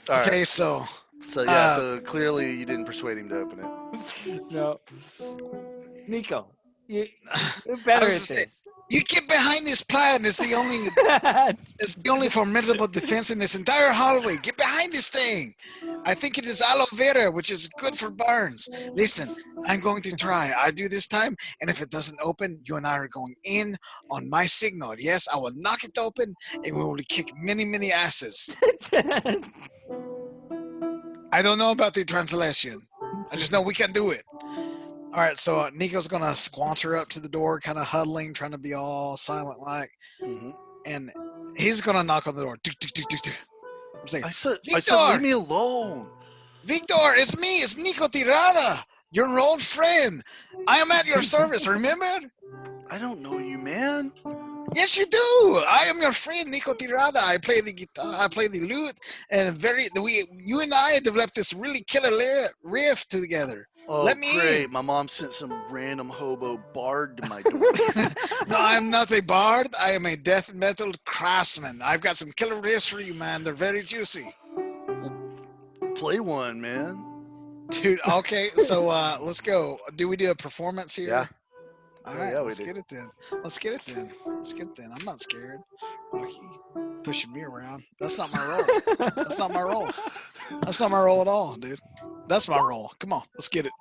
right. Okay, so So yeah, so clearly you didn't persuade him to open it. No. Nico, you're I better was at just saying, this. you get behind this plan. It's the only formidable defense in this entire hallway. Get behind this thing. I think it is aloe vera, which is good for burns. Listen, I'm going to try. I do this time, and if it doesn't open, you and I are going in on my signal. Yes, I will knock it open, and we will kick many, many asses. I don't know about the translation. I just know we can do it. All right, so Nico's gonna squancher up to the door, kind of huddling, trying to be all silent like, Hmm. and he's gonna knock on the door. Tick, tick, tick, tick, tick. I'm saying, I said, Victor, leave me alone. Victor, it's me, it's Nico Tirada, your old friend. I am at your service. Remember? I don't know you, man. Yes, you do. I am your friend, Nico Tirada. I play the guitar, I play the lute, and you and I developed this really killer riff together. Oh, Let me great. in. My mom sent some random hobo bard to my door. No, I'm not a bard. I am a death metal craftsman. I've got some killer riffs for you, man. They're very juicy. Play one, man. Dude, okay, so let's go. Do we do a performance here? Yeah. All Oh, right, yeah, we let's do. get it then. Let's get it then. Let's get it then. I'm not scared. Rocky pushing me around. That's not my role. That's not my role. That's not my role at all, dude. That's my role. Come on, let's get it.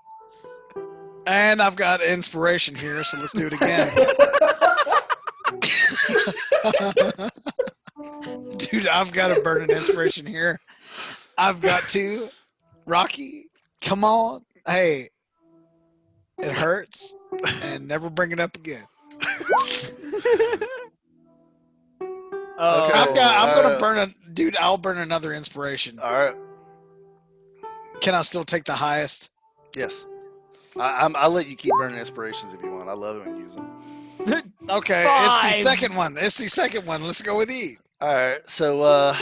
And I've got inspiration here, so let's do it again. Dude, I've got a burning inspiration here. I've got to. Rocky, come on. Hey, it hurts. And never bring it up again. Oh, Okay. I'm gonna burn a dude, I'll burn another inspiration. All right. Can I still take the highest? Yes. I'll let you keep burning inspirations if you want. I love it when you use them. Okay, it's the second one. It's the second one. Let's go with E. All right. So,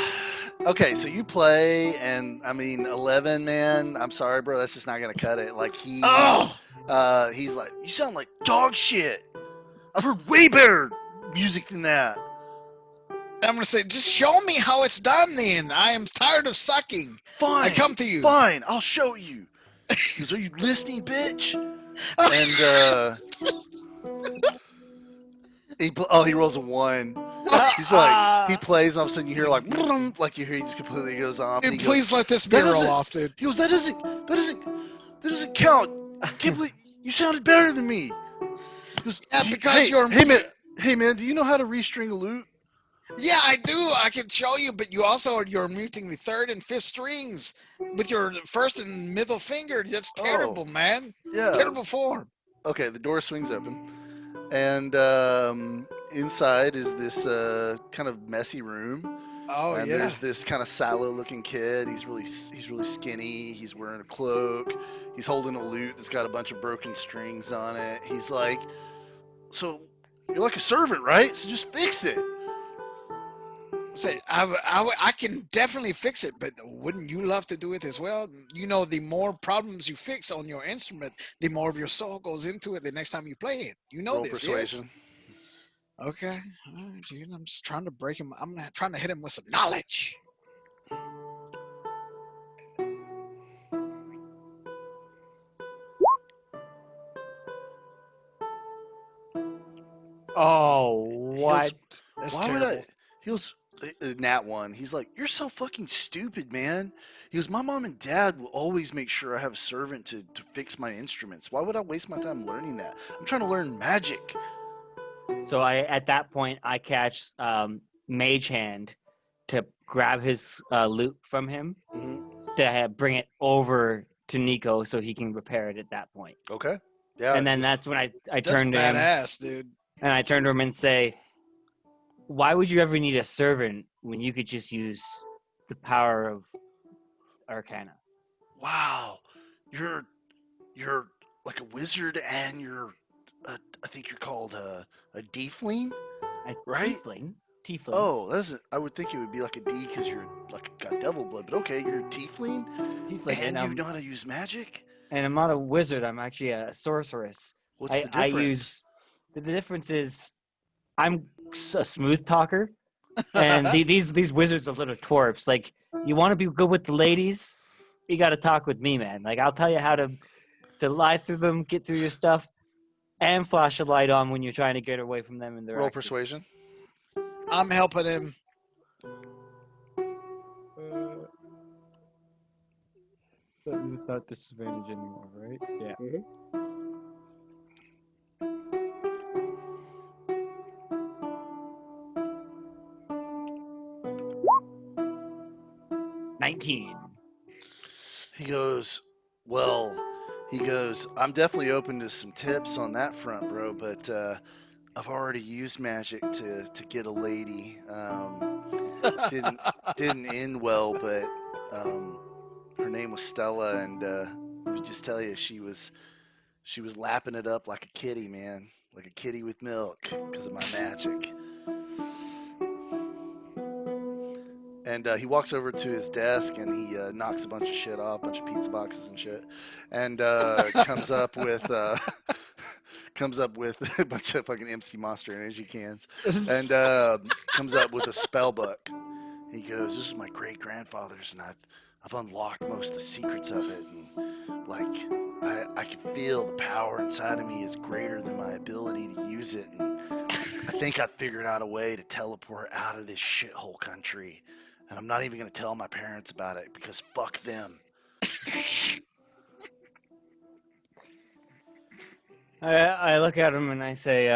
okay. So you play, and I mean, 11, man. I'm sorry, bro. That's just not gonna cut it. Like he's like, you sound like dog shit. I've heard way better music than that. I'm gonna say, just show me how it's done then. I am tired of sucking. Fine. I come to you. Fine. I'll show you. He goes, are you listening, bitch? And he rolls a 1. He's like, he plays, and all of a sudden you hear like you hear he just completely goes off. Dude, And he please goes, let this beer roll off, dude. He goes, that doesn't count. I can't believe you sounded better than me. He goes, Yeah, because hey man, do you know how to restring a lute? Yeah, I do. I can show you, but you're muting the third and fifth strings with your first and middle finger. That's terrible, man. Yeah. It's terrible form. Okay, the door swings open, and inside is this kind of messy room. Oh And yeah. there's this kind of sallow-looking kid. He's really skinny. He's wearing a cloak. He's holding a lute that's got a bunch of broken strings on it. He's like, "So you're like a servant, right? So just fix it." Say, I can definitely fix it, but wouldn't you love to do it as well? You know, the more problems you fix on your instrument, the more of your soul goes into it the next time you play it. You know Roll this, persuasion. yes? Okay. All right, dude. I'm just trying to break him. I'm trying to hit him with some knowledge. Oh, what? That's Why terrible. would I? He goes, Nat 1. He's like, "You're so fucking stupid, man." He goes, "My mom and dad will always make sure I have a servant to fix my instruments. Why would I waste my time learning that? I'm trying to learn magic." So at that point I catch Mage Hand to grab his loot from him Hmm. to bring it over to Nico so he can repair it at that point. Okay. Yeah. And then that's when I That's turn to him badass, dude. and I turn to him and say, "Why would you ever need a servant when you could just use the power of Arcana?" Wow, you're like a wizard, and I think you're called a tiefling. A Right? Tiefling. Oh, that isn't. I would think it would be like a D because you're like got devil blood. But okay, you're a tiefling, Tiefling. and And, you know how to use magic. and I'm not a wizard. I'm actually a sorceress. What's the I difference? use the difference is I'm a smooth talker, and these wizards are little twerps. Like, you want to be good with the ladies, you got to talk with me, man. Like, I'll tell you how to lie through them, get through your stuff, and flash a light on when you're trying to get away from them and their Roll exes. persuasion. I'm helping him. It's not disadvantage anymore, right? Yeah. Mhm. 19. He goes, well, I'm definitely open to some tips on that front, bro, but I've already used magic to get a lady. Didn't didn't end well, but her name was Stella, and let me just tell you, she was lapping it up like a kitty, man, like a kitty with milk, because of my magic. And he walks over to his desk and he knocks a bunch of shit off, a bunch of pizza boxes and shit, and comes up with comes up with a bunch of fucking MC Monster Energy cans, and comes up with a spell book. He goes, "This is my great grandfather's, and I've unlocked most of the secrets of it, and like I can feel the power inside of me is greater than my ability to use it, and I think I figured out a way to teleport out of this shithole country, and I'm not even gonna tell my parents about it because fuck them." I look at him and I say,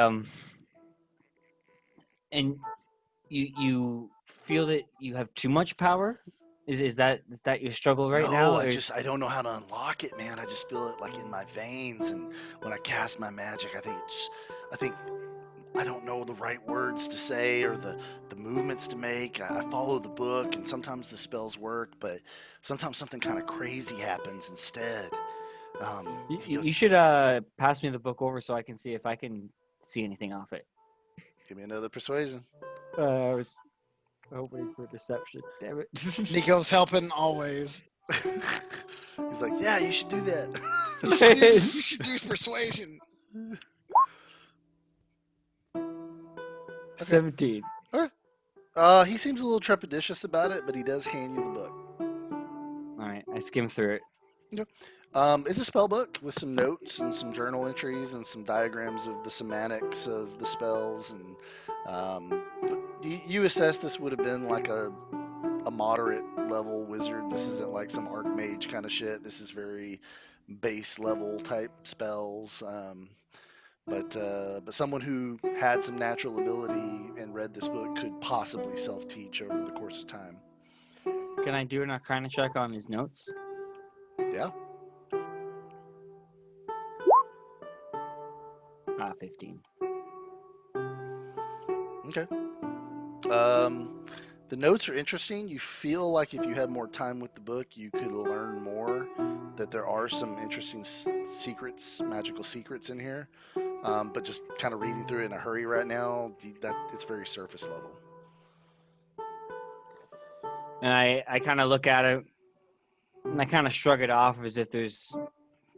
and you feel that you have too much power? Is that your struggle right No, now? Or I don't know how to unlock it, man. I just feel it like in my veins, and when I cast my magic, I think I don't know the right words to say or the movements to make. I follow the book, and sometimes the spells work, but sometimes something kind of crazy happens instead. He you goes, should pass me the book over so I can see if I can see anything off it. "Give me another persuasion." I was hoping for deception. Damn it. Nico's helping always. He's like, "Yeah, you should do that." You should do persuasion. 17. He seems a little trepidatious about it, but he does hand you the book. All right, I skim through it. It's a spell book with some notes and some journal entries and some diagrams of the semantics of the spells. And you assess this would have been like a moderate level wizard. This isn't like some archmage kind of shit. This is very base level type spells. But someone who had some natural ability and read this book could possibly self teach over the course of time. Can I do an Arcana check on his notes? Yeah. 15. Okay. The notes are interesting. You feel like if you had more time with the book, you could learn more. That there are some interesting secrets, magical secrets in here. But just kind of reading through it in a hurry right now, that it's very surface level. And I kind of look at it and I kind of shrug it off as if there's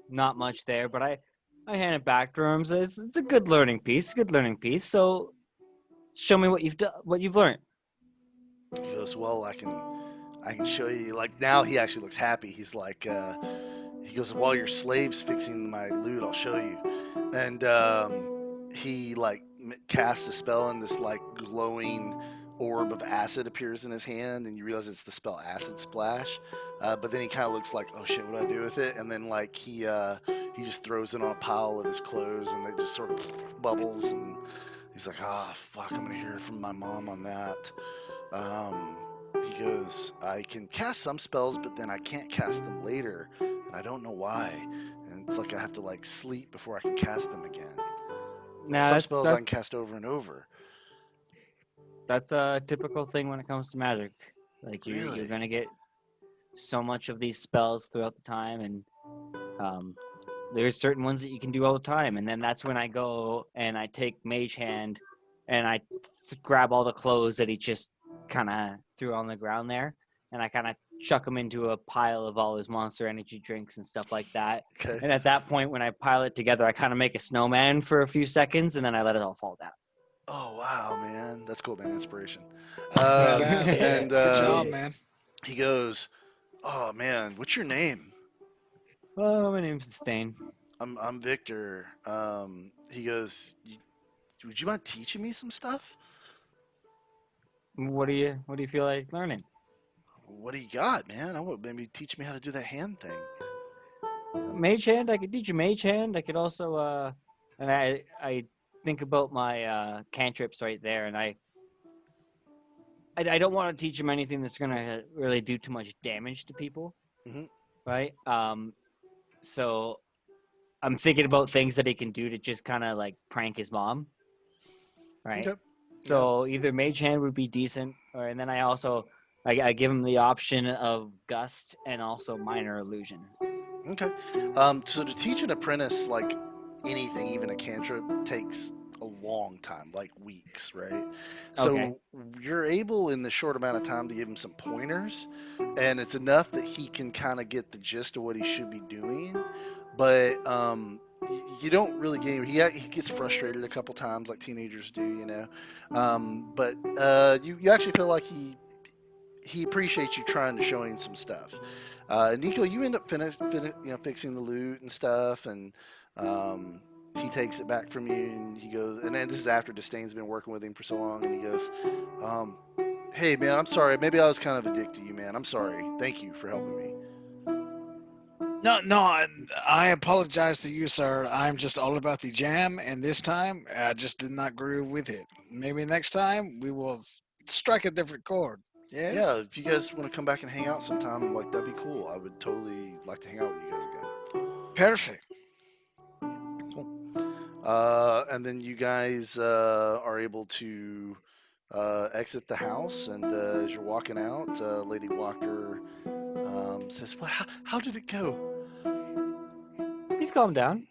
not much there. But I hand it back to him. Says it's a good learning piece. Good learning piece. So show me what you've done. What you've learned. He goes, "Well, I can show you." Like now, he actually looks happy. He's like, he goes, "While your slave's fixing my loot, I'll show you." And he like casts a spell, and this like glowing orb of acid appears in his hand, and you realize it's the spell Acid Splash. But then he kind of looks like, "Oh shit, what do I do with it?" And then like he just throws it on a pile of his clothes, and they just sort of bubbles, and he's like, "Ah, fuck, I'm gonna hear from my mom on that." Um, he goes, "I can cast some spells, but then I can't cast them later, and I don't know why. And it's like I have to like sleep before I can cast them again. Nah, Some spells I can cast over and over." that's a typical thing when it comes to magic. Like you're Really? gonna get so much of these spells throughout the time, and there's certain ones that you can do all the time. And then that's when I go and I take Mage Hand and I grab all the clothes that he just kind of threw on the ground there, and I kind of chuck him into a pile of all his Monster Energy drinks and stuff like that. Okay. And at that point, when I pile it together, I kind of make a snowman for a few seconds, and then I let it all fall down. Oh wow, man, that's cool, man. Inspiration. That's badass. And Good job, man. he goes, "Oh man, what's your name?" Oh, my name's Stain. I'm Victor. He goes, "Would you mind teaching me some stuff? What do you feel like learning? What do you got, man? I want maybe teach me how to do that hand thing." Mage hand. I could teach you mage hand. I could also and I think about my cantrips right there, and I don't want to teach him anything that's gonna really do too much damage to people, Mhm. right? So I'm thinking about things that he can do to just kind of like prank his mom, right? Okay. So either mage hand would be decent, and then I give him the option of gust and also minor illusion. Okay. So to teach an apprentice like anything, even a cantrip, takes a long time, like weeks, right? Okay. So you're able in the short amount of time to give him some pointers, and it's enough that he can kind of get the gist of what he should be doing. But you don't really get him. He gets frustrated a couple times, like teenagers do, you know. But you actually feel like he appreciates you trying to show him some stuff. Nico, you end up fixing the loot and stuff, and he takes it back from you, and he goes, and then this is after Disdain's been working with him for so long, and he goes, um, "Hey man, I'm sorry. Maybe I was kind of a dick to you, man. I'm sorry. Thank you for helping me." No, I apologize to you, sir. I'm just all about the jam, and this time I just did not groove with it. Maybe next time we will strike a different chord. Yes? Yeah, if you guys want to come back and hang out sometime, like that'd be cool. I would totally like to hang out with you guys again. Perfect. And then you guys are able to exit the house, and as you're walking out, Lady Walker says, "Well, how did it go? He's calmed down.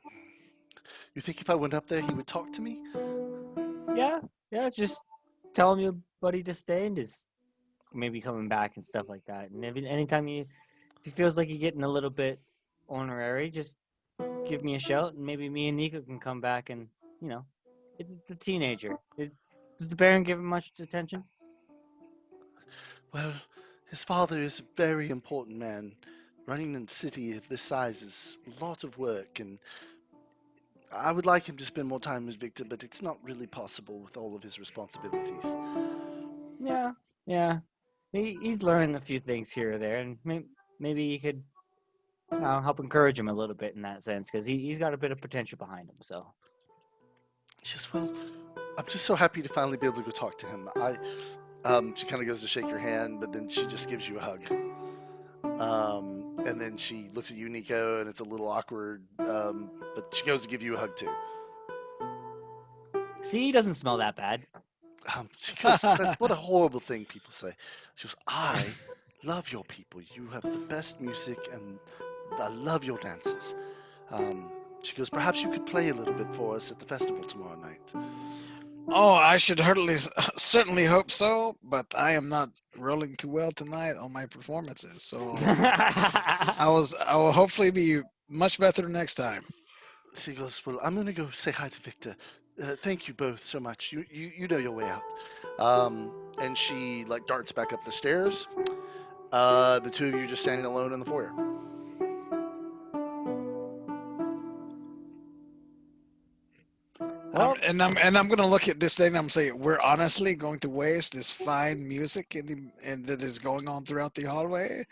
You think if I went up there, he would talk to me?" Yeah. Just tell him your buddy Disdained is maybe coming back and stuff like that. And anytime if he feels like you're getting a little bit honorary, just give me a shout, and maybe me and Nico can come back. And you know, it's a teenager. Does the Baron give him much attention? Well, his father is a very important man. Running a city of this size is a lot of work, and I would like him to spend more time with Victor, but it's not really possible with all of his responsibilities. Yeah. He's learning a few things here or there, and maybe you could help encourage him a little bit in that sense, because he's got a bit of potential behind him. So She says, "Well, I'm just so happy to finally be able to go talk to him." She kind of goes to shake your hand, but then she just gives you a hug. And then she looks at you, Nico, and it's a little awkward. But she goes to give you a hug too. see, he doesn't smell that bad. She goes, "What a horrible thing people say." She goes, "I love your people. You have the best music, and I love your dances." She goes, "Perhaps you could play a little bit for us at the festival tomorrow night." Oh, I should certainly hope so, but I am not rolling too well tonight on my performances. So I will hopefully be much better next time. She goes, "Well, I'm gonna go say hi to Victor. Thank you both so much. You know your way out." And she like darts back up the stairs. The two of you just standing alone in the foyer. Well, I'm gonna look at this thing. And I'm saying we're honestly going to waste this fine music and that is going on throughout the hallway.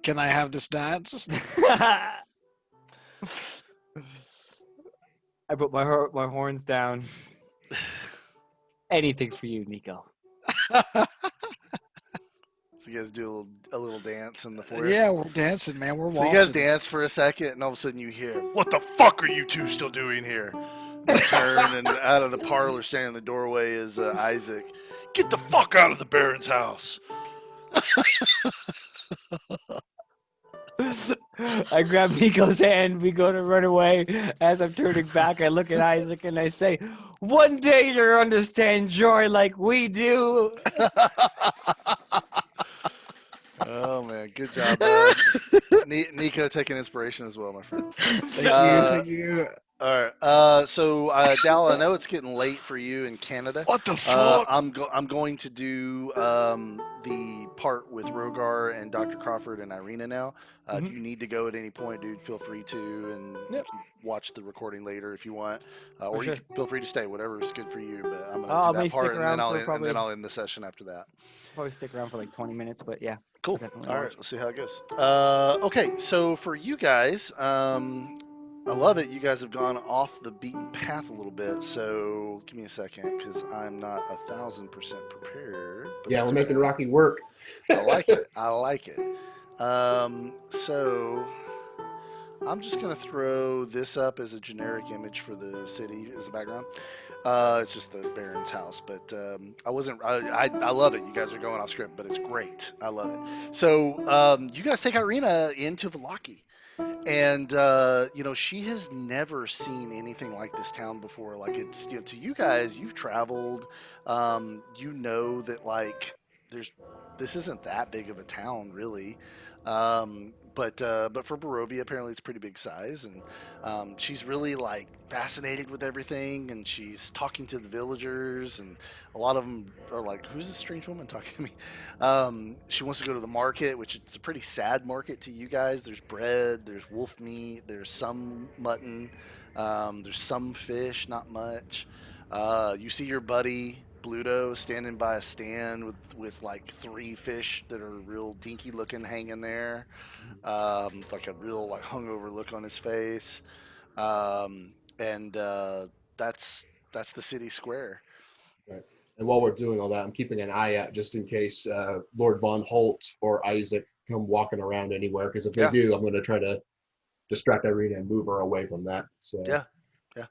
Can I have this dance? I put my horns down. Anything for you, Nico. So you guys do a little dance in the foyer. Yeah, we're dancing, man. We're So waltzing. you guys dance for a second, and all of a sudden you hear, "What the fuck are you two still doing here?" You turn, and out of the parlor, standing in the doorway, is Isaac. "Get the fuck out of the Baron's house!" I grab Nico's hand. We go to run away. As I'm turning back, I look at Isaac and I say, "One day you'll understand joy like we do." Oh man, Good job. Nico taking inspiration as well, my friend. Thank you. Uh, Thank you. all right. Dal, I know it's getting late for you in Canada. What the fuck? I'm going to do the part with Rogar and Dr. Crawford and Irina now. If you need to go at any point, dude, feel free to, and you Yep. can watch the recording later if you want, For or you sure. can feel free to stay, whatever's good for you. But I'm gonna do I that may stick part, and then around for probably I'll end the session after that. stick around for like 20 minutes, but yeah, Cool. I'll definitely All right, watch. let's see how it goes. Okay, so for you guys, I love it. You guys have gone off the beaten path a little bit. So give me a second because I'm not 1,000% prepared. But Yeah, that's we're making okay. Rocky work. I like it. I like it. So I'm just gonna throw this up as a generic image for the city as the background. It's just the Baron's house, but I wasn't. I love it. You guys are going off script, but it's great. I love it. So you guys take Irina into Valaki, and she has never seen anything like this town before. Like it's to you guys, you've traveled. You know that like there's this isn't that big of a town really. But for Barovia, apparently it's pretty big size, and she's really like fascinated with everything, and she's talking to the villagers, and a lot of them are like, "Who's this strange woman talking to me?" She wants to go to the market, which it's a pretty sad market to you guys. There's bread, there's wolf meat, there's some mutton, there's some fish, not much. You see your buddy Bluto standing by a stand with like three fish that are real dinky looking hanging there, like a real like hungover look on his face, and that's the city square. Right. And while we're doing all that, I'm keeping an eye out just in case Lord Von Holt or Isaac come walking around anywhere. Because if they Yeah, do, I'm going to try to distract Irina and move her away from that. So yeah, yeah,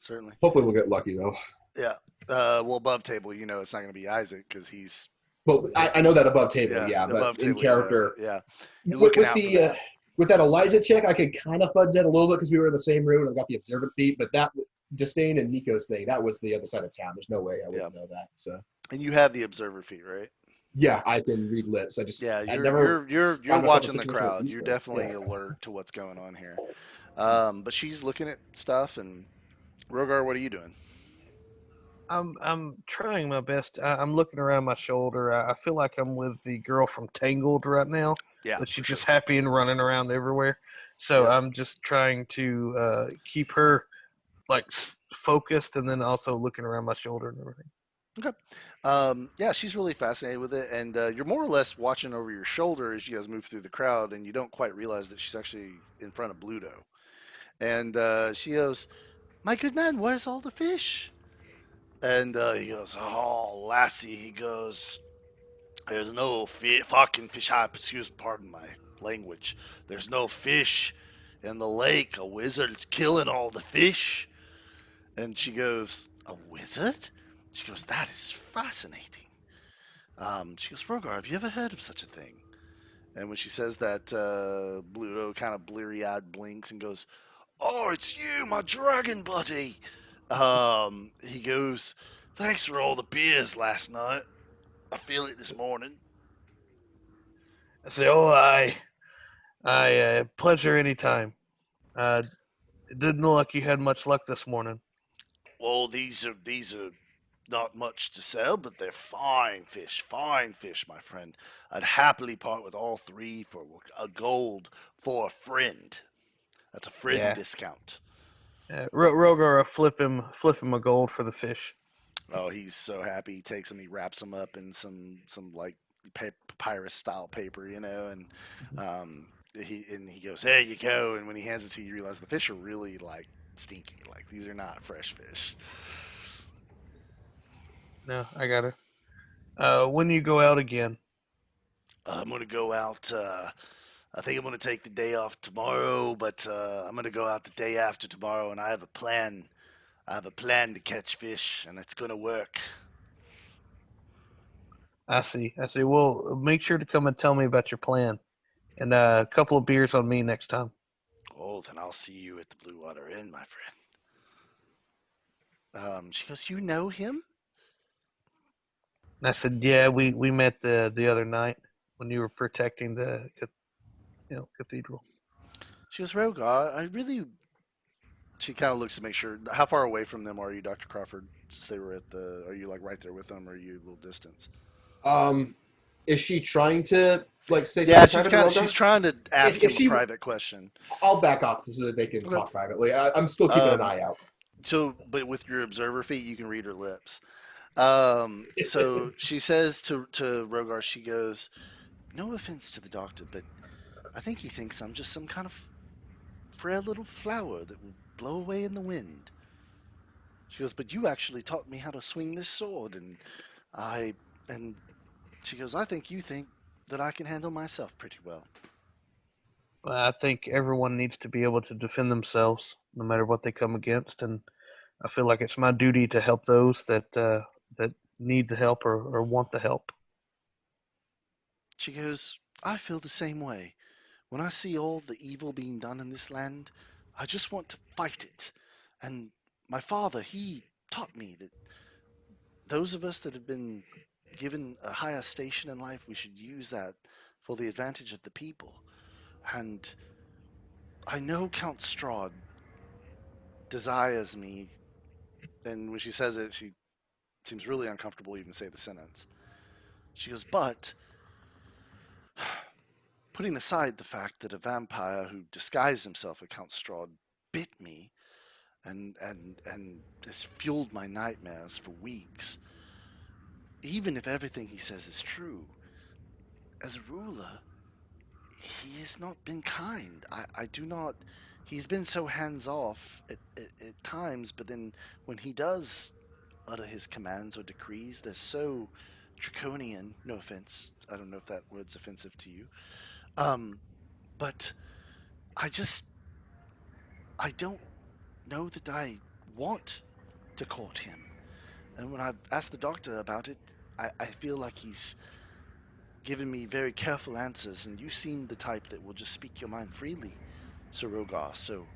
certainly. hopefully we'll get lucky though. Yeah. Well, above table, it's not going to be Isaac because he's But I know that above table, yeah, yeah. But above in table, you know that. character, Yeah, you're with, looking with out for the that. with that Eliza check, I could kind of fudge that a little bit because we were in the same room and I got the observant feat. But that Disdain and Nico's thing, that was the other side of town. There's no way I Yeah, wouldn't know that. So and you have the observer feat, right? yeah, I can read lips. Yeah, I you're never you're you're you're found myself in a watching the situation where it's crowd. You're useful. definitely Yeah. alert to what's going on here. But she's looking at stuff, and Rogar, what are you doing? I'm trying my best. I'm looking around my shoulder. I feel like I'm with the girl from Tangled right now, Yeah, but for she's sure. just happy and running around everywhere. So Yep. I'm just trying to keep her like focused, and then also looking around my shoulder and everything. Okay. Yeah, she's really fascinated with it, and you're more or less watching over your shoulder as you guys move through the crowd, and you don't quite realize that she's actually in front of Bluto. And she goes, "My good man, where's all the fish?" And he goes, "Oh, lassie," he goes, "there's no fucking fish. Pardon my language. There's no fish in the lake. A wizard's killing all the fish." And she goes, "A wizard?" She goes, "That is fascinating." She goes, "Rogar, have you ever heard of such a thing?" And when she says that, Bluto kind of bleary-eyed blinks and goes, "Oh, it's you, my dragon buddy." He goes, "Thanks for all the beers last night. I feel it this morning." I say, "Oh, I pleasure anytime. Uh, it didn't look like you had much luck this morning." Well, these are not much to sell, but they're fine fish, my friend. I'd happily part with all three for a gold for a friend. That's a friend Yeah, discount. Rogar, flip him a gold for the fish. Oh, he's so happy. He takes them, he wraps them up in some like papyrus style paper, and he goes, "There you go." And when he hands it to you, you realize the fish are really like stinky. Like these are not fresh fish. No, I got it. When you go out again? I'm gonna go out. I think I'm gonna take the day off tomorrow, but I'm gonna go out the day after tomorrow, and I have a plan. I have a plan to catch fish, and it's gonna work. I see. I see. Well, make sure to come and tell me about your plan, and a couple of beers on me next time. Oh, then I'll see you at the Blue Water Inn, my friend. She goes, "You know him?" And I said, "Yeah, we met the other night." when you were protecting the cathedral. She goes, Rogar, I really. She kind of looks to make sure. How far away from them are you, Dr. Crawford? Since they were at the. Are you like right there with them, or are you a little distance? Um, is she trying to like say Yeah, something she's private to kind of. She's Rogar? trying to ask If him a she, private question. I'll back off so that they can Okay. talk privately. I'm still keeping an Um. eye out. So, but with your observer feet, you can read her lips. So she says to Rogar, she goes, "No offense to the doctor, but I think he thinks I'm just some kind of frail little flower that will blow away in the wind." She goes, "But you actually taught me how to swing this sword, and I and she goes, I think you think that I can handle myself pretty well." I think everyone needs to be able to defend themselves, no matter what they come against, and I feel like it's my duty to help those that need the help or want the help. She goes, "I feel the same way. When I see all the evil being done in this land, I just want to fight it. And my father, he taught me that those of us that have been given a higher station in life, we should use that for the advantage of the people. And I know Count Strahd desires me." And when she says it, she seems really uncomfortable to even say the sentence. She goes, "But putting aside the fact that a vampire who disguised himself as Count Strahd bit me and has fueled my nightmares for weeks, even if everything he says is true, as a ruler, he has not been kind. I do not. He's been so hands off at times, but then when he does utter his commands or decrees, they're so draconian. No offense. I don't know if that word's offensive to you. Um, but I just I don't know that I want to court him. And when I've asked the doctor about it, I feel like he's given me very careful answers, and you seem the type that will just speak your mind freely, Sir Rogar. So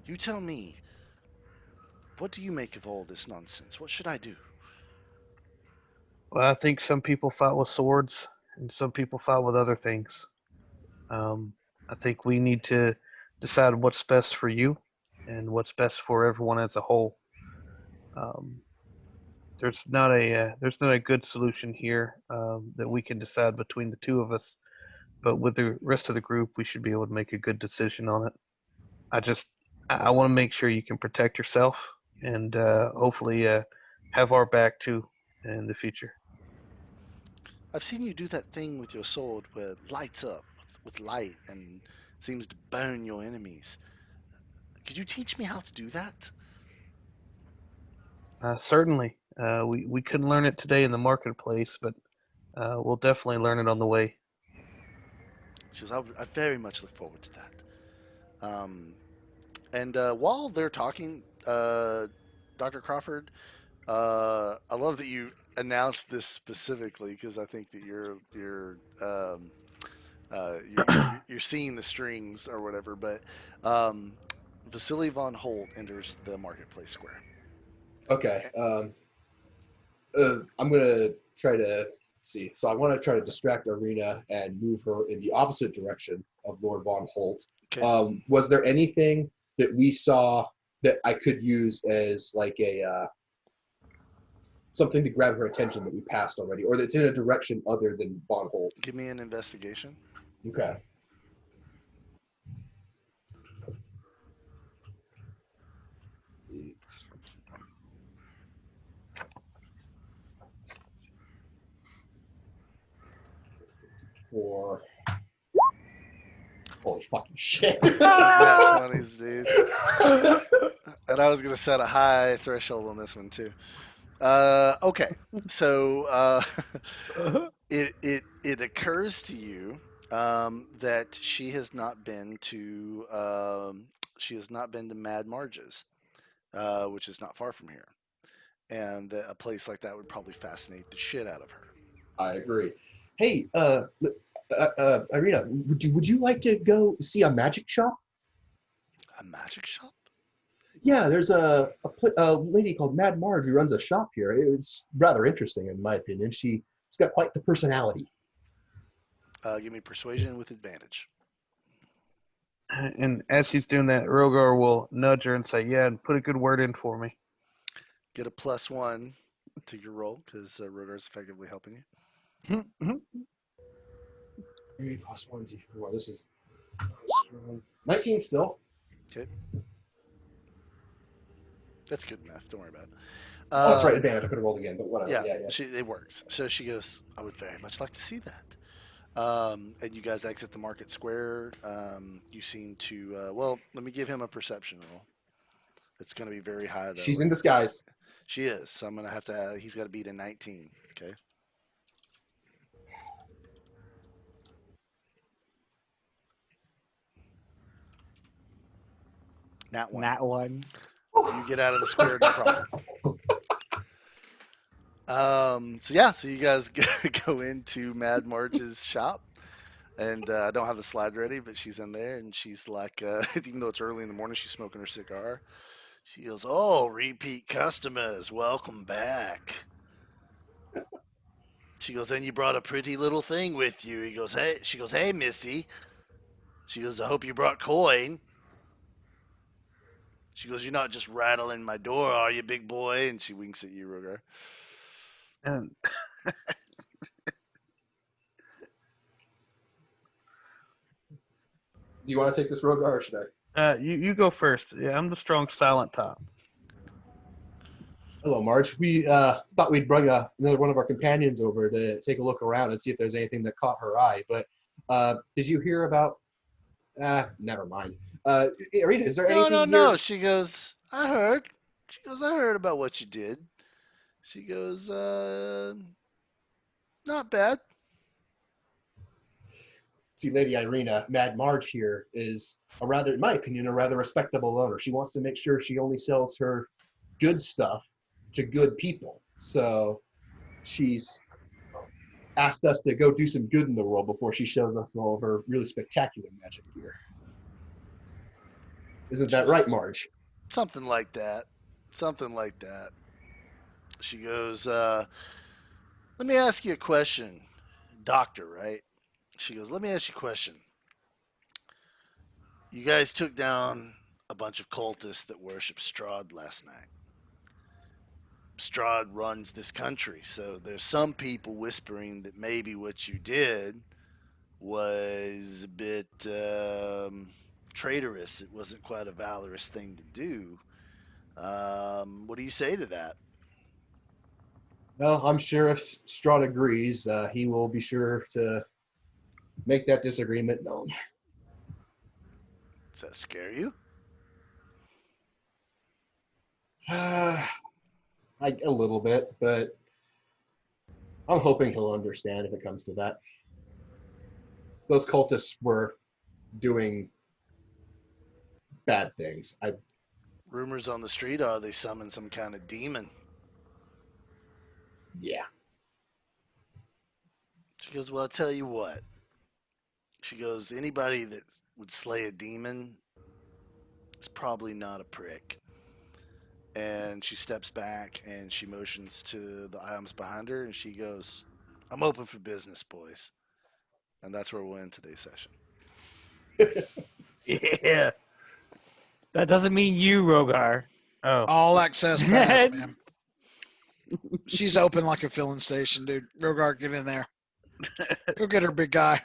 you tell me, what do you make of all this nonsense? What should I do? Well, I think some people fight with swords and some people fight with other things. Um, I think we need to decide what's best for you and what's best for everyone as a whole. Um, there's not a good solution here that we can decide between the two of us. But with the rest of the group, we should be able to make a good decision on it. I just I want to make sure you can protect yourself and hopefully have our back too in the future. I've seen you do that thing with your sword where it lights up with light and seems to burn your enemies. Could you teach me how to do that? Certainly, we couldn't learn it today in the marketplace, but we'll definitely learn it on the way. She goes, I very much look forward to that. And while they're talking, Dr. Crawford, I love that you announced this specifically because I think that you're seeing the strings or whatever. But Vasily von Holt enters the marketplace square. Okay. I'm gonna try to see. So I want to try to distract Arena and move her in the opposite direction of Lord Von Holt. Okay. Was there anything that we saw that I could use as like a something to grab her attention that we passed already, or that's in a direction other than Von Holt? Give me an investigation. Okay. For holy fucking shit. These nat 20s, dude. And I was gonna set a high threshold on this one too. Okay, so it occurs to you that she has not been to Mad Marges, which is not far from here, and that a place like that would probably fascinate the shit out of her. I agree. Hey, Irina, would you like to go see a magic shop? A magic shop? Yeah, there's a lady called Mad Marge who runs a shop here. It's rather interesting, in my opinion. She's got quite the personality. Give me persuasion with advantage. And as she's doing that, Rogar will nudge her and say, "Yeah, and put a good word in for me." Get a +1 to your roll because Rogar's effectively helping you. 3 plus 1, 2, 4. This is 19 still. Okay. That's good enough. Don't worry about it. Oh, that's right. Advantage. I could have rolled again, but whatever. Yeah, Yeah. it works. So she goes, I would very much like to see that. And you guys exit the market square. You seem to, well, let me give him a perception roll. It's going to be very high, though. She's in disguise. She is. So I'm going to have to, he's got to beat a 19. Okay. Nat 1. That one. You get out of the square, no problem. So you guys go into Mad Marge's shop. And I don't have the slide ready, but she's in there, and she's like, even though it's early in the morning, she's smoking her cigar. She goes, "Oh, repeat customers, welcome back." She goes, "And you brought a pretty little thing with you." He goes, "Hey," she goes, "Hey, Missy." She goes, "I hope you brought coin." She goes, "You're not just rattling my door, are you, big boy?" And she winks at you, Rogar. And Do you want to take this Rogar or should I? you go first. Yeah, I'm the strong, silent top. Hello, Marge. We thought we'd bring another one of our companions over to take a look around and see if there's anything that caught her eye. But did you hear about? Never mind. Rita, is there anything No. here? She goes, "I heard." She goes, "I heard about what you did." She goes, "Not bad." See, Lady Irina, Mad Marge here is a rather, in my opinion, a rather respectable owner. She wants to make sure she only sells her good stuff to good people. So she's asked us to go do some good in the world before she shows us all of her really spectacular magic gear. Isn't that right, Marge? Something like that. Something like that. She goes, "Let me ask you a question, doctor, right?" She goes, "Let me ask you a question. You guys took down a bunch of cultists that worship Strahd last night. Strahd runs this country, so there's some people whispering that maybe what you did was a bit traitorous. It wasn't quite a valorous thing to do. What do you say to that?" Well, I'm sure if Strahd agrees, he will be sure to make that disagreement known. Does that scare you? Like a little bit, but I'm hoping he'll understand if it comes to that. Those cultists were doing bad things. Rumors on the street are they summoned some kind of demon. Yeah. She goes, "Well, I'll tell you what." She goes, "Anybody that would slay a demon is probably not a prick." And she steps back and she motions to the items behind her and she goes, "I'm open for business, boys." And that's where we'll end today's session. Yeah. That doesn't mean you, Rogar. Oh. All access pass, man. She's open like a filling station, dude. Rogar, get in there. Go get her, big guy.